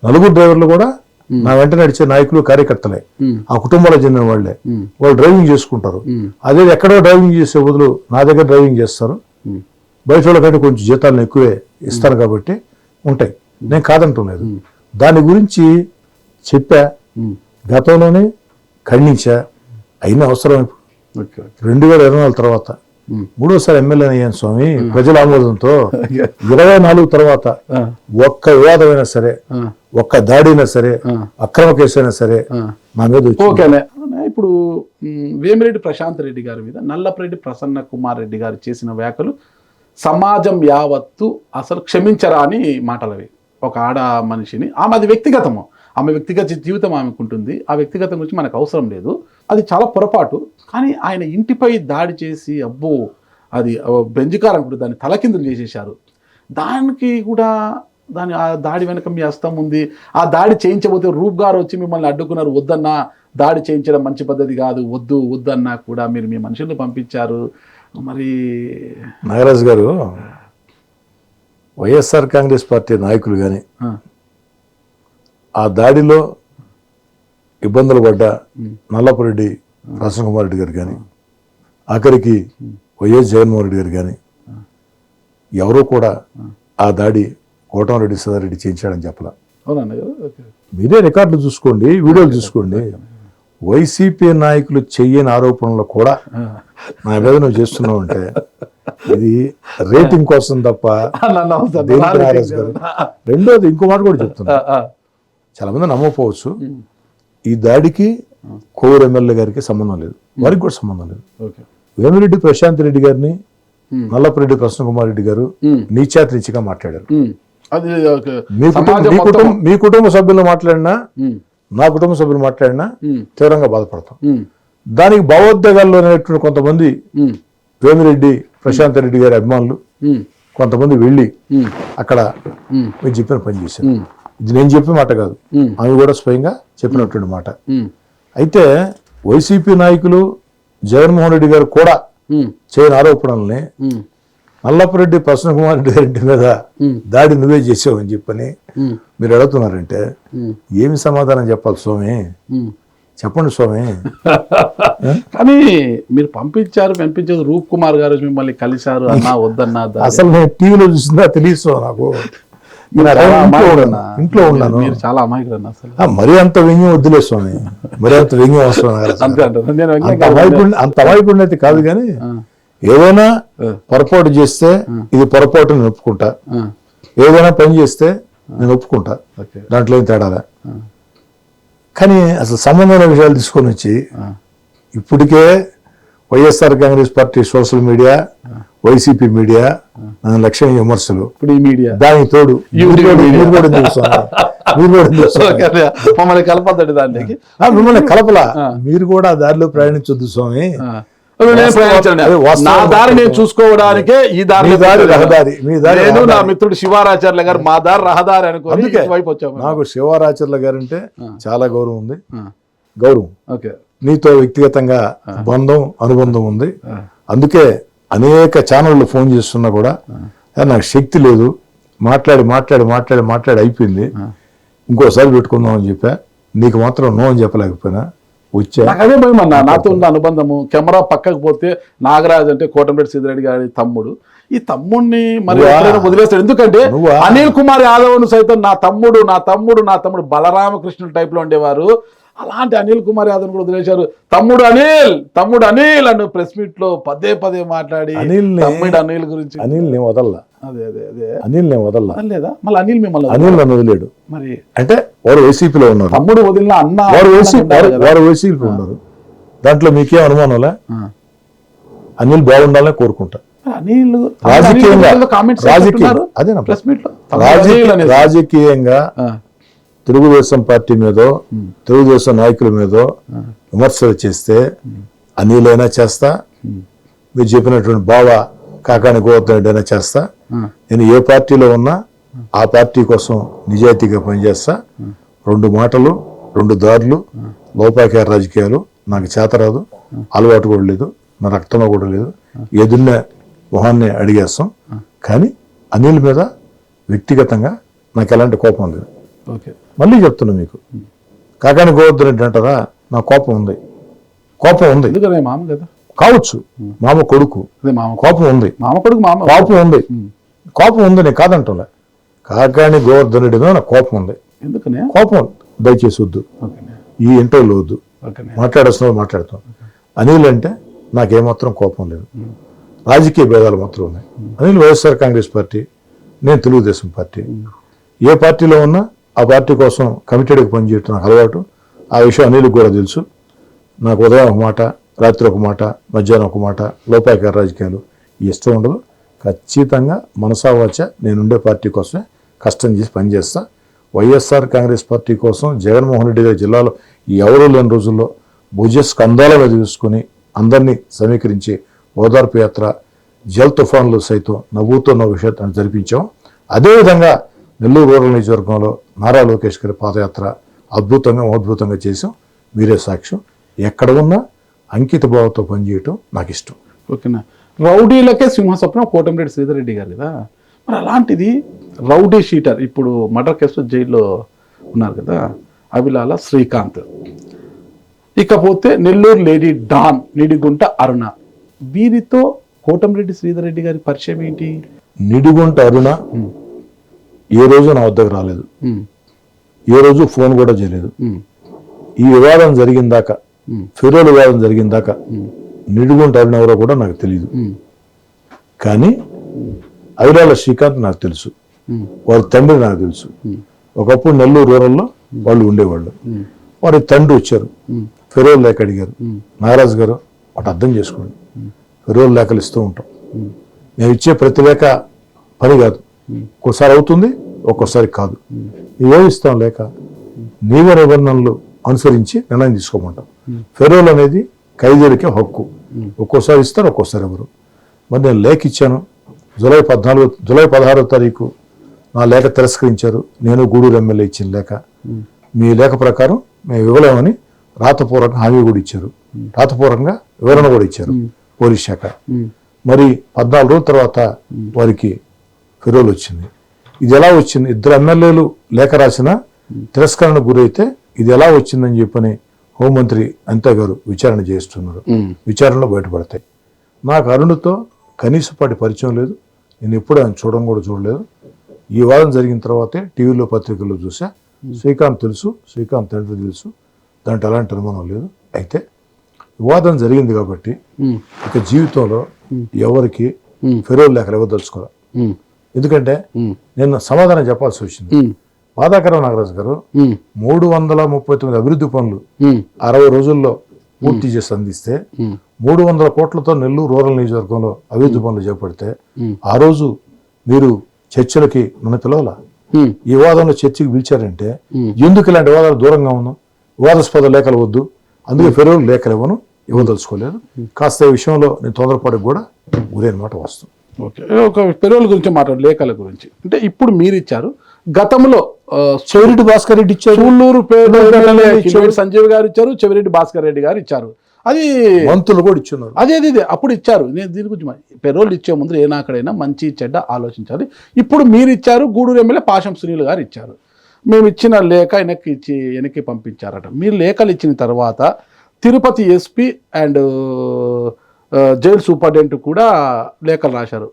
4 డ్రైవర్లు కూడా నా వెంట నడిచే నాయకులు కార్యకర్తలే, ఆ కుటుంబాలకు చెందిన వాళ్ళే. వాళ్ళు డ్రైవింగ్ చేసుకుంటారు. అదే ఎక్కడో డ్రైవింగ్ చేసే బదులు నా దగ్గర డ్రైవింగ్ చేస్తారు. బయట వాళ్ళకంటే కొంచెం జీతాలను ఎక్కువే ఇస్తాను కాబట్టి ఉంటాయి, నేను కాదంటలేదు. దాని గురించి చెప్పా, గతంలోనే ఖండించా. అయిన అవసరం 2024 తర్వాత 3వసారి ఎమ్మెల్యే అయ్యాను స్వామి, ప్రజల ఆమోదంతో. 24 తర్వాత ఒక్క వివాదమైనా సరే, ఒక్క దాడైనా సరే, అక్రమ కేసు అయినా సరే నా మీద ఓకేనే. ఇప్పుడు వేమిరెడ్డి ప్రశాంత్ రెడ్డి గారి మీద నల్లపరెడ్డి ప్రసన్న కుమార్ రెడ్డి గారు చేసిన వ్యాఖ్యలు సమాజం యావత్తు అసలు క్షమించరా అని మాటలవి. ఒక ఆడ మనిషిని, అది వ్యక్తిగతము, ఆమె వ్యక్తిగత జీవితం ఆమెకు ఉంటుంది, ఆ వ్యక్తిగతం గురించి మనకు అవసరం లేదు, అది చాలా పొరపాటు. కానీ ఆయన ఇంటిపై దాడి చేసి అబ్బో అది బెంజికార్ అనుకుంటే దాన్ని తలకిందులు చేసేశారు. దానికి కూడా ఆ దాడి వెనక మీ హస్తం ఉంది. ఆ దాడి చేయించబోతే రూప్ గారు వచ్చి మిమ్మల్ని అడ్డుకున్నారు, వద్దన్నా దాడి చేయించడం మంచి పద్ధతి కాదు, వద్దన్నా కూడా మీరు మీ మనుషుల్ని పంపించారు. మరి నాగరాజు గారు, వైఎస్ఆర్ కాంగ్రెస్ పార్టీ నాయకులు కానీ ఆ దాడిలో ఇబ్బందులు పడ్డ నల్లపరెడ్డి ప్రసన్న కుమార్ రెడ్డి గారు కానీ, ఆఖరికి వైఎస్ జగన్మోహన్ రెడ్డి గారు కానీ ఎవరూ కూడా ఆ దాడి కోటంరెడ్డి సదారెడ్డి చేయించాడని చెప్పలా. మీరే రికార్డులు చూసుకోండి, వీడియోలు చూసుకోండి. వైసీపీ నాయకులు చెయ్యని ఆరోపణలు కూడా నా మీద నువ్వు చేస్తున్నావు అంటే ఇది రేటింగ్ కోసం తప్ప నన్ను అవసరం దేనికి నారాజు గారు. రెండోది ఇంకో మాట కూడా చెప్తున్నా, చాలా మంది నమ్మకపోవచ్చు, ఈ దాడికి కోవూరు ఎమ్మెల్యే గారికి సంబంధం లేదు, వారికి కూడా సంబంధం లేదు. వేమిరెడ్డి ప్రశాంత్ రెడ్డి గారిని నల్లపురెడ్డి ప్రసన్న కుమార్ రెడ్డి గారు నీచాతిరీచిగా మాట్లాడారు. అది మీ కుటుంబ సభ్యులు మాట్లాడినా, నా కుటుంబ సభ్యులు మాట్లాడినా తీవ్రంగా బాధపడతాం. దానికి భావోద్వేగాల్లో ఉన్నటువంటి కొంతమంది వేమిరెడ్డి ప్రశాంత్ రెడ్డి గారి అభిమానులు కొంతమంది వెళ్ళి అక్కడ మీరు చెప్పిన పని చేశారు. ఇది నేను చెప్పే మాట కాదు, ఆమె కూడా స్వయంగా చెప్పినటువంటి మాట. అయితే వైసీపీ నాయకులు జగన్మోహన్ రెడ్డి గారు కూడా చేయని ఆరోపణల్ని నల్లపురెడ్డి ప్రసన్న కుమార్ రెడ్డి గారి మీద దాడి నువ్వే చేసావు అని చెప్పని మీరు అడుగుతున్నారంటే ఏమి సమాధానం చెప్పాలి స్వామి? చెప్పండి స్వామి. కానీ మీరు పంపించారు రూప్ కుమార్ గారు మిమ్మల్ని కలిశారు అన్నా వద్దన్నా, అసలు నేను టీవీలో చూసిందా తెలియదు నాకు. ఇంట్లో ఉన్నాను. మీరు చాలా అమాయకులు అసలు. మరీ అంత వ్యంగ్యం వద్దులే స్వామి, మరీ అంత వ్యంగ్యం అవసరం. అంత అమాయకుడిని అయితే కాదు, కానీ ఏదైనా పొరపాటు చేస్తే ఇది పొరపాటు నేను ఒప్పుకుంటా, ఏదైనా పని చేస్తే నేను ఒప్పుకుంటా, దాంట్లో ఏం తేడాలే. కానీ అసలు సంబంధమైన విషయాలు తీసుకొని వచ్చి ఇప్పటికే YSR Congress party social media, YCP media లక్ష్యం విమర్శలు, దానికి తోడు మమ్మల్ని కలపద్దండి దానికి. మిమ్మల్ని కలపలా, మీరు కూడా దారిలో ప్రయాణించొద్దు స్వామి. నా దారి నేను చూసుకోవడానికే ఈ దారి రహదారి. నేను నా మిత్రుడు శివారాచార్య గారు మా దారి రహదారి అనుకోని వైపు వచ్చాము. నాకు శివారాచార్య గారు అంటే చాలా గౌరవం ఉంది, గౌరవం. నీతో వ్యక్తిగతంగా బంధం అనుబంధం ఉంది. అందుకే అనేక ఛానళ్ళు ఫోన్ చేస్తున్నా కూడా నాకు శక్తి లేదు, మాట్లాడి మాట్లాడి మాట్లాడి మాట్లాడి అయిపోయింది, ఇంకోసారి పెట్టుకుందాం అని చెప్పా. నీకు మాత్రం నో అని చెప్పలేకపోయినా వచ్చా. అదే భయం అన్న, నాతో ఉన్న అనుబంధము. కెమెరా పక్కకు పోతే నాగరాజ్ అంటే కోటంరెడ్డి సీతారెడ్డి గారి తమ్ముడు, ఈ తమ్ముడిని మరి వదిలేస్తాడు. ఎందుకంటే అనిల్ కుమార్ యాదవ్ సైతం నా తమ్ముడు నా తమ్ముడు నా తమ్ముడు బలరామకృష్ణుడు టైప్ లో ఉండేవారు. అలాంటి అనిల్ కుమార్ యాదవ్ కూడా వదిలేశారు. తమ్ముడు అనిల్ అని ప్రెస్ మీట్ లో పదే పదే మాట్లాడి తమ్ముడు అనిల్ గురించి. అనిల్ నేను వదల్లా, అదే అదే అదే అనిల్ నేను వదల్లా లేదా మళ్ళీ అనిల్ మిమ్మల్ని అనిల్ నన్ను వదిలేడు. మరి అంటే వారు వైసీపీలో ఉన్నారు, తమ్ముడు వదిలిన అన్న వారు వైసీపీలో ఉన్నారు. దాంట్లో మీకేం అనుమానంలే, అనిల్ బాగుండాలని కోరుకుంటా. రాజకీయంగా తెలుగుదేశం పార్టీ మీదో తెలుగుదేశం నాయకుల మీదో విమర్శలు చేస్తే అనిలైనా చేస్తా, మీరు చెప్పినటువంటి బావ కాకాని గోవర్ధన్ అయినా చేస్తా. నేను ఏ పార్టీలో ఉన్నా ఆ పార్టీ కోసం నిజాయితీగా పనిచేస్తా. రెండు మాటలు రెండు దారులు లోపాకార రాజకీయాలు నాకు చేతరాదు, అలవాటు కూడా లేదు, నా రక్తంలో కూడా లేదు. ఏదున్న మొహాన్ని అడిగేస్తాం. కానీ అనిల్ మీద వ్యక్తిగతంగా నాకు ఎలాంటి కోపం లేదు. మళ్ళీ చెప్తున్నా మీకు, కాకాని గోవర్ధన్ రెడ్డి అంటారా, నా కోపం ఉంది, కోపం ఉంది. మామ కదా కావచ్చు, మామ కొడుకు, కోపం ఉంది, మామ కొడుకు మామ కోపం ఉంది, కోపం ఉంది, నేను కాదంటలే. కాకాని గోవర్ధన్ రెడ్డి మీద నాకు కోపం ఉంది. ఎందుకనే కోపం? దయచేసి వద్దు, ఈ ఇంటర్వ్యూలో వద్దు, మాట్లాడేస్తున్నా మాట్లాడుతాం. అనిల్ అంటే నాకేమాత్రం కోపం లేదు, రాజకీయ భేదాలు మాత్రం ఉన్నాయి. అనిల్ వైఎస్ఆర్ కాంగ్రెస్ పార్టీ, నేను తెలుగుదేశం పార్టీ. ఏ పార్టీలో ఉన్నా ఆ పార్టీ కోసం కమిటెడ్గా పనిచేయటం నాకు అలవాటు. ఆ విషయం అనిల్కి కూడా తెలుసు. నాకు ఉదయం ఒక మాట, రాత్రి ఒక మాట, మధ్యాహ్నం ఒక మాట, లోపాయకార రాజకీయాలు ఇష్టం ఉండదు. ఖచ్చితంగా మనసావాచ నేనుండే పార్టీ కోసమే కష్టం చేసి పనిచేస్తా. వైఎస్ఆర్ కాంగ్రెస్ పార్టీ కోసం జగన్మోహన్ రెడ్డి గారి జిల్లాలో ఎవరూ లేని రోజుల్లో భుజ స్కంధాల మీద చూసుకుని అందరినీ సమీకరించి ఓదార్పు యాత్ర, జల్ తుఫాన్లు సైతం నవ్వుతున్న విషయాన్ని జరిపించాం. అదేవిధంగా నెల్లూరు రూరల్ నియోజకవర్గంలో నారా లోకేష్ గారి పాదయాత్ర అద్భుతంగా చేసాం. మీరే సాక్ష్యం. ఎక్కడ ఉన్నా అంకిత భావంతో పనిచేయటం నాకు ఇష్టం. ఓకేనా. రౌడీలకే సింహస్వప్నం కోటంరెడ్డి శ్రీధర్రెడ్డి గారు కదా, మరి అలాంటిది రౌడీ షీటర్ ఇప్పుడు మర్డర్ కేసులో జైల్లో ఉన్నారు కదా అవిలాల శ్రీకాంత్, ఇకపోతే నెల్లూరు లేడీ డాన్ నిడిగుంట అరుణ, వీరితో కోటంరెడ్డి శ్రీధర్రెడ్డి గారి పరిచయం ఏంటి? నిడిగుంట అరుణ ఏ రోజు నా వద్దకు రాలేదు, ఏ రోజు ఫోన్ కూడా చేయలేదు. ఈ వివాదం జరిగిన దాకా, ఫిరోల్ వివాదం జరిగిన దాకా నిడిగుంట అరుణ ఎవరో కూడా నాకు తెలియదు. కానీ ఐరాల శ్రీకాంత్ నాకు తెలుసు, వారి తండ్రి నాకు తెలుసు. ఒకప్పుడు నెల్లూరు రూరల్లో వాళ్ళు ఉండేవాళ్ళు. వారి తండ్రి వచ్చారు, ఫెరోల్ లేఖ అడిగారు. నాగరాజు గారు వాటి అర్థం చేసుకోండి, ఫెరోల్ లేఖలు ఇస్తూ ఉంటాం. నేను ఇచ్చే ప్రతి లేఖ పని కాదు, ఒక్కోసారి అవుతుంది, ఒక్కోసారి కాదు. ఏమి ఇస్తాం లేఖ, నియమ నిబంధనలు అనుసరించి నిర్ణయం తీసుకోమంటాం. ఫెరోల్ అనేది ఖైదీలకే హక్కు, ఒక్కోసారి ఇస్తారు, ఒక్కోసారి ఎవరు. మరి నేను లేఖ ఇచ్చాను, జూలై 16వ తారీఖు నా లేఖ తిరస్కరించారు. నేను గూడూరు ఎమ్మెల్యే ఇచ్చిన లేఖ, మీ లేఖ ప్రకారం మేము ఇవ్వలేమని రాతపూర్వకంగా హామీ కూడా ఇచ్చారు, రాతపూర్వకంగా వివరణ కూడా ఇచ్చారు పోలీస్ శాఖ. మరి 14 రోజుల తర్వాత వారికి ఫెరోల్ వచ్చింది. ఇది ఎలా వచ్చింది? ఇద్దరు ఎమ్మెల్యేలు లేఖ రాసిన తిరస్కరణకు గురైతే ఇది ఎలా వచ్చిందని చెప్పని హోంమంత్రి అనిత గారు విచారణ చేస్తున్నారు. విచారణలో బయటపడతాయి. నాకు అరుణ్తో కనీసపాటి పరిచయం లేదు, నేను ఎప్పుడు ఆయన చూడలేదు. ఈ వాదన జరిగిన తర్వాతే టీవీలో పత్రికల్లో చూసా. శ్రీకాంత్ తెలుసు, శ్రీకాంత్ తండ్రి తెలుసు, దాంట్లో ఎలాంటి అనుమానం లేదు. అయితే వివాదం జరిగింది కాబట్టి ఇక జీవితంలో ఎవరికి ఫెరోల్ లేఖలు ఇవ్వదలుచుకోవాలి. ఎందుకంటే నేను సమాధానం చెప్పాల్సి వచ్చింది. బాధాకరం నాగరాజు గారు, 339 అభివృద్ధి పనులు 60 రోజుల్లో పూర్తి చేసి అందిస్తే 300 కోట్లతో నెల్లూరు రూరల్ నియోజకవర్గంలో అభివృద్ధి పనులు చేపడితే ఆ రోజు మీరు చర్చలకి నన్ను పిలవాల. ఈ వివాదంలో చర్చకి పిలిచారంటే ఎందుకు ఇలాంటి వివాదాలు దూరంగా ఉన్నాం? వివాదాస్పద లేఖలు వద్దు, అందుకే ఫెరోల్ లేఖలు ఇవ్వదలుచుకోలేదు. కాస్త ఈ విషయంలో నేను తొందరపాటుకు కూడా గురైనమాట వాస్తవం. ఓకే, ఒక ఫెరోల్ గురించి మాట్లాడు, లేఖల గురించి అంటే ఇప్పుడు మీరు ఇచ్చారు, గతంలో చెవిరెడ్డి భాస్కర్ రెడ్డి ఇచ్చారు, సూళ్ళూరు సంజీవ్ గారు ఇచ్చారు, చెవిరెడ్డి భాస్కర్ రెడ్డి గారు ఇచ్చారు, అది మంత్రులు కూడా ఇచ్చున్నారు. అదే అప్పుడు ఇచ్చారు. నేను దీని గురించి పెరోల్ ఇచ్చే ముందు ఏనాకడైనా మంచి చెడ్డ ఆలోచించాలి. ఇప్పుడు మీరు ఇచ్చారు, గూడూరు ఎమ్మెల్యే పాశం సునీల్ గారు ఇచ్చారు. మేము ఇచ్చిన లేఖ వెనక్కి పంపించారట. మీరు లేఖలు ఇచ్చిన తర్వాత Tirupati SP and jail superintendent కూడా లేఖలు రాశారు,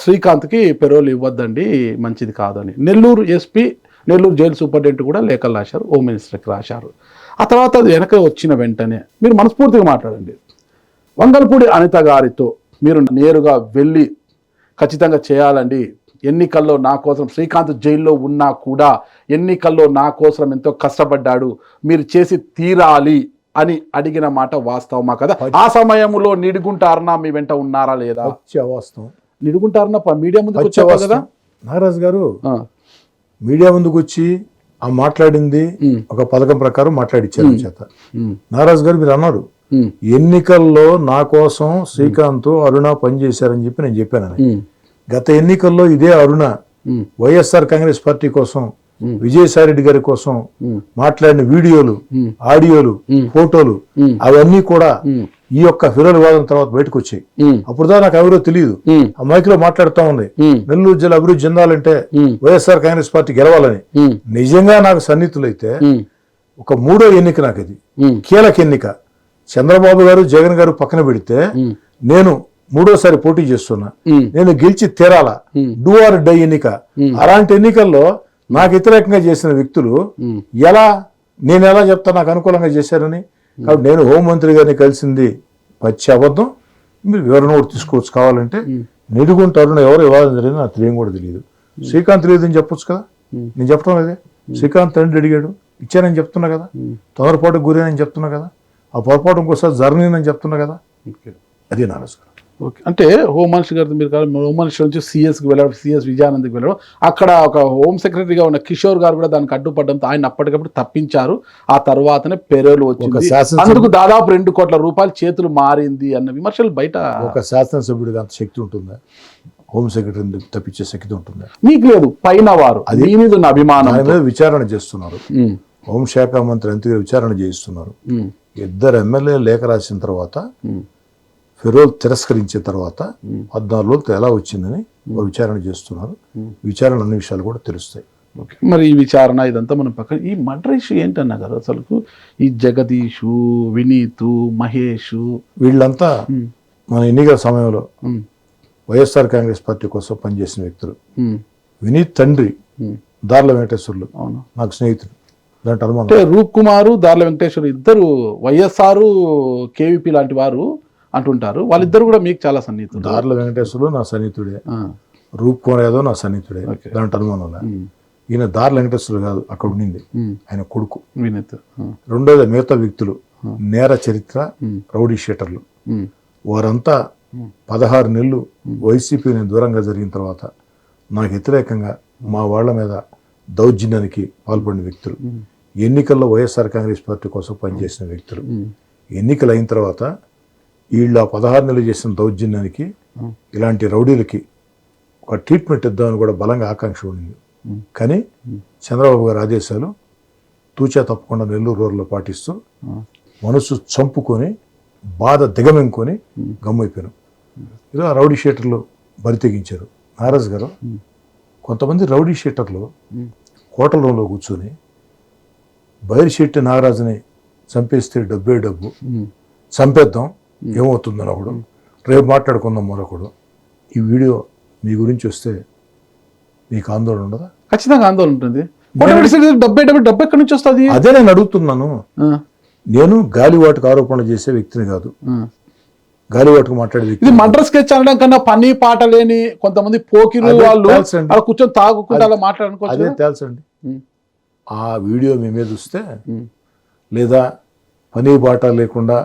శ్రీకాంత్కి పెరోల్ ఇవ్వద్దండి, మంచిది కాదని. Nellore SP, Nellore jail superintendent కూడా లేఖలు రాశారు, హోమ్ మినిస్టర్కి రాశారు. ఆ తర్వాత అది వెనక వచ్చిన వెంటనే మీరు మనస్ఫూర్తిగా మాట్లాడండి. వంగల్పూడి అనిత గారితో మీరు నేరుగా వెళ్ళి ఖచ్చితంగా చేయాలండి, ఎన్నికల్లో నా కోసం, శ్రీకాంత్ జైల్లో ఉన్నా కూడా ఎన్నికల్లో నా కోసం ఎంతో కష్టపడ్డాడు, మీరు చేసి తీరాలి అని అడిగిన మాట వాస్తవమా కదా? ఆ సమయంలో నిడుగుంటారన్నా మీ వెంట ఉన్నారా లేదా? వాస్తవం. నిడుగుంటారన్నా మీడియా ముందుకు వచ్చావా కదా నాగరాజు గారు? మీడియా ముందుకు వచ్చి ఆ మాట్లాడింది ఒక పథకం ప్రకారం మాట్లాడిచ్చారు చేత. నాగరాజు గారు మీరు అన్నారు ఎన్నికల్లో నా కోసం శ్రీకాంత్ అరుణ పనిచేశారని చెప్పి నేను చెప్పానని. గత ఎన్నికల్లో ఇదే అరుణ వైఎస్ఆర్ కాంగ్రెస్ పార్టీ కోసం, విజయసాయి రెడ్డి గారి కోసం మాట్లాడిన వీడియోలు, ఆడియోలు, ఫోటోలు అవన్నీ కూడా ఈ యొక్క ఫిరోల్ వివాదం తర్వాత బయటకు వచ్చాయి. అప్పుడు దా నాకు ఎవరో తెలియదు, ఆ మైక్ లో మాట్లాడుతూ ఉంది నెల్లూరు జిల్లా అభివృద్ధి చెందాలంటే వైఎస్ఆర్ కాంగ్రెస్ పార్టీ గెలవాలని. నిజంగా నాకు సన్నిహితులైతే ఒక 3వ ఎన్నిక, నాకు ఇది కీలక ఎన్నిక. చంద్రబాబు గారు, జగన్ గారు పక్కన పెడితే నేను 3వసారి పోటీ చేస్తున్నా, నేను గెలిచి తీరాల, డూ ఆర్ డై ఎన్నిక. అలాంటి ఎన్నికల్లో నాకు వ్యతిరేకంగా చేసిన వ్యక్తులు నేను ఎలా చెప్తా నాకు అనుకూలంగా చేశారని? కాబట్టి నేను హోంమంత్రి గారిని కలిసింది పచ్చి అబద్ధం. మీరు వివరణ కూడా తీసుకోవచ్చు కావాలంటే. నిడుగుంటారు ఎవరు వివాదం జరిగింది నాకు తెలియని కూడా తెలియదు. శ్రీకాంత్ లేదని చెప్పొచ్చు కదా, నేను చెప్పడం లేదే. శ్రీకాంత్ తండ్రి అడిగాడు, ఇచ్చానని చెప్తున్నా కదా, తొందరపాటుకు గురైనని చెప్తున్నా కదా, ఆ పొరపాటు ఇంకోసారి జరగనని చెప్తున్నా కదా. అది నారాజు గారు. ఓకే, అంటే హోమ్ మినిస్టర్ గారు మీరు హోమ్ మినిస్టర్ నుంచి సిఎస్కి వెళ్ళడం, సిఎస్ విజయానంద్కి వెళ్ళడం, అక్కడ ఒక హోమ్ సెక్రటరీగా ఉన్న కిషోర్ గారు కూడా దానికి అడ్డుపడడంతో ఆయన అప్పటికప్పుడు తప్పించారు. ఆ తర్వాతనే పెరోల్ వచ్చింది. అందుకు దాదాపు 2 కోట్ల రూపాయలు చేతులు మారింది అన్న విమర్శలు బయట. ఒక శాసనసభ్యుడిగా అంత శక్తి ఉంటుందా? హోమ్ సెక్రటరీని తప్పించే శక్తి ఉంటుందా? మీకు లేదు, పైన వారు అది మీద ఉన్న అభిమానం మీద విచారణ చేస్తున్నారు. హోంశాఖ మంత్రి అంతగా విచారణ చేయిస్తున్నారు. 2 ఎమ్మెల్యే లేఖ రాసిన తర్వాత ఫెరోల్ తిరస్కరించిన తర్వాత 14 రోజులతో ఎలా వచ్చిందని విచారణ చేస్తున్నారు. విచారణ అన్ని విషయాలు కూడా తెలుస్తాయి. మరి ఈ విచారణ ఇదంతా మనం పక్కన, ఈ మర్డర్ ఇష్యూ ఏంటన్నా కదా అసలు? ఈ జగదీషు, వినీత్, మహేష్ వీళ్ళంతా మన ఎన్నికల సమయంలో వైఎస్ఆర్ కాంగ్రెస్ పార్టీ కోసం పనిచేసిన వ్యక్తులు. వినీత్ తండ్రి దార్ల వెంకటేశ్వర్లు నాకు స్నేహితుడు. దాంట్లో అనుమానం రూప్ కుమారు, దార్ల వెంకటేశ్వరు ఇద్దరు వైఎస్ఆర్, కేవీపీ లాంటి వారు అంటుంటారు. వాళ్ళిద్దరు కూడా మీకు చాలా సన్నిహితులు. దార్ల వెంకటేశ్వరులు నా సన్నిహితుడే, రూప్ కుమార్ యాదవ్ నా సన్నిహితుడే, దాంట్లో అనుమానంలో. ఈయన దార్ల వెంకటేశ్వరులు కాదు, అక్కడ ఉండింది ఆయన కొడుకు వినీత్. రెండోది మిగతా వ్యక్తులు నేర చరిత్ర రౌడీ షీటర్లు. వారంతా 16 నెలలు వైసీపీని దూరంగా జరిగిన తర్వాత నాకు వ్యతిరేకంగా మా వాళ్ళ మీద దౌర్జన్యానికి పాల్పడిన వ్యక్తులు, ఎన్నికల్లో వైఎస్ఆర్ కాంగ్రెస్ పార్టీ కోసం పనిచేసిన వ్యక్తులు. ఎన్నికలు అయిన తర్వాత వీళ్ళు 16 నెలలు చేసిన దౌర్జన్యానికి ఇలాంటి రౌడీలకి ఒక ట్రీట్మెంట్ ఇద్దామని కూడా బలంగా ఆకాంక్ష ఉండింది. కానీ చంద్రబాబు గారి ఆదేశాలు తూచా తప్పకుండా నెల్లూరు రోడ్లో పాటిస్తూ మనసు చంపుకొని బాధ దిగమింగుకొని గమ్మైపోయాను. ఇలా రౌడీ షీటర్లు బరి తెగించారు. నారాజు గారు, కొంతమంది రౌడీ షీటర్లు హోటల్ రూమ్లో కూర్చొని బైరిశెట్టి నాగరాజుని చంపేస్తే డబ్బే డబ్బు, చంపేద్దాం ఏమవుతుందని ఒకడు, రేపు మాట్లాడుకుందాం మరొకడు. ఈ వీడియో మీ గురించి వస్తే మీకు ఆందోళన ఉండదా? ఖచ్చితంగా ఆందోళన ఉంటుంది. డబ్బు ఎక్కడి నుంచి వస్తుంది? అదే నేను అడుగుతున్నాను. నేను గాలివాటుకు ఆరోపణలు చేసే వ్యక్తిని కాదు, గాలివాటుకు మాట్లాడే వ్యక్తి. ఇది మర్డర్ స్కెచ్ అనడం కన్నా పని పాట లేని కొంతమంది పోకిరు వాళ్ళు అలా కూర్చొని తాగుకుంటూ అలా మాట్లాడుకోవచ్చు. అదే తెలుసండి. ఆ వీడియో మీ మీద వస్తే, లేదా పని బాట లేకుండా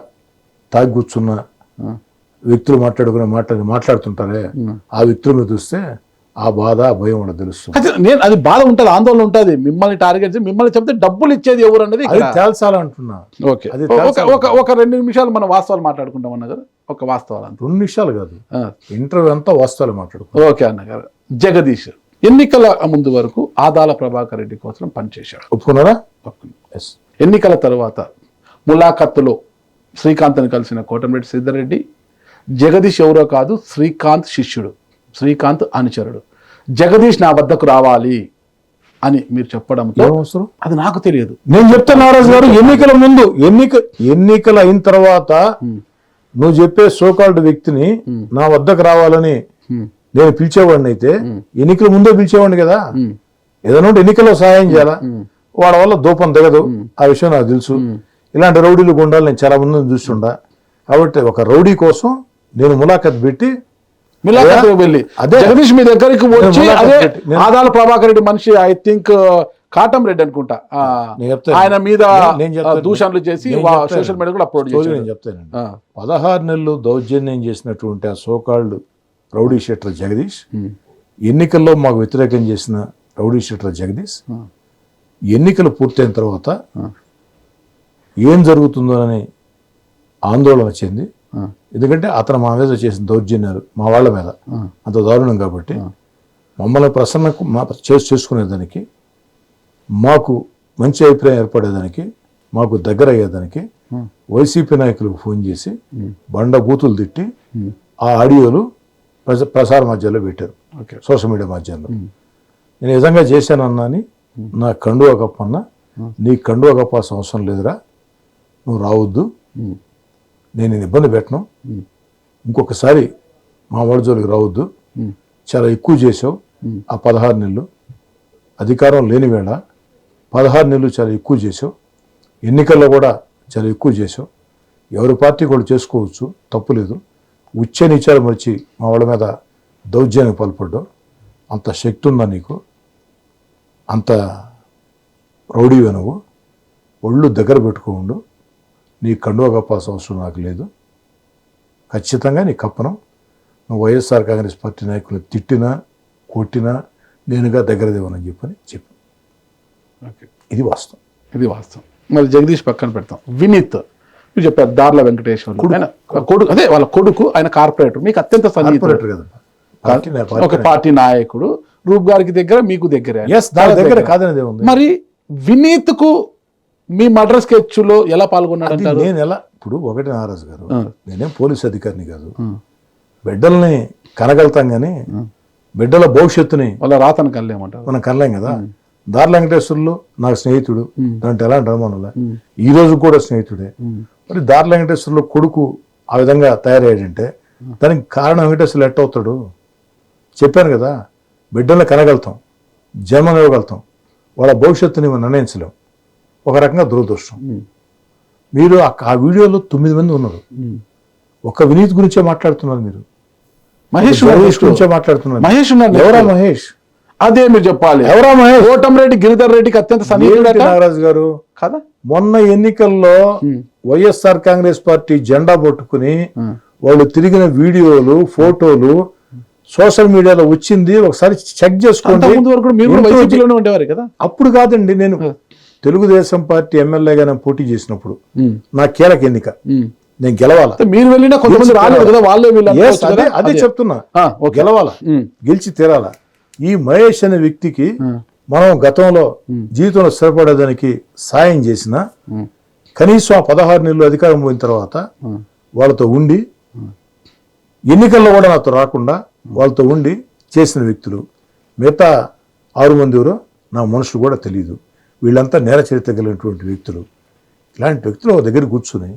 తాగి కూర్చున్న వ్యక్తులు మాట్లాడుతుంటారే, ఆ వ్యక్తుల మీద వస్తే ఆ బాధ ఆ భయం కూడా తెలుస్తుంది. నేను అది బాధ ఉంటుంది, ఆందోళన ఉంటుంది. మిమ్మల్ని టార్గెట్ చేసి మిమ్మల్ని చెప్తే డబ్బులు ఇచ్చేది ఎవరు అన్నది తేల్చాలంటున్నా. ఓకే, ఒక 2 నిమిషాలు మనం వాస్తవాలు మాట్లాడుకుంటాం అన్నగారు. ఒక వాస్తవాలు 2 నిమిషాలు కాదు, ఇంటర్వ్యూ అంతా వాస్తవాలు మాట్లాడుకుంటాం. ఓకే అన్నగారు. జగదీష్ ఎన్నికల ముందు వరకు ఆదాల ప్రభాకర్ రెడ్డి కోసం పనిచేశాడు, ఒప్పుకున్నారా? ఎన్నికల తర్వాత ములాఖత్తులో శ్రీకాంత్ని కలిసిన కోటమిరెడ్డి సిద్ధారెడ్డి, జగదీష్ ఎవరో కాదు, శ్రీకాంత్ శిష్యుడు, శ్రీకాంత్ అనుచరుడు. జగదీష్ నా వద్దకు రావాలి అని మీరు చెప్పడంతో అది నాకు తెలియదు. నేను చెప్తాను నారాజు గారు, ఎన్నికల ముందు ఎన్నికలు అయిన తర్వాత నువ్వు చెప్పే సోకాల్డ్ వ్యక్తిని నా వద్దకు రావాలని నేను పిలిచేవాడిని అయితే ఎన్నికల ముందే పిలిచేవాడిని కదా. ఏదైనా ఎన్నికల్లో సహాయం చేయాలా, వాడి వల్ల దూపం దిగదు, ఆ విషయం నాకు తెలుసు. ఇలాంటి రౌడీలు గుండాలు నేను చాలా మందిని చూస్తుండా. కాబట్టి ఒక రౌడీ కోసం నేను ములాఖత్ పెట్టి వెళ్ళి జగదీష్ మీ దగ్గరికి వచ్చి, అదే ఆదాల ప్రభాకర్ రెడ్డి మనిషి, ఐ థింక్ కాటం రెడ్డి అనుకుంటా, ఆయన మీద దూషణలు చేసి సోషల్ మీడియా కూడా అప్లోడ్ చేసి. నేను చెప్తానండి, 16 నెలలు దౌర్జన్యం చేసినటువంటి ఆ సోకాల్డ్ రౌడీ షీటర్ జగదీష్, ఎన్నికల్లో మాకు వ్యతిరేకం చేసిన రౌడీ షీటర్ జగదీష్, ఎన్నికలు పూర్తయిన తర్వాత ఏం జరుగుతుందోనని ఆందోళన చెంది, ఎందుకంటే అతను మా మీద చేసిన దౌర్జన్యాలు మా వాళ్ళ మీద అంత దారుణం కాబట్టి మమ్మల్ని చేసుకునేదానికి, మాకు మంచి అభిప్రాయం ఏర్పడేదానికి, మాకు దగ్గర అయ్యేదానికి వైసీపీ నాయకులకు ఫోన్ చేసి బండ బూతులు తిట్టి ఆ ఆడియోలు ప్రసార మాధ్యాల్లో పెట్టారు, సోషల్ మీడియా మాధ్యమంలో. నేను నిజంగా చేశానన్నా అని నా కండువా కప్పన్నా, నీ కండువా కప్పాల్సిన అవసరం లేదురా, నువ్వు రావద్దు, నేను ఇబ్బంది పెట్టను, ఇంకొకసారి మా వాడి జోలికి రావద్దు, చాలా ఎక్కువ చేసావు. ఆ 16 నెలలు అధికారం లేని వేళ 16 నెలలు చాలా ఎక్కువ చేసావు, ఎన్నికల్లో కూడా చాలా ఎక్కువ చేసావు. ఎవరి పార్టీ కూడా చేసుకోవచ్చు, తప్పులేదు. ఉచ్చ నీచాలు మరిచి మా వాళ్ళ మీద దౌర్జన్యానికి పాల్పడ్డావు. అంత శక్తి ఉందా నీకు? అంత రౌడీవే నువ్వు? ఒళ్ళు దగ్గర పెట్టుకోండు, నీ కండువా కప్పాల్సిన అవసరం నాకు లేదు. ఖచ్చితంగా నీ కప్పనం. నువ్వు వైఎస్ఆర్ కాంగ్రెస్ పార్టీ నాయకులు తిట్టినా కొట్టినా నేనుగా దగ్గర దేవనని చెప్పు. ఇది వాస్తవం. ఇది వాస్తవం. మరి జగదీష్ పక్కన పెడతాం. వినీత్ మీరు చెప్పారు, దార్ల వెంకటేశ్వర కొడుకు, అదే వాళ్ళ కొడుకు, ఆయన కార్పొరేటర్, మీకు అత్యంత సన్నిహితుడు కదా, ఒక పార్టీ నాయకుడు. రూప్ గారికి దగ్గర, మీకు దగ్గర కాదనేది ఉంది. మరి వినీత్ కు మీ మర్డర్ స్కెచ్ లో ఎలా పాల్గొన్నాడు? నేను ఎలా, ఇప్పుడు ఒకటి నారాజు గారు, నేనేం పోలీస్ అధికారిని కాదు. బిడ్డల్ని కనగలుగుతాం కానీ బిడ్డల భవిష్యత్తుని వాళ్ళ రాతను కనలేమంటారు, మనం కనలేం కదా. దార్ల వెంకటేశ్వర్లు నాకు స్నేహితుడు, దాంట్లో ఎలాంటి అనుమానంలే, ఈ రోజు కూడా స్నేహితుడే. మరి దార్ల వెంకటేశ్వర్లు కొడుకు ఆ విధంగా తయారయ్యాడంటే దానికి కారణం వెంకటేశ్వర్లు ఎట్ట అవుతాడు? చెప్పాను కదా, బిడ్డల్ని కనగలుగుతాం, జన్మం ఇవ్వగలుగుతాం, వాళ్ళ భవిష్యత్తుని మనం నిర్ణయించలేం. ఒక రకంగా దురదృష్టం. మీరు ఆ వీడియోలో 9 మంది ఉన్నారు. ఒక వినీత్ గురించే మాట్లాడుతున్నారు మీరు, మహేష్ గురించే మాట్లాడుతున్నారు. మహేష్ ఉన్నారు. ఎవరా మహేష్? అదే మీరు చెప్పాలి. ఎవరా మహేష్? కోటంరెడ్డి గిరిధర్ రెడ్డికి అత్యంత సన్నిహితుడట నాగరాజు గారు కదా. మొన్న ఎన్నికల్లో వైఎస్ఆర్ కాంగ్రెస్ పార్టీ జెండా పట్టుకుని వాళ్ళు తిరిగిన వీడియోలు, ఫోటోలు సోషల్ మీడియాలో వచ్చింది, ఒకసారి చెక్ చేసుకోండి. ఉండేవారు కదా. అప్పుడు కాదండి, నేను తెలుగుదేశం పార్టీ ఎమ్మెల్యేగా నేను పోటీ చేసినప్పుడు నా కీలక ఎన్నిక, నేను గెలవాలా. మీరు వెళ్ళినా కొంతమంది రాలేదు కదా, వాళ్ళే అదే చెప్తున్నా, గెలవాలా, గెలిచి తీరాలా. ఈ మహేష్ అనే వ్యక్తికి మనం గతంలో జీవితంలో స్థిరపడేదానికి సాయం చేసిన, కనీసం ఆ 16 నెలలు అధికారం పోయిన తర్వాత వాళ్ళతో ఉండి, ఎన్నికల్లో కూడా నాతో రాకుండా వాళ్ళతో ఉండి చేసిన వ్యక్తులు. మిగతా 6 మంది ఎవరో నా మనుషులు కూడా తెలియదు. వీళ్ళంతా నేర చరిత్ర కలిగినటువంటి వ్యక్తులు. ఇలాంటి వ్యక్తులు ఒక దగ్గర కూర్చుని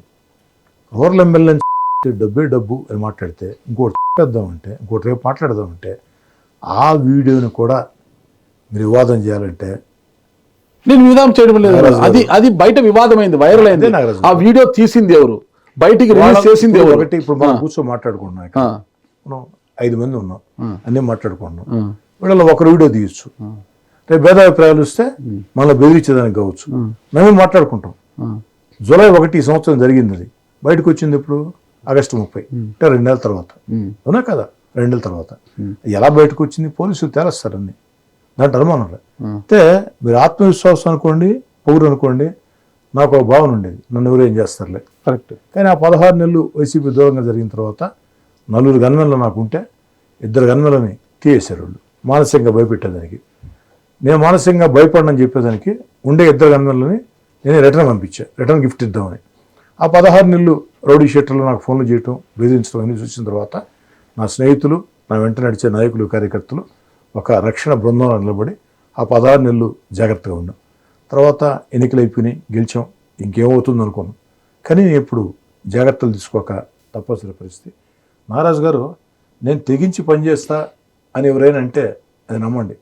రూరల్ ఎమ్మెల్యే డబ్బే డబ్బు అని మాట్లాడితే, ఇంకోటి చేద్దామంటే, ఇంకోటి రేపు మాట్లాడదామంటే, ఆ వీడియోని కూడా మీరు వివాదం చేయాలంటే నేను వివాదం చేయడం లేదు. అది బయట వివాదమైంది, వైరల్ అయింది. ఆ వీడియో తీసింది ఎవరు, బయటికి రిలీజ్ చేసింది ఎవరు? ఒకటి ఇప్పుడు మనం కూర్చొని మాట్లాడుకుంటున్నాం, మనం 5 మంది ఉన్నాం, అన్నీ మాట్లాడుకుంటున్నాం. వీళ్ళలో ఒకరు వీడియో తీయచ్చు, రేపు భేదాభిప్రాయాలు వస్తే మనల్ని బెదిరించేదానికి కావచ్చు, మేము మాట్లాడుకుంటాం. జూలై 1 ఈ సంవత్సరం జరిగింది, అది బయటకు వచ్చింది ఇప్పుడు ఆగస్టు 30, అంటే 2 నెలల తర్వాత. అవునా కదా? 2 నెలల తర్వాత ఎలా బయటకు వచ్చింది పోలీసులు తేలుస్తారు అన్ని, దాంట్లో అనుమానం. అయితే మీరు ఆత్మవిశ్వాసం అనుకోండి, పౌరు అనుకోండి, నాకు ఒక భావన ఉండేది, నన్ను ఎవరు ఏం చేస్తారులే, కరెక్ట్. కానీ ఆ 16 నెలలు వైసీపీ దూరంగా జరిగిన తర్వాత 4 గన్మెన్లు నాకు ఉంటే 2 గన్మెన్లని తీసేశారు వాళ్ళు, మానసికంగా భయపెట్టేదానికి. నేను మానసికంగా భయపడనని చెప్పేదానికి ఉండే 2 గన్మెన్లని నేను రిటర్న్ పంపించాను, రిటర్న్ గిఫ్ట్ ఇద్దామని. ఆ 16 నెలలు రౌడీ షీటర్లు నాకు ఫోన్లు చేయటం, బెదిరించడం అన్ని చూసిన తర్వాత నా స్నేహితులు, నా వెంట నడిచే నాయకులు, కార్యకర్తలు ఒక రక్షణ బృందంలో నిలబడి ఆ 16 నెలలు జాగ్రత్తగా ఉన్నాం. తర్వాత ఎన్నికలు అయిపోయినాయి, గెలిచాం, ఇంకేమవుతుంది అనుకున్నాం. కానీ నేను ఎప్పుడు జాగ్రత్తలు తీసుకోక తప్పనిసరి పరిస్థితి. నాగరాజు గారు, నేను తెగించి పనిచేస్తా అని ఎవరైనా అంటే అది నమ్మండి,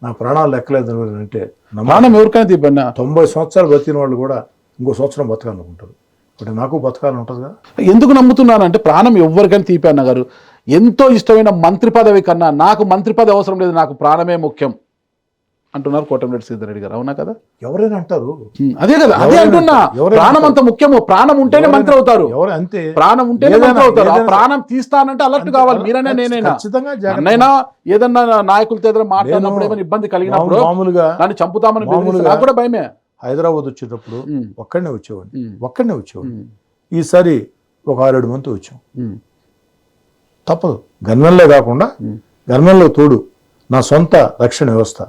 నా ప్రాణాలు లెక్కలేదు ఎవరైనా అంటే ప్రాణం ఎవరికైనా తీపన్నా. 90 సంవత్సరాలు బతికిన వాళ్ళు కూడా ఇంకో సంవత్సరం బతకాలనుకుంటారు, అంటే నాకు బతకాలని ఉంటుంది కదా. ఎందుకు నమ్ముతున్నానంటే ప్రాణం ఎవరికైనా తీపి అన్న గారు, ఎంతో ఇష్టమైన మంత్రి పదవి కన్నా నాకు మంత్రి పదవి అవసరం లేదు, నాకు ప్రాణమే ముఖ్యం అంటున్నారు కోటంరెడ్డి శ్రీధర్ రెడ్డి గారు. అవునా కదా? ఎవరైనా అంటారు, అదే కదా, అదే అంటున్నా. ప్రాణం అంత ముఖ్యము, ప్రాణం ఉంటేనే మంత్రి అవుతారు, అంతే, ప్రాణం ఉంటేనే మంత్రి అవుతారు. ఆ ప్రాణం తీస్తానంటే అలర్ట్ కావాలి, మీరైనా నేనైనా. అన్నైనా ఏదన్నా నాయకులతో ఏదైనా మాట్లాడినప్పుడు ఏమైనా ఇబ్బంది కలిగినప్పుడు మామూలుగా దాన్ని చంపుతామని నాకు కూడా భయమే. హైదరాబాద్ వచ్చేటప్పుడు ఒక్కడనే వచ్చేవాడిని. ఈసారి ఒక 6-7 మంది వచ్చాం. తప్పదు, గన్మెన్లే కాకుండా గన్మెన్లో తోడు నా సొంత రక్షణ వ్యవస్థ.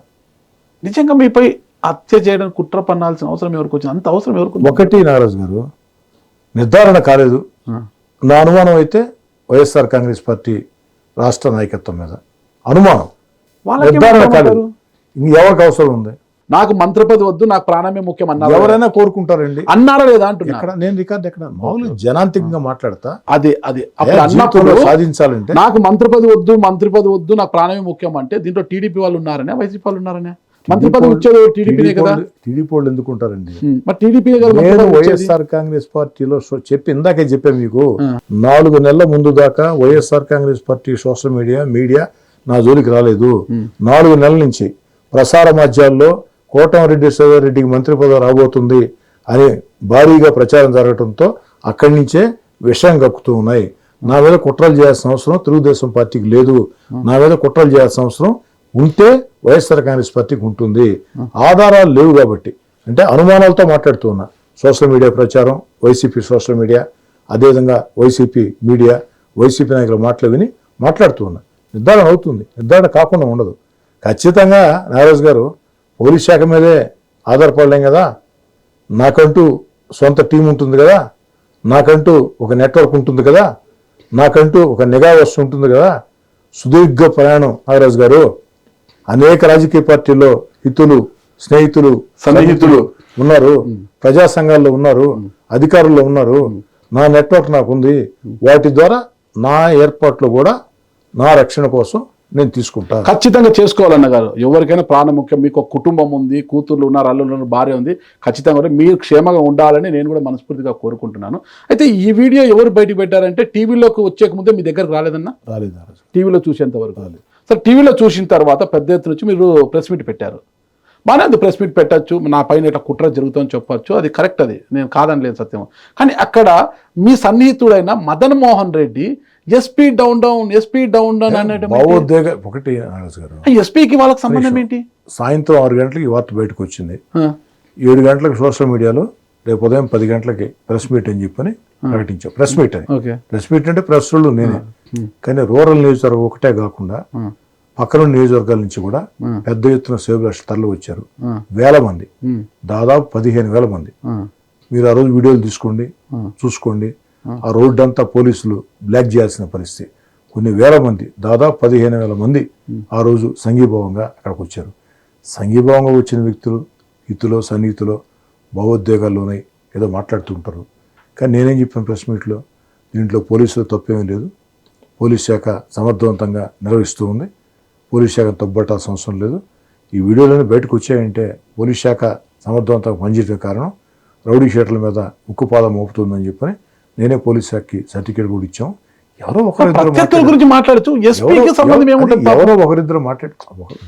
నిజంగా మీపై హత్య చేయడానికి కుట్ర పన్నాల్సిన అవసరం ఎవరికి వచ్చింది? అంత అవసరం ఎవరికి? ఒకటి నాగరాజు గారు, నిర్ధారణ కాలేదు. నా అనుమానం అయితే వైఎస్ఆర్ కాంగ్రెస్ పార్టీ రాష్ట్ర నాయకత్వం మీద అనుమానం, నిర్ధారణ కాలేదు. ఎవరికి అవసరం ఉంది? నాకు మంత్రి పదవి వద్దు, నాకు ప్రాణమే ముఖ్యం అన్నారు. ఎవరైనా కోరుకుంటారండి, అన్నారా లేదా అంటున్నా. ఎక్కడ నేను రికార్డు ఎక్కడ మామూలు జనాంతికంగా మాట్లాడతా, అదే అన్నప్పుడు సాధించాలంటే నాకు మంత్రి పదవి వద్దు, నాకు ప్రాణమే ముఖ్యం అంటే దీంట్లో టీడీపీ వాళ్ళు ఉన్నారనే, వైసీపీ వాళ్ళు ఉన్నారనే? మంత్రి పదవి వచ్చేది టీడీపీనే కదా. టీడీపీ వాళ్ళు ఎందుకు ఉంటారండి? మరి టీడీపీ నేను వైఎస్ఆర్ కాంగ్రెస్ పార్టీలో ఇందాకే చెప్పాను మీకు, 4 నెలల ముందు దాకా YSR Congress party social media నా జోలికి రాలేదు. 4 నెలల నుంచి ప్రసార మాధ్యాల్లో కోటంరెడ్డి శ్రీధర్ రెడ్డికి మంత్రి పదవి రాబోతుంది అని భారీగా ప్రచారం జరగడంతో అక్కడి నుంచే విషయం కక్కుతూ ఉన్నాయి. నా మీద కుట్రలు చేయాల్సిన అవసరం తెలుగుదేశం పార్టీకి లేదు, నా మీద కుట్రలు చేయాల్సిన అవసరం ఉంటే వైఎస్ఆర్ కాంగ్రెస్ పార్టీకి ఉంటుంది. ఆధారాలు లేవు కాబట్టి, అంటే అనుమానాలతో మాట్లాడుతూ ఉన్నా. సోషల్ మీడియా ప్రచారం, వైసీపీ సోషల్ మీడియా, అదేవిధంగా వైసీపీ మీడియా, వైసీపీ నాయకుల మాటలు విని మాట్లాడుతూ ఉన్నా. నిర్ధారణ అవుతుంది, నిర్ధారణ కాకుండా ఉండదు. ఖచ్చితంగా నాగరాజు గారు, పోలీస్ శాఖ మీదే ఆధారపడలేం కదా, నాకంటూ సొంత టీం ఉంటుంది కదా, నాకంటూ ఒక నెట్వర్క్ ఉంటుంది కదా, నాకంటూ ఒక నిఘా వ్యవస్థ ఉంటుంది కదా. సుదీర్ఘ ప్రయాణం నాగరాజు గారు, అనేక రాజకీయ పార్టీల్లో హితులు, స్నేహితులు, సన్నిహితులు ఉన్నారు, ప్రజా సంఘాల్లో ఉన్నారు, అధికారుల్లో ఉన్నారు. నా నెట్వర్క్ నాకు ఉంది. వాటి ద్వారా నా ఏర్పాట్లు కూడా నా రక్షణ కోసం నేను తీసుకుంటా. ఖచ్చితంగా చేసుకోవాలన్న గారు. ఎవరికైనా ప్రాణం ముఖ్యం. మీకు ఒక కుటుంబం ఉంది, కూతుర్లు ఉన్నారు, అల్లులు ఉన్నారు, భార్య ఉంది. ఖచ్చితంగా మీరు క్షేమంగా ఉండాలని నేను కూడా మనస్ఫూర్తిగా కోరుకుంటున్నాను. అయితే ఈ వీడియో ఎవరు బయటకు పెట్టారంటే టీవీలోకి వచ్చేక ముందే మీ దగ్గరకు రాలేదన్నా? రాలేదు. టీవీలో చూసేంత వరకు రాలేదు. సరే, టీవీలో చూసిన తర్వాత పెద్ద ఎత్తున వచ్చి మీరు ప్రెస్ మీట్ పెట్టారు. బాగానే ఉంది, ప్రెస్ మీట్ పెట్టచ్చు, నా పైన ఇట్లా కుట్ర జరుగుతుందని చెప్పచ్చు, అది కరెక్ట్, అది నేను కాదనలేదు, సత్యం. కానీ అక్కడ మీ సన్నిహితుడైన మదన్ మోహన్ రెడ్డి ఎస్పీ డౌన్ అనేది భావోద్వేగ ఒకటి నాగరాజు గారు, ఎస్పీకి వాళ్ళకి సంబంధం ఏంటి? సాయంత్రం 6 గంటలకి ఈ వార్త బయటకు వచ్చింది. 7 గంటలకు సోషల్ మీడియాలో రేపు ఉదయం 10 గంటలకి ప్రెస్ మీట్ అని చెప్పని ప్రకటించాం. ప్రెస్ మీట్ అని, ప్రెస్ మీట్ అంటే ప్రెస్ వాళ్ళు నేనే. కానీ రూరల్ నియోజకవర్గం ఒకటే కాకుండా పక్కన నియోజకవర్గాల నుంచి కూడా పెద్ద ఎత్తున సేవలు తరలి వచ్చారు. వేల మంది, దాదాపు 15,000 మంది. మీరు ఆ రోజు వీడియోలు తీసుకోండి, చూసుకోండి. ఆ రోడ్డు అంతా పోలీసులు బ్లాక్ చేయాల్సిన పరిస్థితి. కొన్ని వేల మంది, దాదాపు 15,000 మంది ఆ రోజు సంఘీభావంగా అక్కడికి వచ్చారు. సంఘీభావంగా వచ్చిన వ్యక్తులు హితులో సన్నిహితులో భావోద్వేగాల్లోనే ఏదో మాట్లాడుతుంటారు. కానీ నేనేం చెప్పాను ప్రెస్ మీట్లో, దీంట్లో పోలీసులు తప్పేమీ లేదు. పోలీస్ శాఖ సమర్థవంతంగా నిర్వహిస్తూ ఉంది. పోలీస్ శాఖ తప్పబట్టాల్సిన అవసరం లేదు. ఈ వీడియోలోనే బయటకు వచ్చాయంటే పోలీస్ శాఖ సమర్థవంతంగా పనిచేయడం కారణం రౌడీ షీటర్ల మీద ఉక్కుపాదం మోపుతుందని చెప్పని నేనే పోలీస్ శాఖకి సర్టిఫికేట్ కూడా ఇచ్చాం. ఎవరో ఒకరిద్దరు మాట్లాడుతూ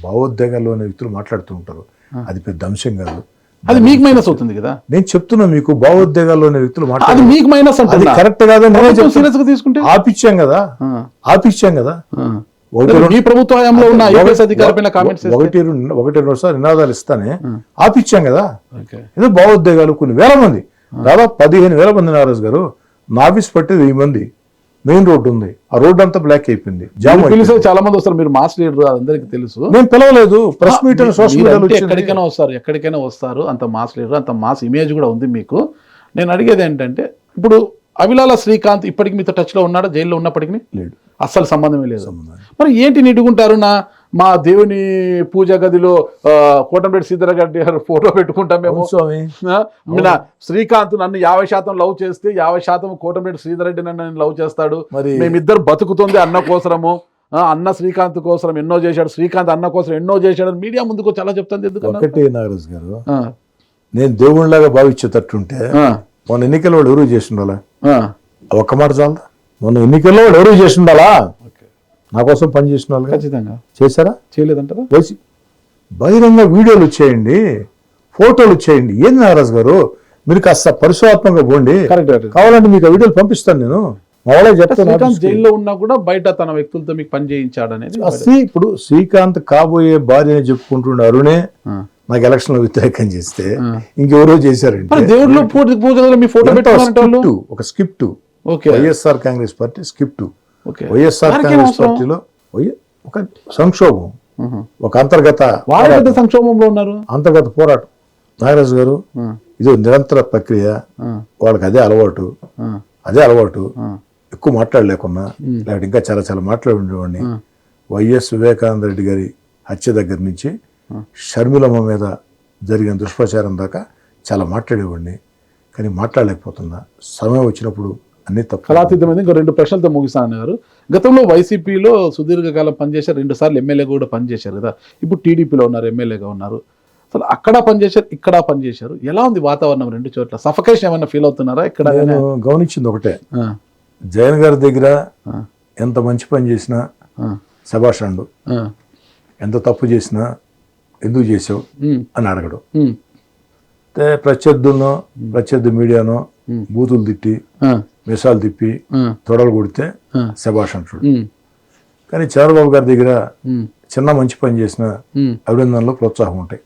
భావోద్వేగాల్లోని వ్యక్తులు మాట్లాడుతూ ఉంటారు. అది పెద్ద అంశం కాదు, అది మీకు మైనస్ అవుతుంది కదా. నేను చెప్తున్నా మీకు, భావోద్వేగాల్లోని వ్యక్తులు మాట్లాడు మీకు మైనస్ అంటే కరెక్ట్ కాదని తీసుకుంటే ఆపిచ్చాం కదా. ఈ ప్రభుత్వ హయాంలో ఉన్న ఐపీఎస్ అధికారులపైన కామెంట్స్ ఒకటి 2 సార్లు నినాదాలు ఇస్తానే ఆపిచ్చాం కదా. ఏదో భావోద్వేగాలు కొన్ని వేల మంది, దాదాపు 15,000 మంది నాగరాజు గారు. నా ఆఫీస్ పట్టేది 1000 మంది. మెయిన్ రోడ్డు ఉంది, ఆ రోడ్డు అంతా బ్లాక్ అయిపోయింది. చాలా మంది వస్తారు, మీరు మాస్ లీడర్, అందరికి తెలుసు. నేను పిలవలేదు, ప్రెస్ మీట్ సోషల్ మీడియాలో ఎక్కడికైనా వస్తారు. అంత మాస్ లీడర్, అంత మాస్ ఇమేజ్ కూడా ఉంది మీకు. నేను అడిగేది ఏంటంటే, ఇప్పుడు అవిలాల శ్రీకాంత్ ఇప్పటికి మీతో టచ్ లో ఉన్నాడా? జైల్లో ఉన్నప్పటికీ లేడు, అస్సలు సంబంధమే లేదు. మరి ఏంటి నిడుకుంటారు? మా దేవుని పూజా గదిలో కోటంరెడ్డి శ్రీధర్ గారి ఫోటో పెట్టుకుంటాం మేము. శ్రీకాంత్ నన్ను 50% లవ్ చేస్తే 50% కోటంరెడ్డి శ్రీధర్ రెడ్డి నన్ను లవ్ చేస్తాడు. మేమిద్దరు బతుకుతుంది అన్న కోసము. అన్న శ్రీకాంత్ కోసం ఎన్నో చేశాడు, శ్రీకాంత్ అన్న కోసం ఎన్నో చేశాడు. మీడియా ముందుకు చాలా చెప్తాను. ఒకటి నాగరాజు గారు, నేను దేవుళ్ళలాగా భావించేటట్టుంటే మొన్న ఎన్నికల్లో వాడు ఎవరు చేసి ఉండాలా? ఒక్క మాట చాలు. మొన్న ఎన్నికల్లో వాడు ఎవరు చేసి ఉండాలా? నా కోసం పని చేసిన వాళ్ళు ఖచ్చితంగా చేశారా? చేయలేదంటారా? బహిరంగ వీడియోలు వచ్చేయండి, ఫోటోలు వచ్చేయండి. ఏంది నాగరాజు గారు, మీరు కాస్త పరిశోధాత్మకంగా పోండి. కావాలంటే మీకు ఆ వీడియోలు పంపిస్తాను నేను. మామూలుగా చెప్తాను, జైల్లో ఉన్నా కూడా బయట తన వ్యక్తులతో మీకు పని చేయించాడు అనేది. ఇప్పుడు శ్రీకాంత్ కాబోయే భార్య అని చెప్పుకుంటుండే అరుణే నాకు ఎలక్షన్ లో వ్యతిరేకం చేస్తే ఇంకెవరో చేశారంటే దేవుళ్ళు ఒక script. YSR Congress party script. YSR Congress పార్టీలో ఒక సంక్షోభం, ఒక అంతర్గత సంక్షోభంలో ఉన్నారు, అంతర్గత పోరాటం. నాగరాజు గారు, ఇది నిరంతర ప్రక్రియ. వాళ్ళకి అదే అలవాటు. ఎక్కువ మాట్లాడలేకున్నా, లేకపోతే ఇంకా చాలా చాలా మాట్లాడి ఉండేవాడిని. వైఎస్ వివేకానంద రెడ్డి గారి హత్య దగ్గర నుంచి షర్మిలమ్మ మీద జరిగిన దుష్ప్రచారం దాకా చాలా మాట్లాడేవాడిని. కానీ మాట్లాడలేకపోతున్నా. సమయం వచ్చినప్పుడు అన్ని తప్పు. కళాతీతమైంది. ఇంకో 2 ప్రశ్నలతో ముగిస్తాను గారు. గతంలో వైసీపీలో సుదీర్ఘకాలం పనిచేశారు, 2 సార్లు ఎమ్మెల్యేగా కూడా పనిచేశారు కదా. ఇప్పుడు టీడీపీలో ఉన్నారు, ఎమ్మెల్యేగా ఉన్నారు. అసలు అక్కడ పనిచేశారు, ఇక్కడ పనిచేశారు. ఎలా ఉంది వాతావరణం 2 చోట్ల? సఫకేషన్ ఏమన్నా ఫీల్ అవుతున్నారా? ఇక్కడ నేను గమనించింది ఒకటే, జగన్ గారి దగ్గర ఎంత మంచి పని చేసినా శభాష్ అండు, ఎంత తప్పు చేసినా ఎందుకు చేసావు అని అడగడు. ప్రత్యర్థి మీడియానో బూతులు తిట్టి మిసాలు తిప్పి తొడలు కొడితే శభాష్ అంటాడు. కానీ చంద్రబాబు గారి దగ్గర చిన్న మంచి పని చేసిన అభినందనలు ప్రోత్సాహం ఉంటాయి,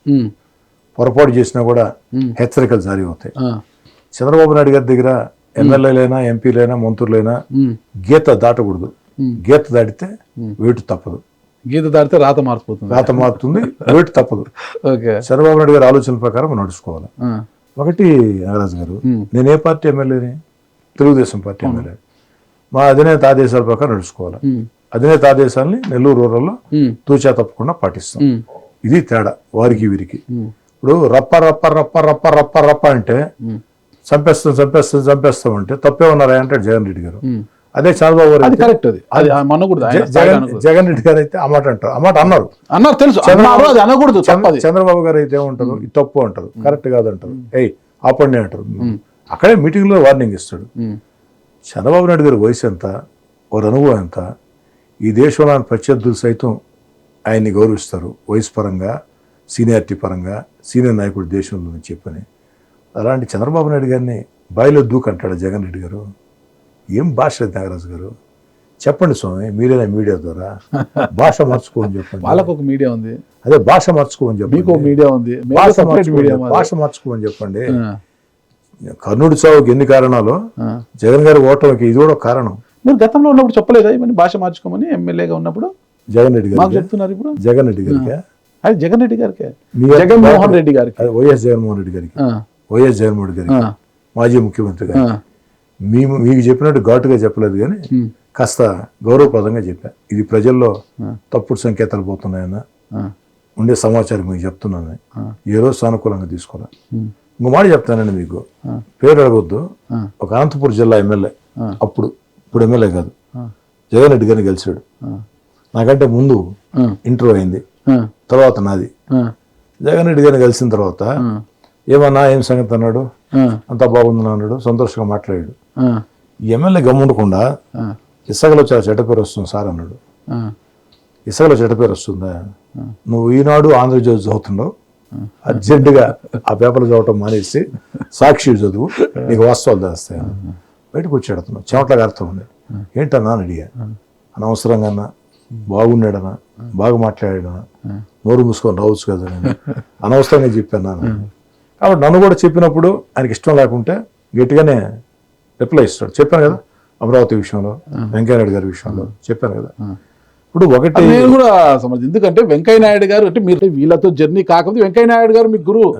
పొరపాటు చేసినా కూడా హెచ్చరికలు జారీ అవుతాయి. చంద్రబాబు నాయుడు గారి దగ్గర ఎమ్మెల్యేలైనా ఎంపీలైనా మంత్రులైనా గీత దాటకూడదు. గీత దాటితే వేటు తప్పదు. గీత దాటితే రాత మారుతుంది, వేటు తప్పదు. చంద్రబాబు నాయుడు గారి ఆలోచనల ప్రకారం నడుచుకోవాలి. ఒకటి నాగరాజు గారు, నేను ఏ పార్టీ ఎమ్మెల్యేని? Telugu Desam party MLA. మా అధినేత ఆదేశాల ప్రకారం నడుచుకోవాలి. అధినేత ఆదేశాలని నెల్లూరు రూరల్లో తూచా తప్పకుండా పాటిస్తాం. ఇది తేడా వారికి వీరికి. ఇప్పుడు రప్ప రప్ప రప్ప రప్ప రప్ప రప్ప అంటే చంపేస్తాం అంటే తప్పే ఉన్నారా అంటాడు జగన్ రెడ్డి గారు. అదే చంద్రబాబు గారు అది కరెక్ట్, అది అనకూడదు. ఆయన స్థాయిలో అనకూడదు. జగన్ రెడ్డి గారు అయితే ఆ మాట అంటారు, ఆ మాట అన్నారు. తెలుసు, అన్నారు, అది అనకూడదు, తప్పది. చంద్రబాబు గారు అయితే ఏమంటారు, ఇది తప్పు అంటారు, కరెక్ట్ కాదు అంటారు, ఆపండి అంటారు. అక్కడే మీటింగ్లో వార్నింగ్ ఇస్తాడు. చంద్రబాబు నాయుడు గారి వయసు ఎంత, వారి అనుభవం ఎంత, ఈ దేశంలోని ప్రత్యర్థులు సైతం ఆయన్ని గౌరవిస్తారు వయసు పరంగా, సీనియారిటీ పరంగా, సీనియర్ నాయకుడు దేశంలో అని చెప్పని. అలాంటి చంద్రబాబు నాయుడు గారిని బాయిలో దూకంటాడు జగన్ రెడ్డి గారు. ఏం భాష లేదు నాగరాజు గారు, చెప్పండి స్వామి, మీరేనా మీడియా ద్వారా భాష మార్చుకోమని చెప్పండి. వాళ్ళకు ఒక మీడియా ఉంది, అదే భాష మార్చుకోమని చెప్పండి. మీకు మీడియా ఉంది, భాష మార్చుకోమని చెప్పండి. కర్ణుడి చావుకి ఎన్ని కారణాలు, జగన్ గారి ఓటమికి ఇది కూడా కారణం. మీరు గతంలో ఉన్నప్పుడు చెప్పలేదా ఇవన్నీ భాష మార్చుకోమని? ఎమ్మెల్యేగా ఉన్నప్పుడు జగన్ రెడ్డి గారు చెప్తున్నారు. ఇప్పుడు జగన్ రెడ్డి గారికి, అది జగన్ రెడ్డి గారికి, జగన్మోహన్ రెడ్డి గారికి, వైఎస్ జగన్మోహన్ రెడ్డి గారికి, వైఎస్ జగన్మోహన్ రెడ్డి గారికి, మాజీ ముఖ్యమంత్రి గారు. మీకు చెప్పినట్టు ఘాటుగా చెప్పలేదు, కానీ కాస్త గౌరవప్రదంగా చెప్పా. ఇది ప్రజల్లో తప్పుడు సంకేతాలు పోతున్నాయన్న ఉండే సమాచారం మీకు చెప్తున్నాను. ఏ రోజు సానుకూలంగా తీసుకోవాలి. ఇంకో మాట చెప్తానండి మీకు, పేరు అడగొద్దు. ఒక అనంతపురం జిల్లా ఎమ్మెల్యే, ఇప్పుడు ఎమ్మెల్యే కాదు, జగన్ రెడ్డి గారిని గెలిచాడు. నాకంటే ముందు ఇంటర్వ్యూ అయింది, తర్వాత నాది. జగన్ రెడ్డి గారిని కలిసిన తర్వాత ఏమన్నా ఏం సంగతి అన్నాడు, అంతా బాగుందని అన్నాడు, సంతోషంగా మాట్లాడాడు. ఎమ్మెల్యే గమ్ముండకుండా ఇసుకలో చాలా చెడ్డ పేరు వస్తుంది సార్ అన్నాడు. ఇసుకలో చెడ్డ పేరు వస్తుందా, నువ్వు ఈనాడు ఆంధ్రజ్యోతి చదువుతున్నావు, అర్జెంటుగా ఆ పేపర్లు చదవటం మానేసి సాక్షి చదువు, నీకు వాస్తవాలు తెలుస్తాయి. బయటకు వచ్చాడు అతను, చెమట్లగా అర్థం ఉంది. ఏంటన్నా అని అడిగా. అనవసరంగా అన్నా, బాగున్నాడనా, బాగా మాట్లాడాడనా, నోరు మూసుకొని రావచ్చు కదా, నేను అనవసరంగా చెప్పాను. కాబట్టి నన్ను కూడా చెప్పినప్పుడు ఆయనకి ఇష్టం లేకుంటే గట్టిగానే రిప్లై ఇస్తాడు. చెప్పాను కదా, అమరావతి విషయంలో, వెంకయ్యనాయుడు గారి విషయంలో చెప్పాను కదా. ఇప్పుడు ఒకటి నేను కూడా సమర్థి, ఎందుకంటే వెంకయ్యనాయుడు గారు అంటే మీరు వీళ్ళతో జర్నీ కాకపోతే వెంకయ్యనాయుడు గారు మీకు గురువు,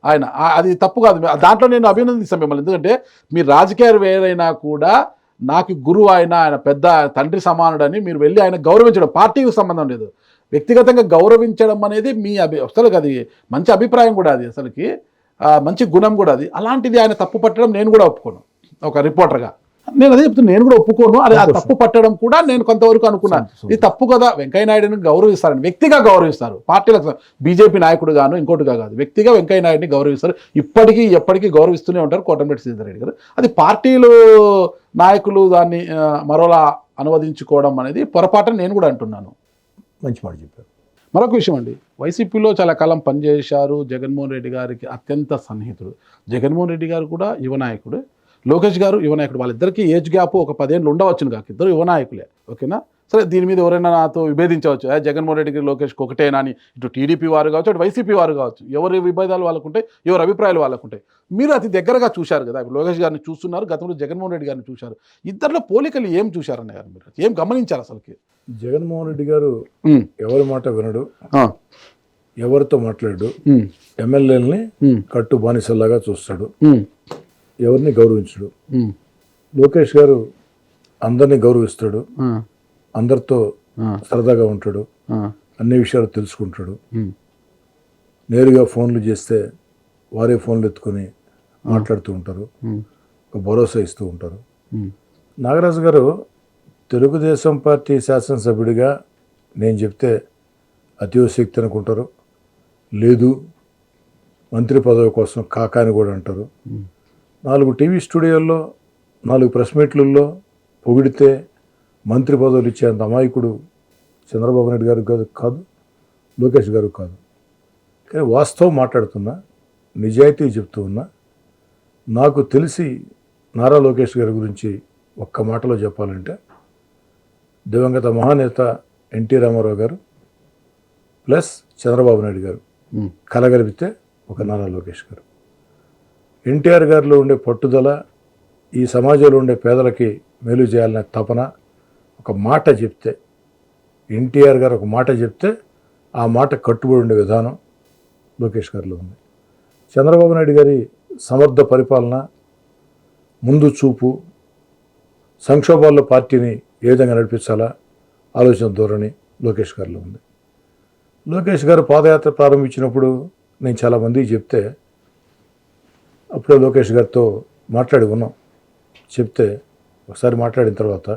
ఆయన అది తప్పు కాదు. దాంట్లో నేను అభినందిస్తాను మిమ్మల్ని, ఎందుకంటే మీరు రాజకీయాలు వేరైనా కూడా నాకు గురువు ఆయన పెద్ద తండ్రి సమానుడని మీరు వెళ్ళి ఆయన గౌరవించడం, పార్టీకి సంబంధం లేదు, వ్యక్తిగతంగా గౌరవించడం అనేది మీ అసలుకి అది మంచి అభిప్రాయం కూడా, అది అసలుకి మంచి గుణం కూడా అది. అలాంటిది ఆయన తప్పు పట్టడం నేను కూడా ఒప్పుకోను. ఒక రిపోర్టర్గా నేను అదే చెప్తున్నా, నేను కూడా ఒప్పుకోను. అది ఆ తప్పు పట్టడం కూడా నేను కొంతవరకు అనుకున్నాను, ఇది తప్పు కదా. వెంకయ్యనాయుడిని గౌరవిస్తారని, వ్యక్తిగా గౌరవిస్తారు, పార్టీలకు బీజేపీ నాయకుడు గాను ఇంకోటిగా కాదు, వ్యక్తిగా వెంకయ్యనాయుడిని గౌరవిస్తారు. ఇప్పటికీ ఎప్పటికీ గౌరవిస్తూనే ఉంటారు కోటమిరెడ్డి శ్రీధర్ రెడ్డి గారు. అది పార్టీలు నాయకులు దాన్ని మరోలా అనువదించుకోవడం అనేది పొరపాటు నేను కూడా అంటున్నాను. మంచి మాట చెప్పారు. మరొక విషయం అండి, వైసీపీలో చాలా కాలం పనిచేశారు, జగన్మోహన్ రెడ్డి గారికి అత్యంత సన్నిహితుడు. జగన్మోహన్ రెడ్డి గారు కూడా యువ నాయకుడు, లోకేష్ గారు యువ నాయకుడు. వాళ్ళిద్దరికీ ఏజ్ గ్యాప్ ఒక 10 ఏళ్ళు ఉండవచ్చును కాక, ఇద్దరు యువ నాయకులే. ఓకేనా, సరే దీని మీద ఎవరైనా నాతో విభేదించవచ్చు, జగన్మోహన్ రెడ్డికి లోకేష్కి ఒకటేనా అని. ఇటు టీడీపీ వారు కావచ్చు, అటు వైసీపీ వారు కావచ్చు, ఎవరి విభేదాలు వాళ్ళకుంటాయి, ఎవరి అభిప్రాయాలు వాళ్ళకుంటాయి. మీరు అతి దగ్గరగా చూశారు కదా, ఇప్పుడు లోకేష్ గారిని చూస్తున్నారు, గతంలో జగన్మోహన్ రెడ్డి గారిని చూశారు. ఇద్దరిలో పోలికలు ఏం చూశారన్న గారు, మీరు ఏం గమనించారు అసలుకి? జగన్మోహన్ రెడ్డి గారు ఎవరి మాట వినడు, ఎవరితో మాట్లాడు, ఎమ్మెల్యేలని కట్టు బానిసల్లాగా చూస్తాడు, ఎవరిని గౌరవించడు. లోకేష్ గారు అందరినీ గౌరవిస్తాడు, అందరితో సరదాగా ఉంటాడు, అన్ని విషయాలు తెలుసుకుంటాడు. నేరుగా ఫోన్లు చేస్తే వారే ఫోన్లు ఎత్తుకొని మాట్లాడుతూ ఉంటారు, ఒక భరోసా ఇస్తూ ఉంటారు. నాగరాజు గారు తెలుగుదేశం పార్టీ శాసనసభ్యుడిగా నేను చెప్తే అతిశక్తి అనుకుంటారు, లేదు మంత్రి పదవి కోసం కాకాని కూడా అంటారు. 4 టీవీ స్టూడియోల్లో 4 ప్రెస్ మీట్లలో పొగిడితే మంత్రి పదవులు ఇచ్చేంత అమాయకుడు చంద్రబాబు నాయుడు గారు కాదు, లోకేష్ గారు కాదు. కానీ వాస్తవం మాట్లాడుతున్నా, నిజాయితీ చెప్తూ ఉన్నా. నాకు తెలిసి నారా లోకేష్ గారి గురించి ఒక్క మాటలో చెప్పాలంటే, దివంగత మహానేత ఎన్టీ రామారావు గారు ప్లస్ చంద్రబాబు నాయుడు గారు కలగలిపితే ఒక నారా లోకేష్ గారు. ఎన్టీఆర్ గారిలో ఉండే పట్టుదల, ఈ సమాజంలో ఉండే పేదలకి మేలు చేయాలనే తపన, ఒక మాట చెప్తే, ఎన్టీఆర్ గారు ఒక మాట చెప్తే ఆ మాట కట్టుబడి ఉండే విధానం లోకేష్ గారిలో ఉంది. చంద్రబాబు నాయుడు గారి సమర్థ పరిపాలన, ముందు చూపు, సంక్షోభాల్లో పార్టీని ఏ విధంగా నడిపించాలా ఆలోచన ధోరణి లోకేష్ గారిలో ఉంది. లోకేష్ గారు పాదయాత్ర ప్రారంభించినప్పుడు నేను చాలామందికి చెప్తే, అప్పుడే లోకేష్ గారితో మాట్లాడి ఉన్నాం, చెప్తే ఒకసారి మాట్లాడిన తర్వాత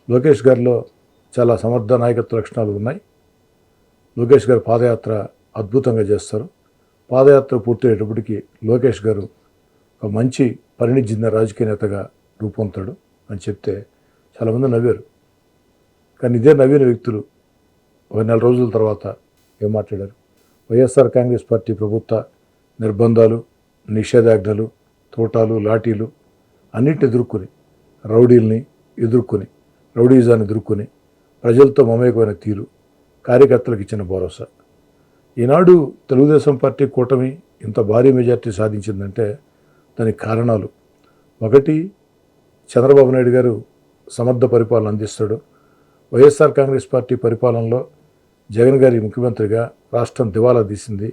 లోకేష్ గారిలో చాలా సమర్థ నాయకత్వ లక్షణాలు ఉన్నాయి. లోకేష్ గారు పాదయాత్ర అద్భుతంగా చేస్తారు. పాదయాత్ర పూర్తయ్యేటప్పటికి లోకేష్ గారు ఒక మంచి పరిణితి చెందిన రాజకీయ నేతగా రూపొందుతాడు అని చెప్తే చాలామంది నవ్వారు. కానీ ఇదే నవ్విన వ్యక్తులు ఒక నెల రోజుల తర్వాత ఏం మాట్లాడారు? వైఎస్ఆర్ కాంగ్రెస్ పార్టీ ప్రభుత్వ నిర్బంధాలు, నిషేధాజ్ఞలు, తోటాలు, లాఠీలు అన్నిటిని ఎదుర్కొని, రౌడీల్ని ఎదుర్కొని, రౌడీజాన్ని ఎదుర్కొని ప్రజలతో మమేకమైన తీరు, కార్యకర్తలకు ఇచ్చిన భరోసా. ఈనాడు తెలుగుదేశం పార్టీ కూటమి ఇంత భారీ మెజార్టీ సాధించిందంటే దానికి కారణాలు, ఒకటి చంద్రబాబు నాయుడు గారు సమర్థ పరిపాలన అందిస్తాడు. వైఎస్ఆర్ కాంగ్రెస్ పార్టీ పరిపాలనలో జగన్ గారి ముఖ్యమంత్రిగా రాష్ట్రం దివాలా తీసింది.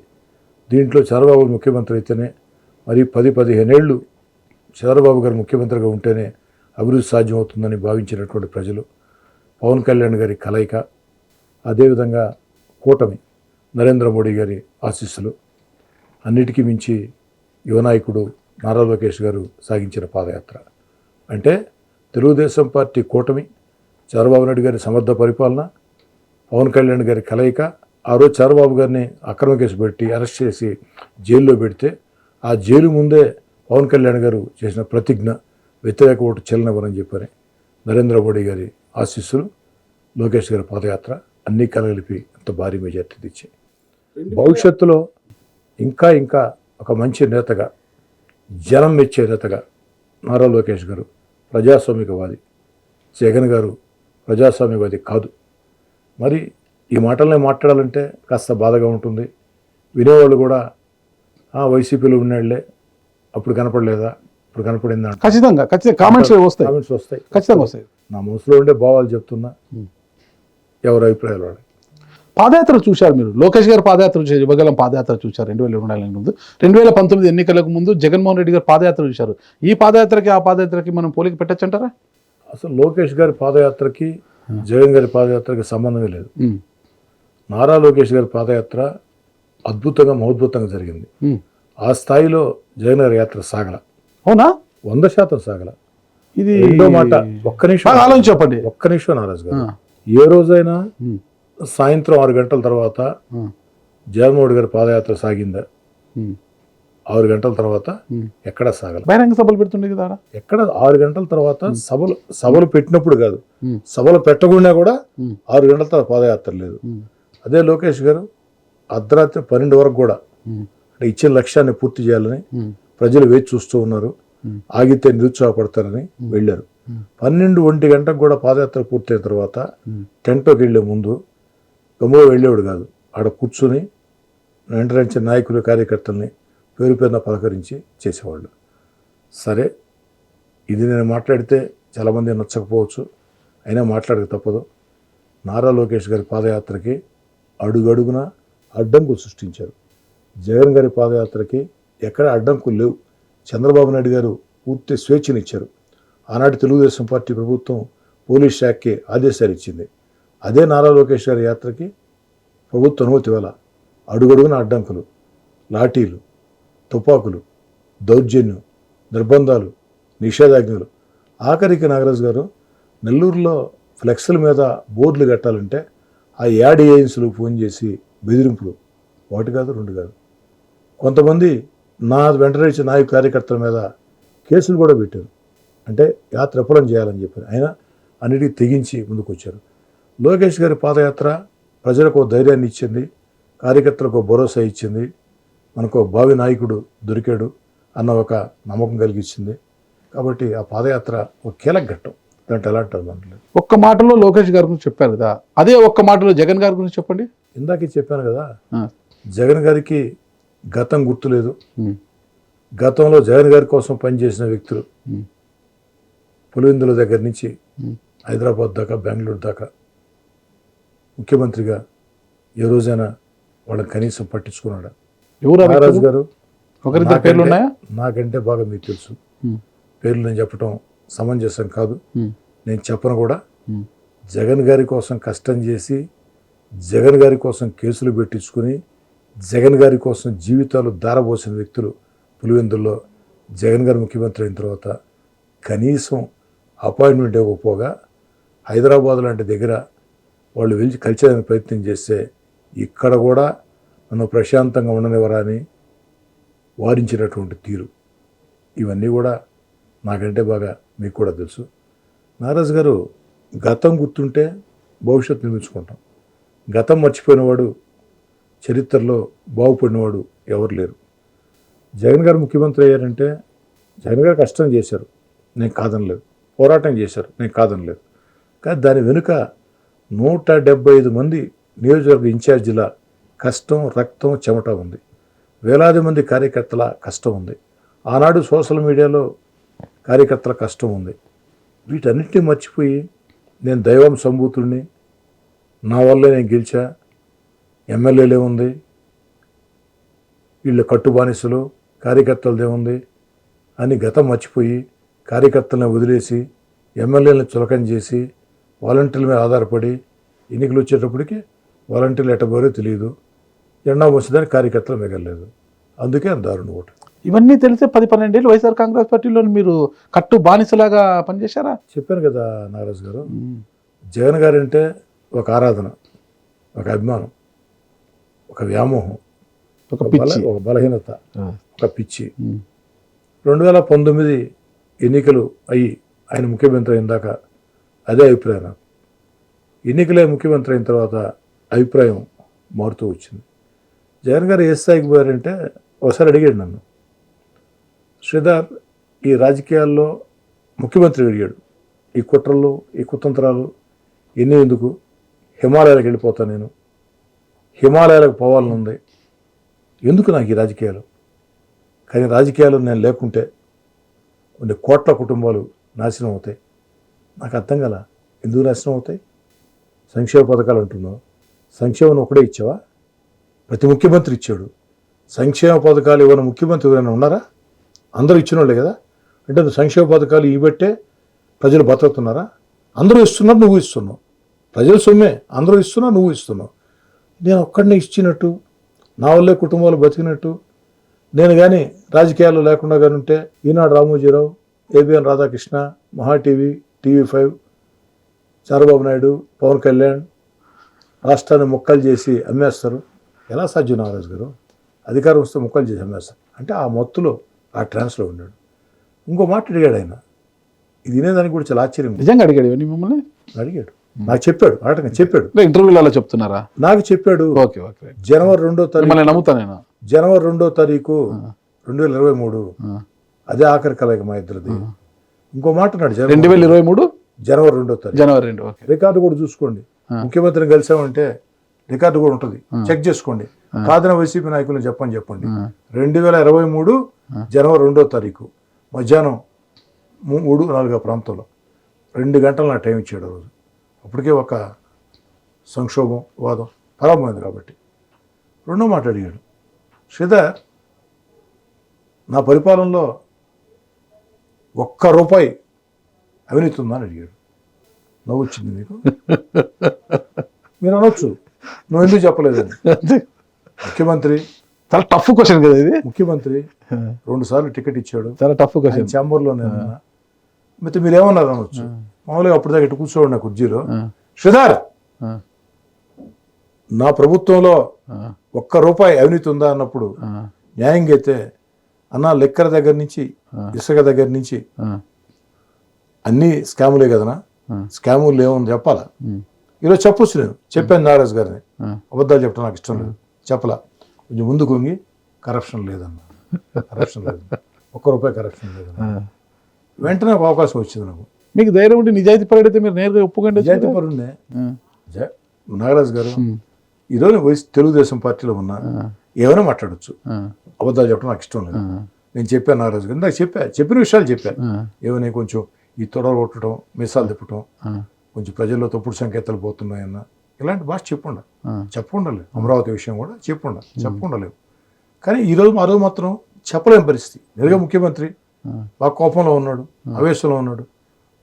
దీంట్లో చంద్రబాబు ముఖ్యమంత్రి అయితేనే, మరి 10-15 ఏళ్ళు చంద్రబాబు గారు ముఖ్యమంత్రిగా ఉంటేనే అభివృద్ధి సాధ్యమవుతుందని భావించినటువంటి ప్రజలు, పవన్ కళ్యాణ్ గారి కలయిక, అదేవిధంగా కూటమి, నరేంద్ర మోడీ గారి ఆశీస్సులు, అన్నిటికీ మించి యువనాయకుడు నారా లోకేష్ గారు సాగించిన పాదయాత్ర. అంటే తెలుగుదేశం పార్టీ కూటమి, చంద్రబాబు నాయుడు గారి సమర్థ పరిపాలన, పవన్ కళ్యాణ్ గారి కలయిక. ఆ రోజు చంద్రబాబు గారిని అక్రమ కేసు పెట్టి అరెస్ట్ చేసి జైల్లో పెడితే ఆ జైలు ముందే పవన్ కళ్యాణ్ గారు చేసిన ప్రతిజ్ఞ వ్యతిరేక ఓటు చెల్లనివ్వరని చెప్పని నరేంద్ర మోడీ గారి ఆశీస్సులు, లోకేష్ గారి పాదయాత్ర అన్నీ కలగలిపి అంత భారీ మెజార్టీ తెచ్చాయి. భవిష్యత్తులో ఇంకా ఇంకా ఒక మంచి నేతగా, జనం మెచ్చే నేతగా నారా లోకేష్ గారు ప్రజాస్వామికవాది, జగన్ గారు ప్రజాస్వామ్యవాది కాదు. మరి ఈ మాటలనే మాట్లాడాలంటే కాస్త బాధగా ఉంటుంది. వినేవాళ్ళు కూడా వైసీపీలో ఉన్నాళ్లే, అప్పుడు కనపడలేదా, ఇప్పుడు కనపడిందా, ఖచ్చితంగా కామెంట్స్ వస్తాయి. ఖచ్చితంగా వస్తాయి. నా మనసులో ఉండే భావాలు చెప్తున్నా, ఎవరి అభిప్రాయాలు వాళ్ళు. పాదయాత్ర చూశారు మీరు, లోకేష్ గారు పాదయాత్ర చూశారు, యువగలం పాదయాత్ర చూశారు 2024 ముందు. 2019 ఎన్నికలకు ముందు జగన్మోహన్ రెడ్డి గారు పాదయాత్ర చూశారు. ఈ పాదయాత్రకి ఆ పాదయాత్రకి మనం పోలిక పెట్టచ్చంటారా? అసలు లోకేష్ గారి పాదయాత్రకి జగన్ గారి పాదయాత్రకి సంబంధమే లేదు. నారా లోకేష్ గారి పాదయాత్ర అద్భుతంగా మహోద్భుతంగా జరిగింది. ఆ స్థాయిలో జగన్ గారి యాత్ర సాగల. అవునా? 100% సాగల. ఇది రెండో మాట, ఒక్క నిమిషం ఆలోచించి చెప్పండి. ఒక్క నిమిషం నారాజు గారు, ఏ రోజైనా సాయంత్రం 6 గంటల తర్వాత జగన్మోహన్ గారి పాదయాత్ర సాగిందా? 6 గంటల తర్వాత ఎక్కడ సాగల. బహిరంగ సభలు పెడుతుండే కదా ఎక్కడ 6 గంటల తర్వాత సభలు పెట్టినప్పుడు కాదు, సభలు పెట్టకుండా కూడా 6 గంటల తర్వాత పాదయాత్ర లేదు. అదే లోకేష్ గారు అర్ధరాత్రి 12 వరకు కూడా అంటే ఇచ్చిన లక్ష్యాన్ని పూర్తి చేయాలని ప్రజలు వేచి చూస్తూ ఉన్నారు. ఆగితే నిరుత్సాహపడతారని వెళ్ళారు. 12-1 గంటకు కూడా పాదయాత్ర పూర్తయిన తర్వాత టెంట్లోకి వెళ్లే ముందు గమ్ముగా వెళ్ళేవాడు కాదు. ఆడ కూర్చుని వెంటనే నాయకులు, కార్యకర్తల్ని పేరు పేరున పలకరించి చేసేవాళ్ళు. సరే, ఇది నేను మాట్లాడితే చాలామంది నచ్చకపోవచ్చు, అయినా మాట్లాడక తప్పదు. నారా లోకేష్ గారి పాదయాత్రకి అడుగడుగున అడ్డంకులు సృష్టించారు. జగన్ గారి పాదయాత్రకి ఎక్కడ అడ్డంకులు లేవు. చంద్రబాబు నాయుడు గారు పూర్తి స్వేచ్ఛనిచ్చారు. ఆనాటి తెలుగుదేశం పార్టీ ప్రభుత్వం పోలీస్ శాఖకి ఆదేశాలు ఇచ్చింది. అదే నారా లోకేష్ గారి యాత్రకి ప్రభుత్వ అనుమతి ఇవ్వాల. అడుగడుగున అడ్డంకులు, లాఠీలు, తుపాకులు, దౌర్జన్యం, నిర్బంధాలు, నిషేధాజ్ఞలు. ఆఖరికి నాగరాజు గారు నెల్లూరులో ఫ్లెక్స్ల మీద బోర్డులు కట్టాలంటే ఆ యాడ్ ఏజెన్సీలకు ఫోన్ చేసి బెదిరింపులు, 1 కాదు 2 కాదు. కొంతమంది నా వెంటనే ఇచ్చిన నాయక కార్యకర్తల మీద కేసులు కూడా పెట్టారు. అంటే యాత్ర విఫలం చేయాలని చెప్పారు. అయినా అన్నిటికీ తెగించి ముందుకు వచ్చారు. లోకేష్ గారి పాదయాత్ర ప్రజలకు ధైర్యాన్ని ఇచ్చింది, కార్యకర్తలకు భరోసా ఇచ్చింది, మనకు భావి నాయకుడు దొరికాడు అన్న ఒక నమ్మకం కలిగించింది. కాబట్టి ఆ పాదయాత్ర ఒక కీలక ఘట్టం. దాంట్లో ఎలాంటి అనుమానం లేదు. ఒక్క మాటలో లోకేష్ గారి గురించి చెప్పారు కదా, అదే ఒక్క మాటలో జగన్ గారి గురించి చెప్పండి. ఇందాకే చెప్పాను కదా, జగన్ గారికి గతం గుర్తులేదు. గతంలో జగన్ గారి కోసం పనిచేసిన వ్యక్తులు పులివెందుల దగ్గర నుంచి హైదరాబాద్ దాకా, బెంగళూరు దాకా ముఖ్యమంత్రిగా ఏ రోజైనా వాళ్ళని కనీసం పట్టించుకున్నాడా? మహారాజు గారు నాకంటే బాగా మీకు తెలుసు. పేర్లు నేను చెప్పడం సమంజసం కాదు, నేను చెప్పను కూడా. జగన్ గారి కోసం కష్టం చేసి, జగన్ గారి కోసం కేసులు పెట్టించుకుని, జగన్ గారి కోసం జీవితాలు దారబోసిన వ్యక్తులు పులివెందుల్లో జగన్ గారు ముఖ్యమంత్రి అయిన తర్వాత కనీసం అపాయింట్మెంట్ ఇవ్వకపోగా హైదరాబాద్ లాంటి దగ్గర వాళ్ళు వెళ్ళి కలిసేదానికి ప్రయత్నం చేస్తే ఇక్కడ కూడా నన్ను ప్రశాంతంగా ఉండనివ్వరా అని వారించినటువంటి తీరు ఇవన్నీ కూడా నాకంటే బాగా మీకు కూడా తెలుసు. నాగరాజు గారు గతం గుర్తుంటే భవిష్యత్తు నిర్మించుకుంటాం. గతం మర్చిపోయినవాడు చరిత్రలో బాగుపడినవాడు ఎవరు లేరు. జగన్ గారు ముఖ్యమంత్రి అయ్యారంటే జగన్ గారు కష్టం చేశారు, నేను కాదనలేదు. పోరాటం చేశారు, నేను కాదనలేదు. కానీ దాని వెనుక 175 మంది నియోజకవర్గ ఇన్ఛార్జీల కష్టం, రక్తం, చెమట ఉంది. వేలాది మంది కార్యకర్తల కష్టం ఉంది. ఆనాడు సోషల్ మీడియాలో కార్యకర్తల కష్టం ఉంది. వీటన్నిటిని మర్చిపోయి నేను దైవం సంభూతుడిని, నా వల్లే నేను గెలిచా, ఎమ్మెల్యేలే ఉంది, వీళ్ళ కట్టుబానిసలు, కార్యకర్తలదేముంది అని గతం మర్చిపోయి కార్యకర్తలను వదిలేసి ఎమ్మెల్యేలను చులకన చేసి వాలంటీర్ల మీద ఆధారపడి ఎన్నికలు వచ్చేటప్పటికి వాలంటీర్లు ఎట్టబోరో తెలియదు, ఎండా వచ్చేదానికి కార్యకర్తలు మిగలలేదు. అందుకే దారుణ ఓటు. ఇవన్నీ తెలిసే 10-12 ఏళ్ళు వైఎస్ఆర్ కాంగ్రెస్ పార్టీలో మీరు కట్టు బానిసలాగా పనిచేశారా? చెప్పాను కదా నాగరాజు గారు, జగన్ గారు అంటే ఒక ఆరాధన, ఒక అభిమానం, ఒక వ్యామోహం, ఒక బలహీనత, ఒక పిచ్చి. 2019 ఎన్నికలు అయ్యి ఆయన ముఖ్యమంత్రి అయిన దాకా అదే అభిప్రాయం నాకు. ఎన్నికలే ముఖ్యమంత్రి అయిన తర్వాత అభిప్రాయం మారుతూ వచ్చింది. జగన్ గారు ఏ స్థాయికి పోయారంటే ఒకసారి అడిగాడు నన్ను, శ్రీధర్ ఈ రాజకీయాల్లో ముఖ్యమంత్రి అడిగాడు, ఈ కుట్రలు ఈ కుతంత్రాలు ఎన్ని ఎందుకు, హిమాలయాలకు వెళ్ళిపోతాను నేను, హిమాలయాలకు పోవాలని ఉంది, ఎందుకు నాకు ఈ రాజకీయాలు? కానీ రాజకీయాలు నేను లేకుంటే కొన్ని కోట్ల కుటుంబాలు నాశనం అవుతాయి. నాకు అర్థం కదా ఎందుకు నాశనం అవుతాయి? సంక్షేమ పథకాలు అంటున్నావు, సంక్షేమం ఒకడే ఇచ్చావా? ప్రతి ముఖ్యమంత్రి ఇచ్చాడు. సంక్షేమ పథకాలు ఇవ్వని ముఖ్యమంత్రి ఎవరైనా ఉన్నారా? అందరూ ఇచ్చిన వాళ్ళే కదా. అంటే సంక్షేమ పథకాలు ఇవ్వబట్టే ప్రజలు బతుకుతున్నారా? అందరూ ఇస్తున్నారు, నువ్వు ఇస్తున్నావు. ప్రజల సొమ్మే, అందరూ ఇస్తున్నా, నువ్వు ఇస్తున్నావు. నేను ఒక్కడిని ఇచ్చినట్టు, నా వల్లే కుటుంబాలు బతికినట్టు, నేను కానీ రాజకీయాల్లో లేకుండా కానీ ఉంటే ఈనాడు రామోజీరావు, ఏబిఎన్ రాధాకృష్ణ, మహా టీవీ, TV5, చంద్రబాబు నాయుడు, పవన్ కళ్యాణ్ రాష్ట్రాన్ని ముక్కలు చేసి అమ్మేస్తారు. ఎలా సాధ్యం నాగరాజు గారు? అధికారం వస్తే ముక్కలు చేసి అమ్మేస్తారు అంటే ఆ మొత్తులో ఆ ట్రాన్స్లో ఉన్నాడు. ఇంకో మాట అడిగాడు ఆయన, ఇది వినేదానికి కూడా చాలా ఆశ్చర్యం. నిజంగా అడిగాడు మిమ్మల్ని? అడిగాడు, నాకు చెప్పాడు, అడగంగా చెప్పాడు. ఇంటర్వ్యూలలో చెప్తున్నారా? నాకు చెప్పాడు. Okay okay. జనవరి 2వ తారీఖు నమ్ముతాను నేను. జనవరి 2వ తారీఖు 2023 అదే ఆఖరి కలయిక మా ఇద్దరిది. ఇంకో మాట అన్నాడు, 2023 జనవరి 2వ తారీఖు. జనవరి 2. రికార్డు కూడా చూసుకోండి, ముఖ్యమంత్రిని కలిసామంటే రికార్డు కూడా ఉంటుంది, చెక్ చేసుకోండి. కాదన వైసీపీ నాయకులు చెప్పండి 2023 జనవరి 2వ తారీఖు మధ్యాహ్నం 3-4 ప్రాంతంలో 2 గంటలు నా టైం ఇచ్చాడు రోజు. అప్పటికే ఒక సంక్షోభం, వాదం ప్రారంభమైంది కాబట్టి. రెండో మాట అడిగాడు, శ్రీధర్ నా పరిపాలనలో ₹1 అవినీతి ఉందా అని అడిగాడు. నవ్వు వచ్చింది మీకు? మీరు అనొచ్చు, నువ్వు ఎందుకు చెప్పలేదని. ముఖ్యమంత్రి, చాలా టఫ్ క్వశ్చన్ కదా ఇది. ముఖ్యమంత్రి 2 సార్లు టికెట్ ఇచ్చాడు, చాలా టఫ్ క్వశ్చన్. ఛాంబర్లో నేనున్నా, అయితే మీరు ఏమన్నారు అనొచ్చు. మామూలుగా అప్పుడు దాకా ఇటు కూర్చోండి నా కుర్జీలో, శ్రీధర్ నా ప్రభుత్వంలో ₹1 అవినీతి ఉందా అన్నప్పుడు న్యాయంగా అయితే అన్న లెక్కర దగ్గర నుంచి ఇసుక దగ్గర నుంచి అన్నీ స్కాములే కదనా, స్కాములు ఏముంది చెప్పాలా? ఈరోజు చెప్పొచ్చు, నేను చెప్పాను నాగరాజు గారిని, అబద్ధాలు చెప్పడం నాకు ఇష్టం లేదు, చెప్పలా. కొంచెం ముందు కొంగి కరప్షన్ లేదన్న, కరప్షన్ లేదు, ₹1 కరప్షన్ లేదన్న. వెంటనే ఒక అవకాశం వచ్చింది నాకు. మీకు ధైర్యం ఉంటే నిజాయితీ పరుడైతే మీరు నేరుగా ఒప్పుకోండి. నిజాయితీ పరుడే నాగరాజు గారు. ఈరోజు తెలుగుదేశం పార్టీలో ఉన్నా ఏమైనా మాట్లాడచ్చు, అబద్ధాలు చెప్పడం నాకు ఇష్టం లేదు. నేను చెప్పాను నాగరాజు గారు, నాకు చెప్పిన విషయాలు చెప్పాను. ఏమైనా కొంచెం ఈ తొడలు కొట్టడం, మిసాలు తిప్పటం, కొంచెం ప్రజల్లో తప్పుడు సంకేతాలు పోతున్నాయన్న ఇలాంటి భాష చెప్పకుండలేదు. అమరావతి విషయం కూడా చెప్పకుండలేవు. కానీ ఈరోజు మరో మాత్రం చెప్పలేని పరిస్థితి. నేరుగా ముఖ్యమంత్రి బాగా కోపంలో ఉన్నాడు, ఆవేశంలో ఉన్నాడు,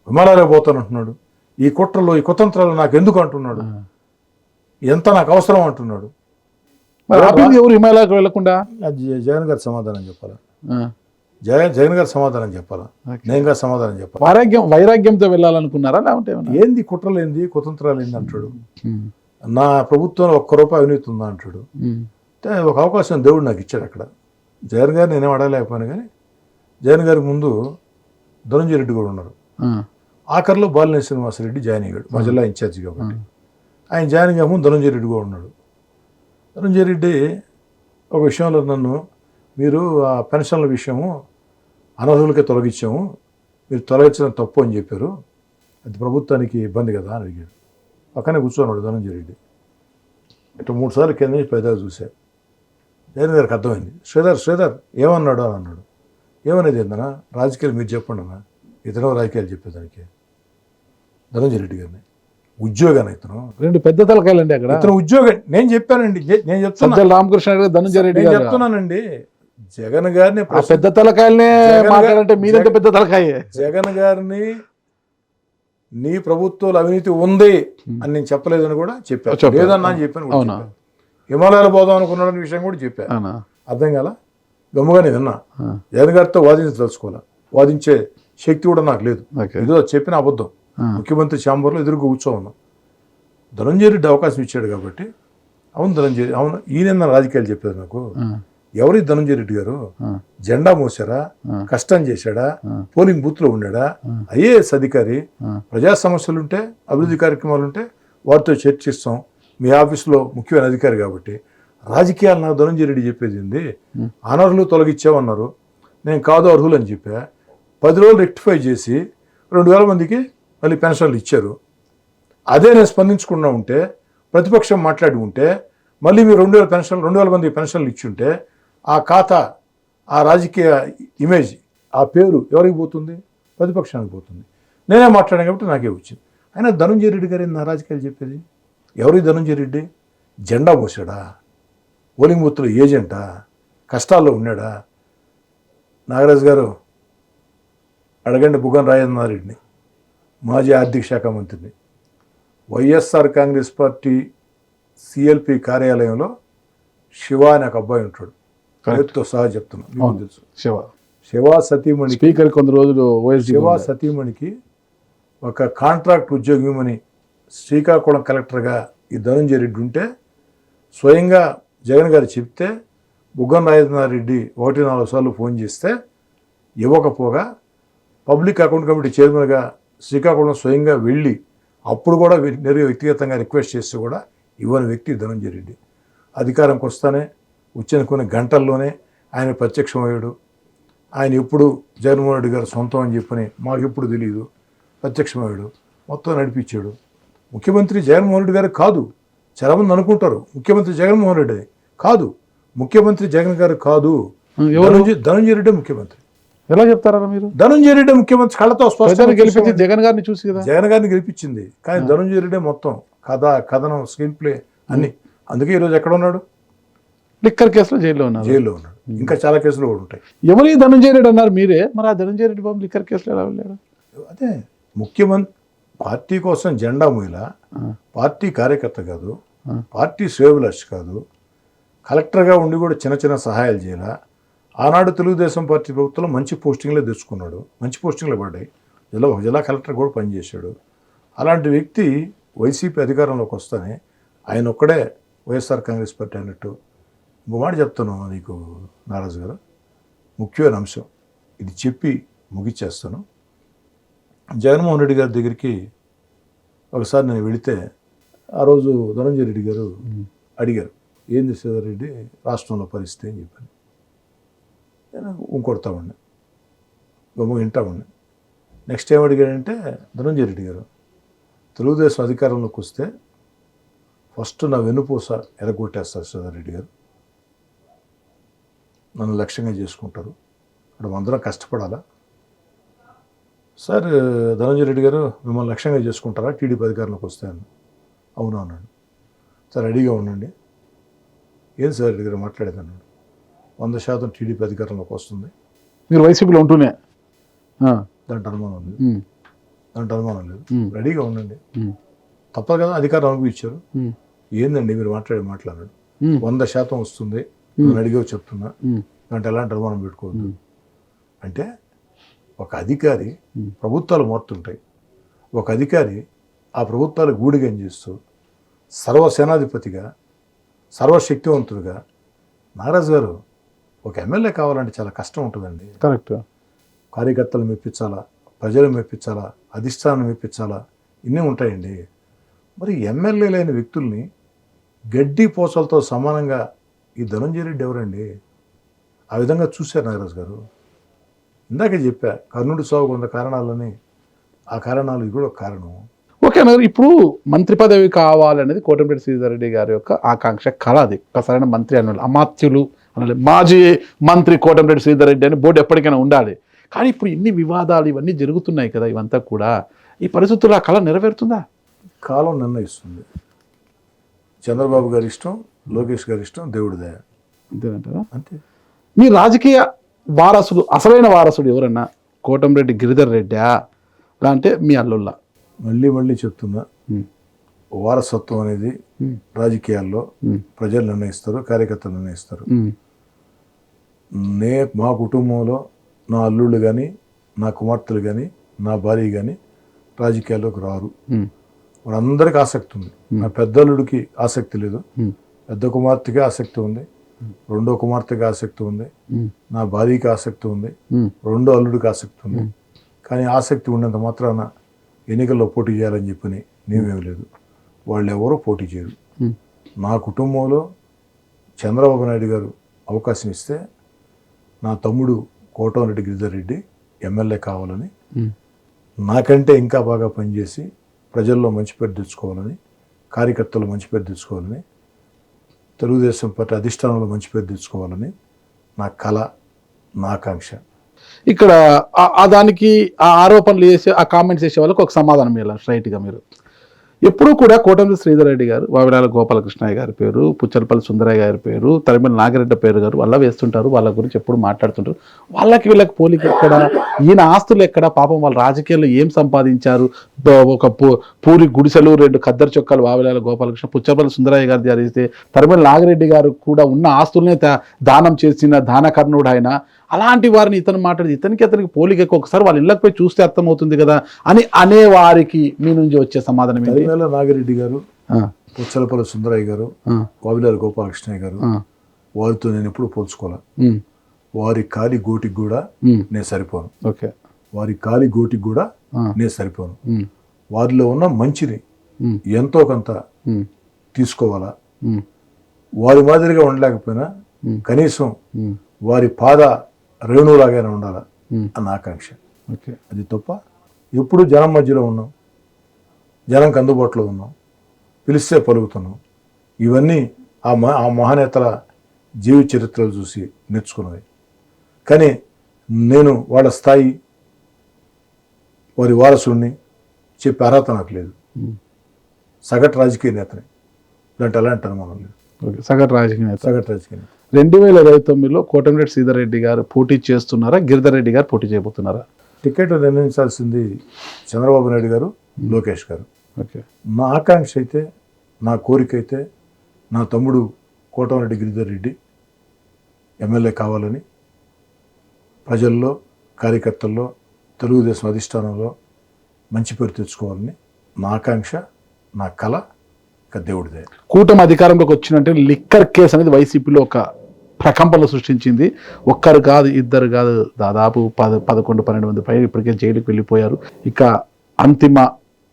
విమానాలే పోతానంటున్నాడు, ఈ కుట్రలు ఈ కుతంత్రాలు నాకు ఎందుకు అంటున్నాడు, ఎంత నాకు అవసరం అంటున్నాడు. ఎవరు హిమాలయాలకు వెళ్లకుండా జగన్ గారి సమాధానం చెప్పాలి. జగన్ గారు సమాధానం చెప్పాలా, నేనుగా సమాధానం చెప్పాలి. వైరాగ్యంతో వెళ్ళాలనుకున్నారా లేకుంటే ఏమన్నా? ఏంది కుట్రలు ఏంది, కుతంత్రాలు ఏంది అంటాడు. నా ప్రభుత్వంలో ఒక్క రూపాయి అవినీతి ఉందా అంటాడు. అంటే ఒక అవకాశం దేవుడు నాకు ఇచ్చాడు అక్కడ. జగన్ గారు నేనేం అడగలేకపోయాను, కానీ జగన్ గారి ముందు ధనంజయ రెడ్డి కూడా ఉన్నారు. ఆఖరిలో బాలినేని శ్రీనివాసరెడ్డి జాయిన్ అయ్యాడు, మా జిల్లా ఇన్ఛార్జి కాబట్టి. ఆయన జాయిన్ అయ్యే ముందు ధనంజయ రెడ్డి కూడా ఉన్నాడు. ధనంజయ రెడ్డి ఒక విషయంలో నన్ను, మీరు ఆ పెన్షన్ల విషయము అనర్హులకే తొలగించాము, మీరు తొలగించడం తప్పు అని చెప్పారు, అది ప్రభుత్వానికి ఇబ్బంది కదా అని అడిగాడు. పక్కనే కూర్చోన్నాడు ధనంజయ రెడ్డి. ఇట్లా 3 సార్లు కింద నుంచి పెద్దగా చూశారు. జగన్ గారికి అర్థమైంది. శ్రీధర్ ఏమన్నాడు అని అన్నాడు. ఏమనేది ఏందన్నా, రాజకీయాలు మీరు చెప్పండి అన్న, ఇతను రాజకీయాలు చెప్పేదానికి. ధనంజయ రెడ్డి గారిని ఉద్యోగాన్ని, ఇతను 2 పెద్ద తలకాయలండి అక్కడ. ఇతను ఉద్యోగం నేను చెప్పానండి, నేను చెప్తున్నా. రామకృష్ణ గారు ధనంజయ రెడ్డి గారు చెప్తున్నానండి. జగన్ గారిని పెద్ద తలకాయలనే మాట్లాడంటే మీరంటే పెద్ద తలకాయ. జగన్ గారిని నీ ప్రభుత్వంలో అవినీతి ఉంది అని నేను చెప్పలేదని కూడా చెప్పాను. లేదన్నా అని చెప్పాను. హిమాలయాలు పోదాం అనుకున్నాడని విషయం కూడా చెప్పాను. అర్థం కాల, గమ్ముగానే విన్నా. జగన్ గారితో వాదించదలుచుకోవాలా, వాదించే శక్తి కూడా నాకు లేదు. ఏదో చెప్పిన అబద్ధం. ముఖ్యమంత్రి ఛాంబర్లో ఎదురుగా కూర్చోన్నాం. ధనంజయ రెడ్డి అవకాశం ఇచ్చాడు కాబట్టి, అవును ఈయన రాజకీయాలు చెప్పారు నాకు. ఎవరి ధనంజయ రెడ్డి గారు? జెండా మోసారా, కష్టం చేశాడా, పోలింగ్ బూత్లో ఉన్నాడా, ఐఏఎస్ అధికారి, ప్రజా సమస్యలుంటే అభివృద్ధి కార్యక్రమాలుంటే వారితో చర్చిస్తాం. మీ ఆఫీసులో ముఖ్యమైన అధికారి కాబట్టి. రాజకీయాలు నాకు ధనంజయ రెడ్డి చెప్పేది ఏంది, అనర్హులు తొలగించామన్నారు, నేను కాదు అర్హులు అని చెప్పా. 10 రోజులు రెక్టిఫై చేసి 2000 మందికి మళ్ళీ పెన్షన్లు ఇచ్చారు. అదే నేను స్పందించకుండా ఉంటే, ప్రతిపక్షం మాట్లాడి ఉంటే, మళ్ళీ మీరు 2000 మంది పెన్షన్లు ఇచ్చి ఉంటే, ఆ ఖాతా, ఆ రాజకీయ ఇమేజ్, ఆ పేరు ఎవరికి పోతుంది? ప్రతిపక్షానికి పోతుంది. నేనే మాట్లాడాను కాబట్టి నాకే వచ్చింది. అయినా ధనంజయ రెడ్డి గారు నా రాజకీయాలు చెప్పేది. ఎవరి ధనంజయ రెడ్డి? జెండా మోసాడా, పోలింగ్ బూత్లో ఏజెంటా, కష్టాల్లో ఉన్నాడా? నాగరాజు గారు అడగండి బుగ్గన రాజేంద్రనాథ్, మాజీ ఆర్థిక శాఖ మంత్రిని. వైఎస్ఆర్ కాంగ్రెస్ పార్టీ సిఎల్పి కార్యాలయంలో శివ అనే ఒక అబ్బాయి ఉంటాడు, పేరుతో సహా చెప్తున్నా, తెలుసు. శివ సతీమణి స్పీకర్ కొన్ని రోజులు శివ సతీమణికి ఒక కాంట్రాక్ట్ ఉద్యోగం ఇవ్వమని శ్రీకాకుళం కలెక్టర్గా ఈ ధనంజయ రెడ్డి ఉంటే, స్వయంగా జగన్ గారు చెప్తే బుగ్గన రాజేంద్రనాథ్ రెడ్డి 1-4 సార్లు ఫోన్ చేస్తే ఇవ్వకపోగా, పబ్లిక్ అకౌంట్ కమిటీ చైర్మన్గా శ్రీకాకుళం స్వయంగా వెళ్ళి అప్పుడు కూడా నేరుగా వ్యక్తిగతంగా రిక్వెస్ట్ చేస్తే కూడా ఇవ్వని వ్యక్తి ధనంజయ రెడ్డి. అధికారంకి వస్తానే వచ్చిన కొన్ని గంటల్లోనే ఆయన ప్రత్యక్షమయ్యాడు. ఆయన ఎప్పుడు జగన్మోహన్ రెడ్డి గారు సొంతం అని చెప్పని మాకు ఎప్పుడు తెలియదు, ప్రత్యక్షమయ్యాడు, మొత్తం నడిపించాడు. ముఖ్యమంత్రి జగన్మోహన్ రెడ్డి గారు కాదు, చాలామంది అనుకుంటారు ముఖ్యమంత్రి జగన్మోహన్ రెడ్డి కాదు, ముఖ్యమంత్రి జగన్ గారు కాదు, ధనంజయ రెడ్డి ముఖ్యమంత్రి. ఎలా చెప్తారా మీరు? ధనంజయ రెడ్డి ముఖ్యమంత్రి కళ్ళతో స్పష్టంగా గెలిపించింది జగన్ గారిని చూసి కదా. జగన్ గారిని గెలిపించింది, కానీ ధనంజయ రెడ్డి మొత్తం కథనం, స్క్రీన్ ప్లే అన్ని. అందుకే ఈరోజు ఎక్కడ ఉన్నాడు? లిక్కర్ కేసులో జైల్లో ఉన్నాడు. ఇంకా చాలా కేసులు కూడా ఉంటాయి. ఎవరి ధనంజయ రెడ్డి అన్నారు మీరే, మరి ఆ ధనంజయ రెడ్డి బాబు లిక్కర్ కేసులో ఎలా వెళ్ళారు? అదే ముఖ్యమంత్రి పార్టీ కోసం జెండా మూల, పార్టీ కార్యకర్త కాదు, పార్టీ శ్రేయోభిలాషి కాదు, కలెక్టర్గా ఉండి కూడా చిన్న చిన్న సహాయాలు చేయాల. ఆనాడు తెలుగుదేశం పార్టీ ప్రభుత్వంలో మంచి పోస్టింగ్లే తెచ్చుకున్నాడు, మంచి పోస్టింగ్లే పడ్డాయి. జిల్లా కలెక్టర్ కూడా పనిచేశాడు. అలాంటి వ్యక్తి వైసీపీ అధికారంలోకి వస్తానే ఆయన ఒక్కడే వైఎస్ఆర్ కాంగ్రెస్ పార్టీ అన్నట్టు. ఇంకో మాట చెప్తాను నీకు నారాజు గారు, ముఖ్యమైన అంశం ఇది చెప్పి ముగిచ్చేస్తాను. జగన్మోహన్ రెడ్డి గారి దగ్గరికి ఒకసారి నేను వెళితే, ఆ రోజు ధనంజయ రెడ్డి గారు అడిగారు, ఏంది శ్రీధర్ రెడ్డి రాష్ట్రంలో పరిస్థితి అని చెప్పాను. నేను ఇంకొడతా ఉండే, గమ్ము వింటా ఉండే. నెక్స్ట్ ఏం అడిగాడంటే, ధనంజయ రెడ్డి గారు తెలుగుదేశం అధికారంలోకి వస్తే ఫస్ట్ నా వెన్నుపూస ఎరగొట్టేస్తారు శ్రీధర్ రెడ్డి గారు, నన్ను లక్ష్యంగా చేసుకుంటారు, అక్కడ అందరం కష్టపడాలా. సార్ ధనంజయ రెడ్డి గారు మిమ్మల్ని లక్ష్యంగా చేసుకుంటారా టీడీపీ అధికారంలోకి వస్తే అని. అవును అన్నాడు. సార్ రెడీగా ఉండండి. ఏం సార్ రెడ్డి గారు మాట్లాడేది అన్నాడు. 100% టీడీపీ అధికారంలోకి వస్తుంది. మీరు వైసీపీలో ఉంటూనే దాంట్లో అనుమానం లేదు, రెడీగా ఉండండి. తప్పదు కదా, అధికారం అనుభవించారు. ఏందండి మీరు మాట్లాడాడు. 100% వస్తుంది, నేను అడిగావు చెప్తున్నా, దాంట్లో ఎలాంటి అనుమానం పెట్టుకోవద్దు. అంటే ఒక అధికారి ప్రభుత్వాలు మారుతుంటాయి, ఒక అధికారి ఆ ప్రభుత్వాలు గూడిగం చేస్తూ సర్వసేనాధిపతిగా సర్వశక్తివంతుడిగా నాగరాజు గారు ఒక ఎమ్మెల్యే కావాలంటే చాలా కష్టం ఉంటుందండి. కరెక్ట్. కార్యకర్తలు మెప్పించాలా, ప్రజలు మెప్పించాలా, అధిష్టానం మెప్పించాలా, ఇన్ని ఉంటాయండి. మరి ఎమ్మెల్యే లేని వ్యక్తుల్ని గడ్డి పోసలతో సమానంగా ఈ ధనంజయ రెడ్డి ఎవరండి? ఆ విధంగా చూశారు నాగరాజు గారు. ఇందాకే చెప్పా, కర్ణుడి సాగు కొంత కారణాలని, ఆ కారణాలు ఇది కూడా ఒక కారణం. ఓకే అన్నారు. ఇప్పుడు మంత్రి పదవి కావాలనేది కోటంరెడ్డి శ్రీధర్ రెడ్డి గారి యొక్క ఆకాంక్ష, కళ. అది ఒకసారైన మంత్రి అనాలి, అమాత్యులు అనాలి, మాజీ మంత్రి కోటంరెడ్డి శ్రీధర్ రెడ్డి అని బోర్డు ఎప్పటికైనా ఉండాలి. కానీ ఇప్పుడు ఇన్ని వివాదాలు ఇవన్నీ జరుగుతున్నాయి కదా, ఇవంతా కూడా ఈ పరిస్థితుల్లో ఆ కళ నెరవేరుతుందా? కాలం నిర్ణయిస్తుంది. చంద్రబాబు గారి ఇష్టం, లోకేష్ గారి ఇష్టం, దేవుడి దయ, అంతేనంటారా? అంతే. మీ రాజకీయ వారసుడు, అసలైన వారసుడు ఎవరన్నా కోటంరెడ్డి గిరిధర్ రెడ్డా అంటే మీ అల్లుల్లా? మళ్ళీ చెప్తున్నా, వారసత్వం అనేది రాజకీయాల్లో ప్రజలు నిర్ణయిస్తారు, కార్యకర్తలు నిర్ణయిస్తారు. మా కుటుంబంలో నా అల్లుళ్ళు కానీ, నా కుమార్తెలు కానీ, నా భార్య కానీ రాజకీయాల్లోకి రారు. వాళ్ళందరికీ ఆసక్తి ఉంది. నా పెద్దల్లుడికి ఆసక్తి లేదు, పెద్ద కుమార్తెకి ఆసక్తి ఉంది, రెండో కుమార్తెకి ఆసక్తి ఉంది, నా భార్యకి ఆసక్తి ఉంది, రెండో అల్లుడికి ఆసక్తి ఉంది. కానీ ఆసక్తి ఉన్నంత మాత్రాన ఎన్నికల్లో పోటీ చేయాలని చెప్పని నీవేం లేదు. వాళ్ళు ఎవరో పోటీ చేయరు. నా కుటుంబంలో చంద్రబాబు నాయుడు గారు అవకాశం ఇస్తే నా తమ్ముడు కోటంరెడ్డి గిరిధర్ రెడ్డి ఎమ్మెల్యే కావాలని, నాకంటే ఇంకా బాగా పనిచేసి ప్రజల్లో మంచి పేరు తెచ్చుకోవాలని, కార్యకర్తలు మంచి పేరు తెచ్చుకోవాలని, తెలుగుదేశం పార్టీ అధిష్టానంలో మంచి పేరు తెచ్చుకోవాలని నా కళ, నా ఆకాంక్ష. ఇక్కడ దానికి ఆ ఆరోపణలు చేసే, ఆ కామెంట్స్ చేసే వాళ్ళకి ఒక సమాధానం ఇవ్వాలి స్ట్రైట్గా. మీరు ఎప్పుడూ కూడా కోటంరెడ్డి శ్రీధర్ రెడ్డి గారు, వావిలాల గోపాలకృష్ణయ్య గారి పేరు, పుచ్చలపల్లి సుందరయ్య గారి పేరు, తరిమల నాగిరెడ్డి పేరు గారు వాళ్ళ వేస్తుంటారు, వాళ్ళ గురించి ఎప్పుడు మాట్లాడుతుంటారు. వాళ్ళకి వీళ్ళకి పోలిక ఎక్కడ? ఈయన ఆస్తులు ఎక్కడ? పాపం వాళ్ళ రాజకీయాల్లో ఏం సంపాదించారు? ఒక పూరి గుడిసెలు, 2 ఖద్దరు చొక్కాలు వావిలాల గోపాలకృష్ణ, పుచ్చలపల్లి సుందరయ్య గారి జరిగితే తరిమల నాగిరెడ్డి గారు కూడా ఉన్న ఆస్తులనే దానం చేసిన దానకర్ణుడు ఆయన. అలాంటి వారిని ఇతను మాట్లాడి అతనికి పోలిక ఒకసారి వాళ్ళ ఇళ్ళకి పోయి చూస్తే అర్థమవుతుంది కదా అని అనేవారికి మీ నుంచి వచ్చే సమాధానం ఏంటి? తరిమల నాగిరెడ్డి గారు, పుచ్చలపల్లి సుందరయ్య గారు, వావిలాల గోపాలకృష్ణయ్య గారు, వారితో నేను ఎప్పుడు పోల్చుకోవాలి. వారి కాలి గోటికి కూడా నేను సరిపోను. ఓకే, వారి కాలి గోటికి కూడా నేను సరిపోను. వారిలో ఉన్న మంచిని ఎంతో కొంత తీసుకోవాలా. వారి మాదిరిగా ఉండలేకపోయినా కనీసం వారి పాద రేణులాగానే ఉండాలా అన్న ఆకాంక్ష. ఓకే, అది తప్ప ఎప్పుడు జనం మధ్యలో ఉన్నాం, జనంకి అందుబాటులో ఉన్నాం, పిలిస్తే పలుకుతున్నాం. ఇవన్నీ ఆ మహానేతల జీవిత చరిత్రలు చూసి నేర్చుకున్నది. కానీ నేను వాళ్ళ స్థాయి, వారి వారసుడిని చెప్పే అర్హత నాకు లేదు. సగటు రాజకీయ నేతని, ఇలాంటి అలాంటి అనుమానం లేదు. సగటు రాజకీయ నేత. 2029లో కోటంరెడ్డి శ్రీధర్ రెడ్డి గారు పోటీ చేస్తున్నారా, గిరిధర్ రెడ్డి గారు పోటీ చేయబోతున్నారా? టికెట్ నిర్ణయించాల్సింది చంద్రబాబు నాయుడు గారు, లోకేష్ గారు. ఓకే, నా ఆకాంక్ష అయితే, నా కోరిక అయితే నా తమ్ముడు కోటంరెడ్డి గిరిధర్ రెడ్డి ఎమ్మెల్యే కావాలని, ప్రజల్లో, కార్యకర్తల్లో, తెలుగుదేశం అధిష్టానంలో మంచి పేరు తెచ్చుకోవాలని నా ఆకాంక్ష, నా కళ. దేవుడిదే. కూటమి అధికారంలోకి వచ్చినట్టే లిక్కర్ కేసు అనేది వైసీపీలో ఒక ప్రకంపనలు సృష్టించింది. ఒక్కరు కాదు, ఇద్దరు కాదు, దాదాపు 11-12 మంది పైన ఇప్పటికే జైలుకి వెళ్ళిపోయారు. ఇక అంతిమ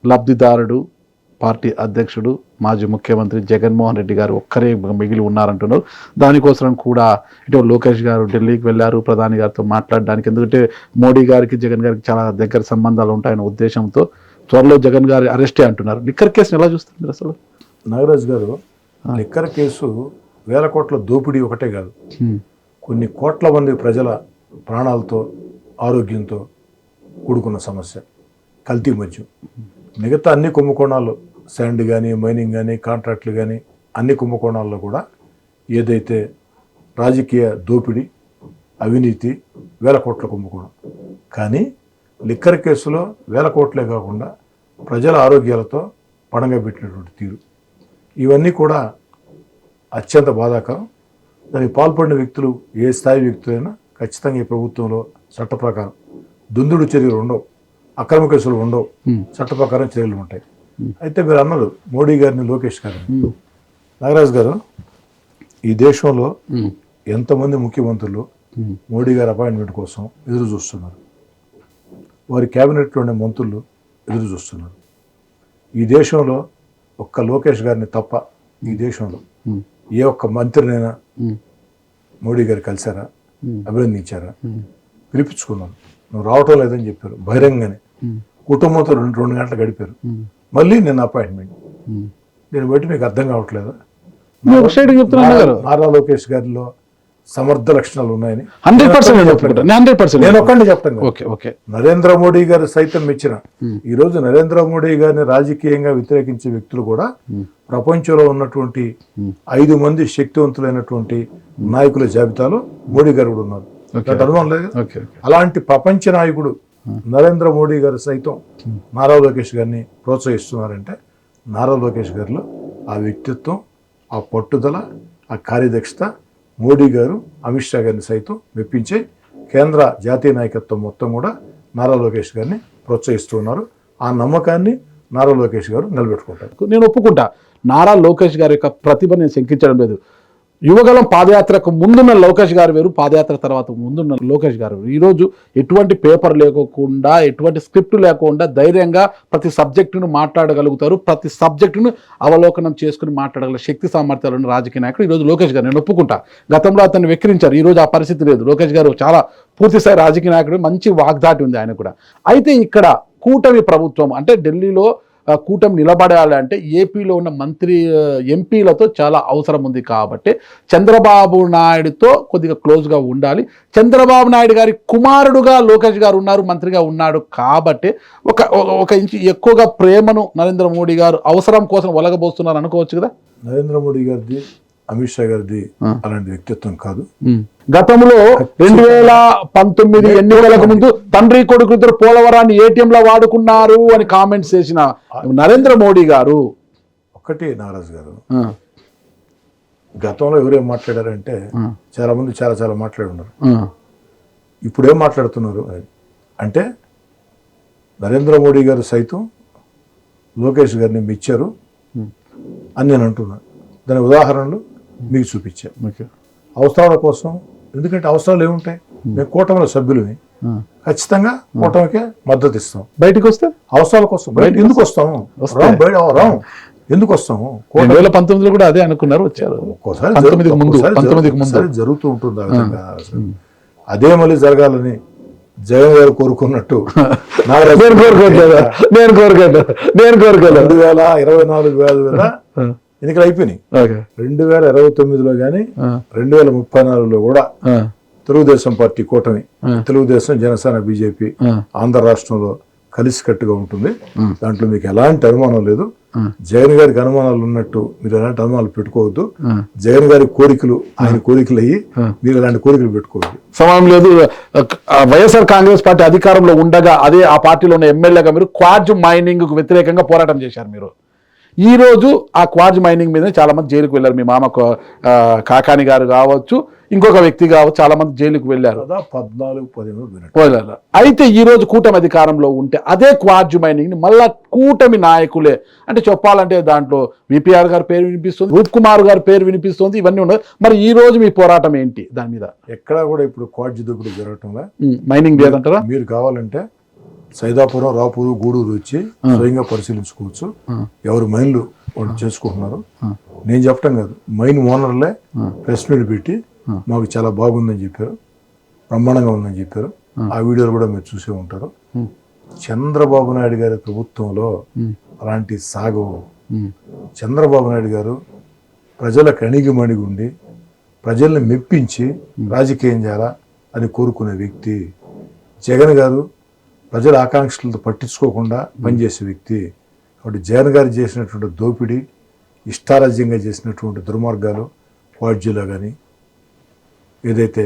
లబ్ధిదారుడు పార్టీ అధ్యక్షుడు మాజీ ముఖ్యమంత్రి జగన్మోహన్ రెడ్డి గారు ఒక్కరే మిగిలి ఉన్నారంటున్నారు. దానికోసం కూడా ఇటు లోకేష్ గారు ఢిల్లీకి వెళ్ళారు ప్రధాని గారితో మాట్లాడడానికి. ఎందుకంటే మోడీ గారికి, జగన్ గారికి చాలా దగ్గర సంబంధాలు ఉంటాయన్న ఉద్దేశంతో త్వరలో జగన్ గారి అరెస్టే అంటున్నారు. లిక్కర్ కేసుని ఎలా చూస్తారు మీరు అసలు? నాగరాజు గారు, లిక్కర్ కేసు వేల కోట్ల దోపిడీ ఒకటే కాదు, కొన్ని కోట్ల మంది ప్రజల ప్రాణాలతో, ఆరోగ్యంతో కూడుకున్న సమస్య. కల్తీ మద్యం, మిగతా అన్ని కుంభకోణాలు, శాండ్ కానీ, మైనింగ్ కానీ, కాంట్రాక్ట్లు కానీ, అన్ని కుంభకోణాల్లో కూడా ఏదైతే రాజకీయ దోపిడీ, అవినీతి, వేల కోట్ల కుంభకోణం. కానీ లిక్కర్ కేసులో వేల కోట్లే కాకుండా ప్రజల ఆరోగ్యాలతో పణంగా పెట్టినటువంటి తీరు, ఇవన్నీ కూడా అత్యంత బాధాకరం. దానికి పాల్పడిన వ్యక్తులు ఏ స్థాయి వ్యక్తులైనా ఖచ్చితంగా ఈ ప్రభుత్వంలో చట్ట ప్రకారం. దుందుడు చర్యలు ఉండవు, అక్రమ కేసులు ఉండవు, చట్ట ప్రకారం చర్యలు ఉంటాయి. అయితే మీరు అన్నారు మోడీ గారిని, లోకేష్ గారిని. నాగరాజు గారు, ఈ దేశంలో ఎంతమంది ముఖ్యమంత్రులు మోడీ గారి అపాయింట్మెంట్ కోసం ఎదురు చూస్తున్నారు, వారి క్యాబినెట్లో ఉండే మంత్రులు ఎదురు చూస్తున్నారు. ఈ దేశంలో ఒక్క లోకేష్ గారిని తప్ప ఈ దేశంలో ఏ ఒక్క మంత్రినైనా మోడీ గారు కలిశారా, అభినందించారా? పిలిపించుకున్నాను, నువ్వు రావటం లేదని చెప్పారు బహిరంగానే. కుటుంబంతో 2 గంటలు గడిపారు. మళ్ళీ నిన్న అపాయింట్మెంట్. దీన్ని బట్టి మీకు అర్థం కావట్లేదు నారా లోకేష్ గారిలో సమర్థ లక్షణాలు ఉన్నాయని 100% నేను ఒక్కడిని చెప్తాను. నరేంద్ర మోడీ గారు సైతం మెచ్చిన, ఈ రోజు నరేంద్ర మోడీ గారిని రాజకీయంగా వ్యతిరేకించే వ్యక్తులు కూడా ప్రపంచంలో ఉన్నటువంటి 5 మంది శక్తివంతులైనటువంటి నాయకుల జాబితాలో మోడీ గారు కూడా ఉన్నారు. అనుమానం లేదు. అలాంటి ప్రపంచ నాయకుడు నరేంద్ర మోడీ గారు సైతం నారా లోకేష్ గారిని ప్రోత్సహిస్తున్నారంటే నారా లోకేష్ గారిలో ఆ వ్యక్తిత్వం, ఆ పట్టుదల, ఆ కార్యదక్షత మోడీ గారు, అమిత్ షా గారిని సైతం మెప్పించే కేంద్ర జాతీయ నాయకత్వం మొత్తం కూడా నారా లోకేష్ గారిని ప్రోత్సహిస్తున్నారు. ఆ నమ్మకాన్ని నారా లోకేష్ గారు నిలబెట్టుకుంటారు. నేను ఒప్పుకుంటా, నారా లోకేష్ గారి యొక్క ప్రతిభ నేను శంకించడం లేదు. యువగలం పాదయాత్రకు ముందున్న లోకేష్ గారు వేరు, పాదయాత్ర తర్వాత ముందున్న లోకేష్ గారు వేరు. ఈరోజు ఎటువంటి పేపర్ లేకోకుండా, ఎటువంటి స్క్రిప్ట్ లేకుండా ధైర్యంగా ప్రతి సబ్జెక్టును మాట్లాడగలుగుతారు. ప్రతి సబ్జెక్టును అవలోకనం చేసుకుని మాట్లాడగల శక్తి సామర్థ్యాలు ఉన్న రాజకీయ నాయకుడు ఈరోజు లోకేష్ గారు. నేను ఒప్పుకుంటా, గతంలో అతన్ని వెక్కిరించారు, ఈరోజు ఆ పరిస్థితి లేదు. లోకేష్ గారు చాలా పూర్తిస్థాయి రాజకీయ నాయకుడు, మంచి వాగ్దాటి ఉంది ఆయన కూడా. అయితే ఇక్కడ కూటమి ప్రభుత్వం అంటే ఢిల్లీలో కూటమి నిలబడాలంటే ఏపీలో ఉన్న ఎంపీలతో చాలా అవసరం ఉంది. కాబట్టి చంద్రబాబు నాయుడుతో కొద్దిగా క్లోజ్గా ఉండాలి. చంద్రబాబు నాయుడు గారి కుమారుడుగా లోకేష్ గారు ఉన్నారు, మంత్రిగా ఉన్నాడు. కాబట్టి ఒక ఇంచు ఎక్కువగా ప్రేమను నరేంద్ర మోడీ గారు అవసరం కోసం ఒలగబోస్తున్నారు అనుకోవచ్చు కదా. నరేంద్ర మోడీ గారిది, అమిత్ షా గారిది అలాంటి వ్యక్తిత్వం కాదు. గతంలో 2019 ఎన్నికలకు ముందు తండ్రి కొడుకు ఇద్దరు పోలవరాన్ని ఏటీఎంలో వాడుకున్నారు అని కామెంట్స్ చేసిన నరేంద్ర మోడీ గారు. ఒకటి నారాజు గారు, గతంలో ఎవరేం మాట్లాడారంటే చాలా మంది చాలా మాట్లాడి ఉన్నారు. ఇప్పుడు ఏం మాట్లాడుతున్నారు అంటే నరేంద్ర మోడీ గారు సైతం లోకేష్ గారిని మెచ్చారు అని నేను అంటున్నాను. దాని ఉదాహరణలు మీకు చూపించాను అవసరాల కోసం. ఎందుకంటే అవసరాలు ఏముంటాయి, మేము కూటమిలో సభ్యులమే, ఖచ్చితంగా కూటమికే మద్దతు ఇస్తాం. బయటకు వస్తే అవసరాల కోసం బయట ఎందుకు వస్తాము, రాం ఎందుకు వస్తాము. 2019లో కూడా అదే అనుకున్నారు, వచ్చారు. ఒక్కోసారి జరుగుతూ ఉంటుంది. అదే మళ్ళీ జరగాలని జగన్ గారు కోరుకున్నట్టు 2024 ఎన్నికలు అయిపోయినాయి. 2029లో కానీ 2034లో కూడా తెలుగుదేశం పార్టీ కూటమి, తెలుగుదేశం, జనసేన, బీజేపీ ఆంధ్ర రాష్ట్రంలో కలిసికట్టుగా ఉంటుంది. దాంట్లో మీకు ఎలాంటి అనుమానం లేదు. జగన్ గారికి అనుమానాలు ఉన్నట్టు మీరు ఎలాంటి అనుమానాలు పెట్టుకోవద్దు. జగన్ గారి కోరికలు ఆయన కోరికలు అయ్యి మీరు ఎలాంటి కోరికలు పెట్టుకోవద్దు. సమయం లేదు. వైఎస్ఆర్ కాంగ్రెస్ పార్టీ అధికారంలో ఉండగా అదే ఆ పార్టీలో ఉన్న ఎమ్మెల్యేగా మీరు క్వార్జ్ మైనింగ్ కు వ్యతిరేకంగా పోరాటం చేశారు. మీరు ఈ రోజు ఆ క్వార్జ్ మైనింగ్ మీద చాలా మంది జైలుకు వెళ్ళారు. మీ మామ కాకాని గారు కావచ్చు, ఇంకొక వ్యక్తి కావచ్చు, చాలా మంది జైలుకు వెళ్ళారు. 14-15 అయితే ఈ రోజు కూటమి అధికారంలో ఉంటే అదే క్వార్జ్ మైనింగ్ ని మళ్ళా కూటమి నాయకులే, అంటే చెప్పాలంటే దాంట్లో విపిఆర్ గారి పేరు వినిపిస్తుంది, రూప్ కుమార్ గారి పేరు వినిపిస్తుంది, ఇవన్నీ ఉన్నాయి. మరి ఈ రోజు మీ పోరాటం ఏంటి దాని మీద? ఎక్కడా కూడా ఇప్పుడు క్వార్జ్ దొక్కుడు జరగటంలా, మైనింగ్ లేదంటారా? మీరు కావాలంటే సైదాపురం, రాపూరు, గూడూరు వచ్చి స్వయంగా పరిశీలించుకోవచ్చు ఎవరు మైన్లు వాళ్ళు చేసుకుంటున్నారు. నేను చెప్పటం కాదు, మైన్ ఓనర్లే ప్రెస్ మీట్ పెట్టి మాకు చాలా బాగుందని చెప్పారు, బ్రహ్మాండంగా ఉందని చెప్పారు. ఆ వీడియోలు కూడా మీరు చూసే ఉంటారు. చంద్రబాబు నాయుడు గారి ప్రభుత్వంలో అలాంటి సాగవు. చంద్రబాబు నాయుడు గారు ప్రజలకు అణిగి మణిగి ఉండి ప్రజల్ని మెప్పించి రాజకీయం చేయాలా అని కోరుకునే వ్యక్తి. జగన్ గారు ప్రజల ఆకాంక్షలతో పట్టించుకోకుండా పనిచేసే వ్యక్తి. కాబట్టి జగన్ గారు చేసినటువంటి దోపిడీ, ఇష్టారాజ్యంగా చేసినటువంటి దుర్మార్గాలు వాడ్జీలో కానీ ఏదైతే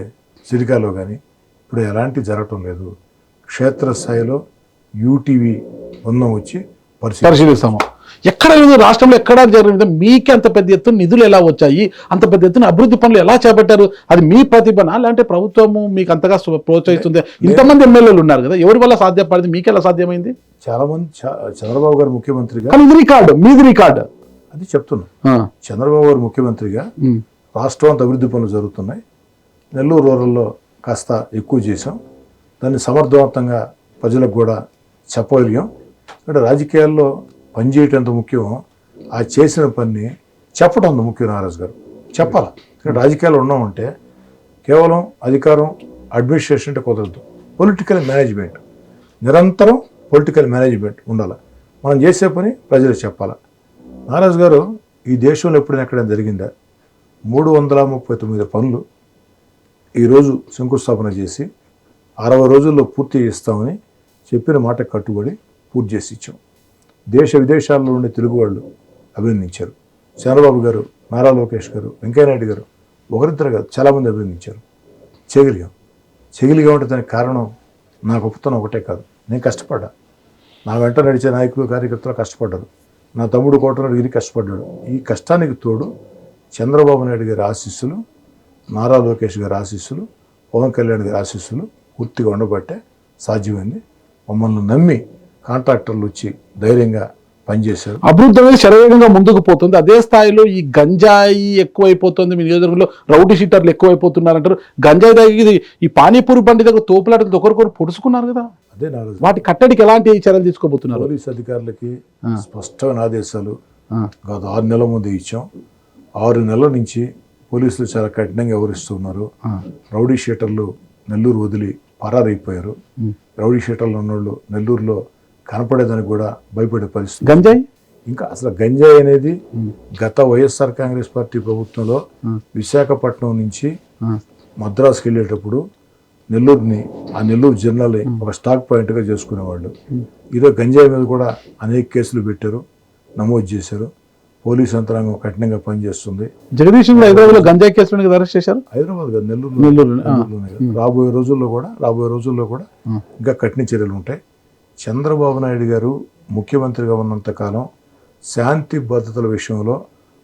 సిరికాలో కానీ ఇప్పుడు ఎలాంటి జరగటం లేదు. క్షేత్రస్థాయిలో యూటీవీ బృందం వచ్చి పరిశీలిస్తాము. ఎక్కడ లేదు రాష్ట్రంలో ఎక్కడ జరిగింది, మీకే అంత పెద్ద ఎత్తున నిధులు ఎలా వచ్చాయి, అంత పెద్ద ఎత్తున అభివృద్ధి పనులు ఎలా చేపట్టారు? అది మీ ప్రతిభన లేదంటే ప్రభుత్వము మీకు అంతగా ప్రోత్సహిస్తుంది? ఇంతమంది ఎమ్మెల్యేలు ఉన్నారు కదా, ఎవరి వల్ల సాధ్యపడింది, మీకు ఎలా సాధ్యమైంది? చాలా మంది చంద్రబాబు గారు ముఖ్యమంత్రిగా, కానీ ఇది రికార్డు, మీది రికార్డు. అది చెప్తున్నా. చంద్రబాబు గారు ముఖ్యమంత్రిగా రాష్ట్రం అంతా అభివృద్ధి పనులు జరుగుతున్నాయి. నెల్లూరు రూరల్లో కాస్త ఎక్కువ చేసాం, దాన్ని సమర్థవంతంగా ప్రజలకు కూడా చెప్పగలిగాం. ఇక్కడ రాజకీయాల్లో పనిచేయటం ఎంత ముఖ్యం, ఆ చేసిన పని చెప్పడం అంత ముఖ్యం. నారాజు గారు చెప్పాలి. ఇక్కడ రాజకీయాలు ఉన్నామంటే కేవలం అధికారం, అడ్మినిస్ట్రేషన్ అంటే కుదరదు. పొలిటికల్ మేనేజ్మెంట్, నిరంతరం పొలిటికల్ మేనేజ్మెంట్ ఉండాలి. మనం చేసే పని ప్రజలకు చెప్పాలి. నారాజు గారు ఈ దేశంలో ఎప్పుడైనా ఎక్కడైనా జరిగిందా? 339 పనులు ఈరోజు శంకుస్థాపన చేసి 60 రోజుల్లో పూర్తి చేస్తామని చెప్పిన మాట కట్టుబడి పూర్తి చేసి ఇచ్చాం. దేశ విదేశాల్లో ఉండే తెలుగు వాళ్ళు అభినందించారు. చంద్రబాబు గారు, నారా లోకేష్ గారు, వెంకయ్యనాయుడు గారు ఒకరిద్దరు కాదు చాలామంది అభినందించారు. చేయగలిగామంటే దానికి కారణం నా గొప్పతనం ఒకటే కాదు, నేను కష్టపడ్డా. నా వెంట నడిచే నాయకులు, కార్యకర్తలు కష్టపడ్డారు. నా తమ్ముడు కోటనడిగిరి కష్టపడ్డాడు. ఈ కష్టానికి తోడు చంద్రబాబు నాయుడు గారి ఆశీస్సులు, నారా లోకేష్ గారి ఆశీస్సులు, పవన్ కళ్యాణ్ గారి ఆశీస్సులు పూర్తిగా ఉండబట్టే సాధ్యమైంది. మమ్మల్ని నమ్మి కాంట్రాక్టర్లు వచ్చి ధైర్యంగా పనిచేశారు. అభివృద్ధి అనేది శరవేగంగా ముందుకు పోతుంది. అదే స్థాయిలో ఈ గంజాయి ఎక్కువైపోతుంది, మీ నియోజకవర్గంలో రౌడీ షీటర్లు ఎక్కువైపోతున్నారు అంటారు. గంజాయి దగ్గర ఈ పానీపూరి బండి దగ్గర తోపులాటలు ఒకరికొకరు పొడుచుకున్నారు కదా, అదే నాలుగు వాటి కట్టడికి ఎలాంటి చర్యలు తీసుకోబోతున్నారు? పోలీస్ అధికారులకి స్పష్టమైన ఆదేశాలు గత 6 నెలల ముందు ఇచ్చాం. 6 నెలల నుంచి పోలీసులు చాలా కఠినంగా వ్యవహరిస్తున్నారు. రౌడీ షీటర్లు నెల్లూరు వదిలి పరారైపోయారు. రౌడీ షీటర్లు ఉన్నోళ్ళు నెల్లూరులో కనపడేదానికి కూడా భయపడే పరిస్థితి. గంజాయి ఇంకా అసలు గంజాయి అనేది గత వైఎస్ఆర్ కాంగ్రెస్ పార్టీ ప్రభుత్వంలో విశాఖపట్నం నుంచి మద్రాసుకి వెళ్ళేటప్పుడు నెల్లూరుని, ఆ నెల్లూరు జిల్లాని ఒక స్టాక్ పాయింట్గా చేసుకునేవాళ్ళు. ఈరోజు గంజాయి మీద కూడా అనేక కేసులు పెట్టారు, నమోదు చేశారు. పోలీస్ యంత్రాంగం కఠినంగా పనిచేస్తుంది. జగదీష్ హైదరాబాద్ లో గంజాయి కేసులను అరెస్ట్ చేశారు. హైదరాబాద్ కాదు, నెల్లూరులోనే. రాబోయే రోజుల్లో కూడా ఇంకా కఠిన చర్యలు ఉంటాయి. చంద్రబాబు నాయుడు గారు ముఖ్యమంత్రిగా ఉన్నంత కాలం శాంతి భద్రతల విషయంలో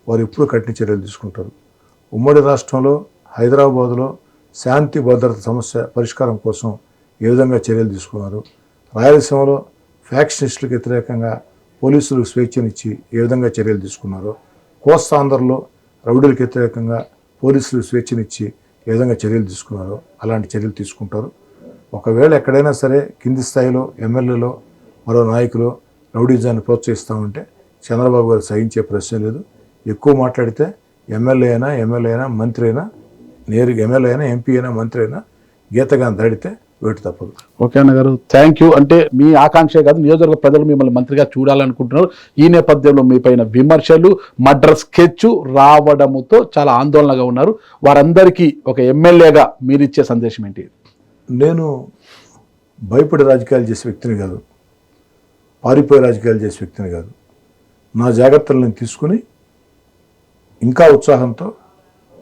వారు ఎప్పుడు కఠిన చర్యలు తీసుకుంటారు. ఉమ్మడి రాష్ట్రంలో హైదరాబాదులో శాంతి భద్రత సమస్య పరిష్కారం కోసం ఏ విధంగా చర్యలు తీసుకున్నారు, రాయలసీమలో ఫ్యాక్షనిస్టులకు వ్యతిరేకంగా పోలీసులకు స్వేచ్ఛనిచ్చి ఏ విధంగా చర్యలు తీసుకున్నారు, కోస్తాంధ్రలో రౌడీలకు వ్యతిరేకంగా పోలీసులకు స్వేచ్ఛనిచ్చి ఏ విధంగా చర్యలు తీసుకున్నారో అలాంటి చర్యలు తీసుకుంటారు. ఒకవేళ ఎక్కడైనా సరే కింది స్థాయిలో ఎమ్మెల్యేలో మరో నాయకులు రౌడీజాన్ని ప్రోత్సహిస్తామంటే చంద్రబాబు గారు సహించే ప్రశ్న లేదు. ఎక్కువ మాట్లాడితే ఎమ్మెల్యే అయినా మంత్రి అయినా, నేరుగా ఎమ్మెల్యే అయినా, ఎంపీ అయినా, మంత్రి అయినా గీతగాని దాడితే వేటు తప్పదు. ఓకే అన్న గారు, థ్యాంక్ యూ. అంటే మీ ఆకాంక్షే కాదు, నియోజకవర్గ ప్రజలు మిమ్మల్ని మంత్రిగా చూడాలనుకుంటున్నారు. ఈ నేపథ్యంలో మీ పైన విమర్శలు, మర్డర్ స్కెచ్ రావడముతో చాలా ఆందోళనగా ఉన్నారు. వారందరికీ ఒక ఎమ్మెల్యేగా మీరిచ్చే సందేశం ఏంటి? నేను భయపడే రాజకీయాలు చేసే వ్యక్తిని కాదు, పారిపోయే రాజకీయాలు చేసే వ్యక్తిని కాదు. నా జాగ్రత్తలు నేను తీసుకుని ఇంకా ఉత్సాహంతో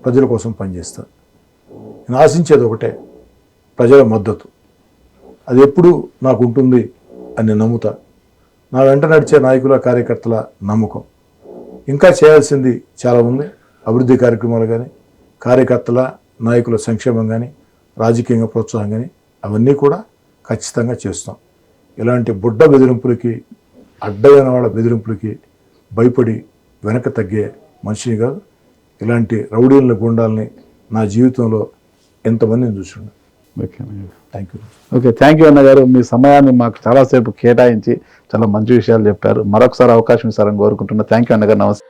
ప్రజల కోసం పనిచేస్తాను. నేను ఆశించేది ఒకటే, ప్రజల మద్దతు. అది ఎప్పుడు నాకు ఉంటుంది అని నేను నమ్ముతా. నా వెంట నడిచే నాయకుల, కార్యకర్తల నమ్మకం. ఇంకా చేయాల్సింది చాలా ఉంది. అభివృద్ధి కార్యక్రమాలు కానీ, కార్యకర్తల, నాయకుల సంక్షేమం కానీ, రాజకీయంగా ప్రోత్సాహం కానీ అవన్నీ కూడా ఖచ్చితంగా చేస్తాం. ఇలాంటి బుడ్డ బెదిరింపులకి, అడ్డమైన వాళ్ళ బెదిరింపులకి భయపడి వెనక తగ్గే మనిషిని కాదు. ఇలాంటి రౌడీలను, గుండాలని నా జీవితంలో ఎంతమందిని చూసిండు. Thank you. Okay, thank you అన్నగారు. మీ సమయాన్ని మాకు చాలాసేపు కేటాయించి చాలా మంచి విషయాలు చెప్పారు. మరొకసారి అవకాశం ఇస్తారని కోరుకుంటున్నా. థ్యాంక్ యూ అన్నగారు. నమస్తే.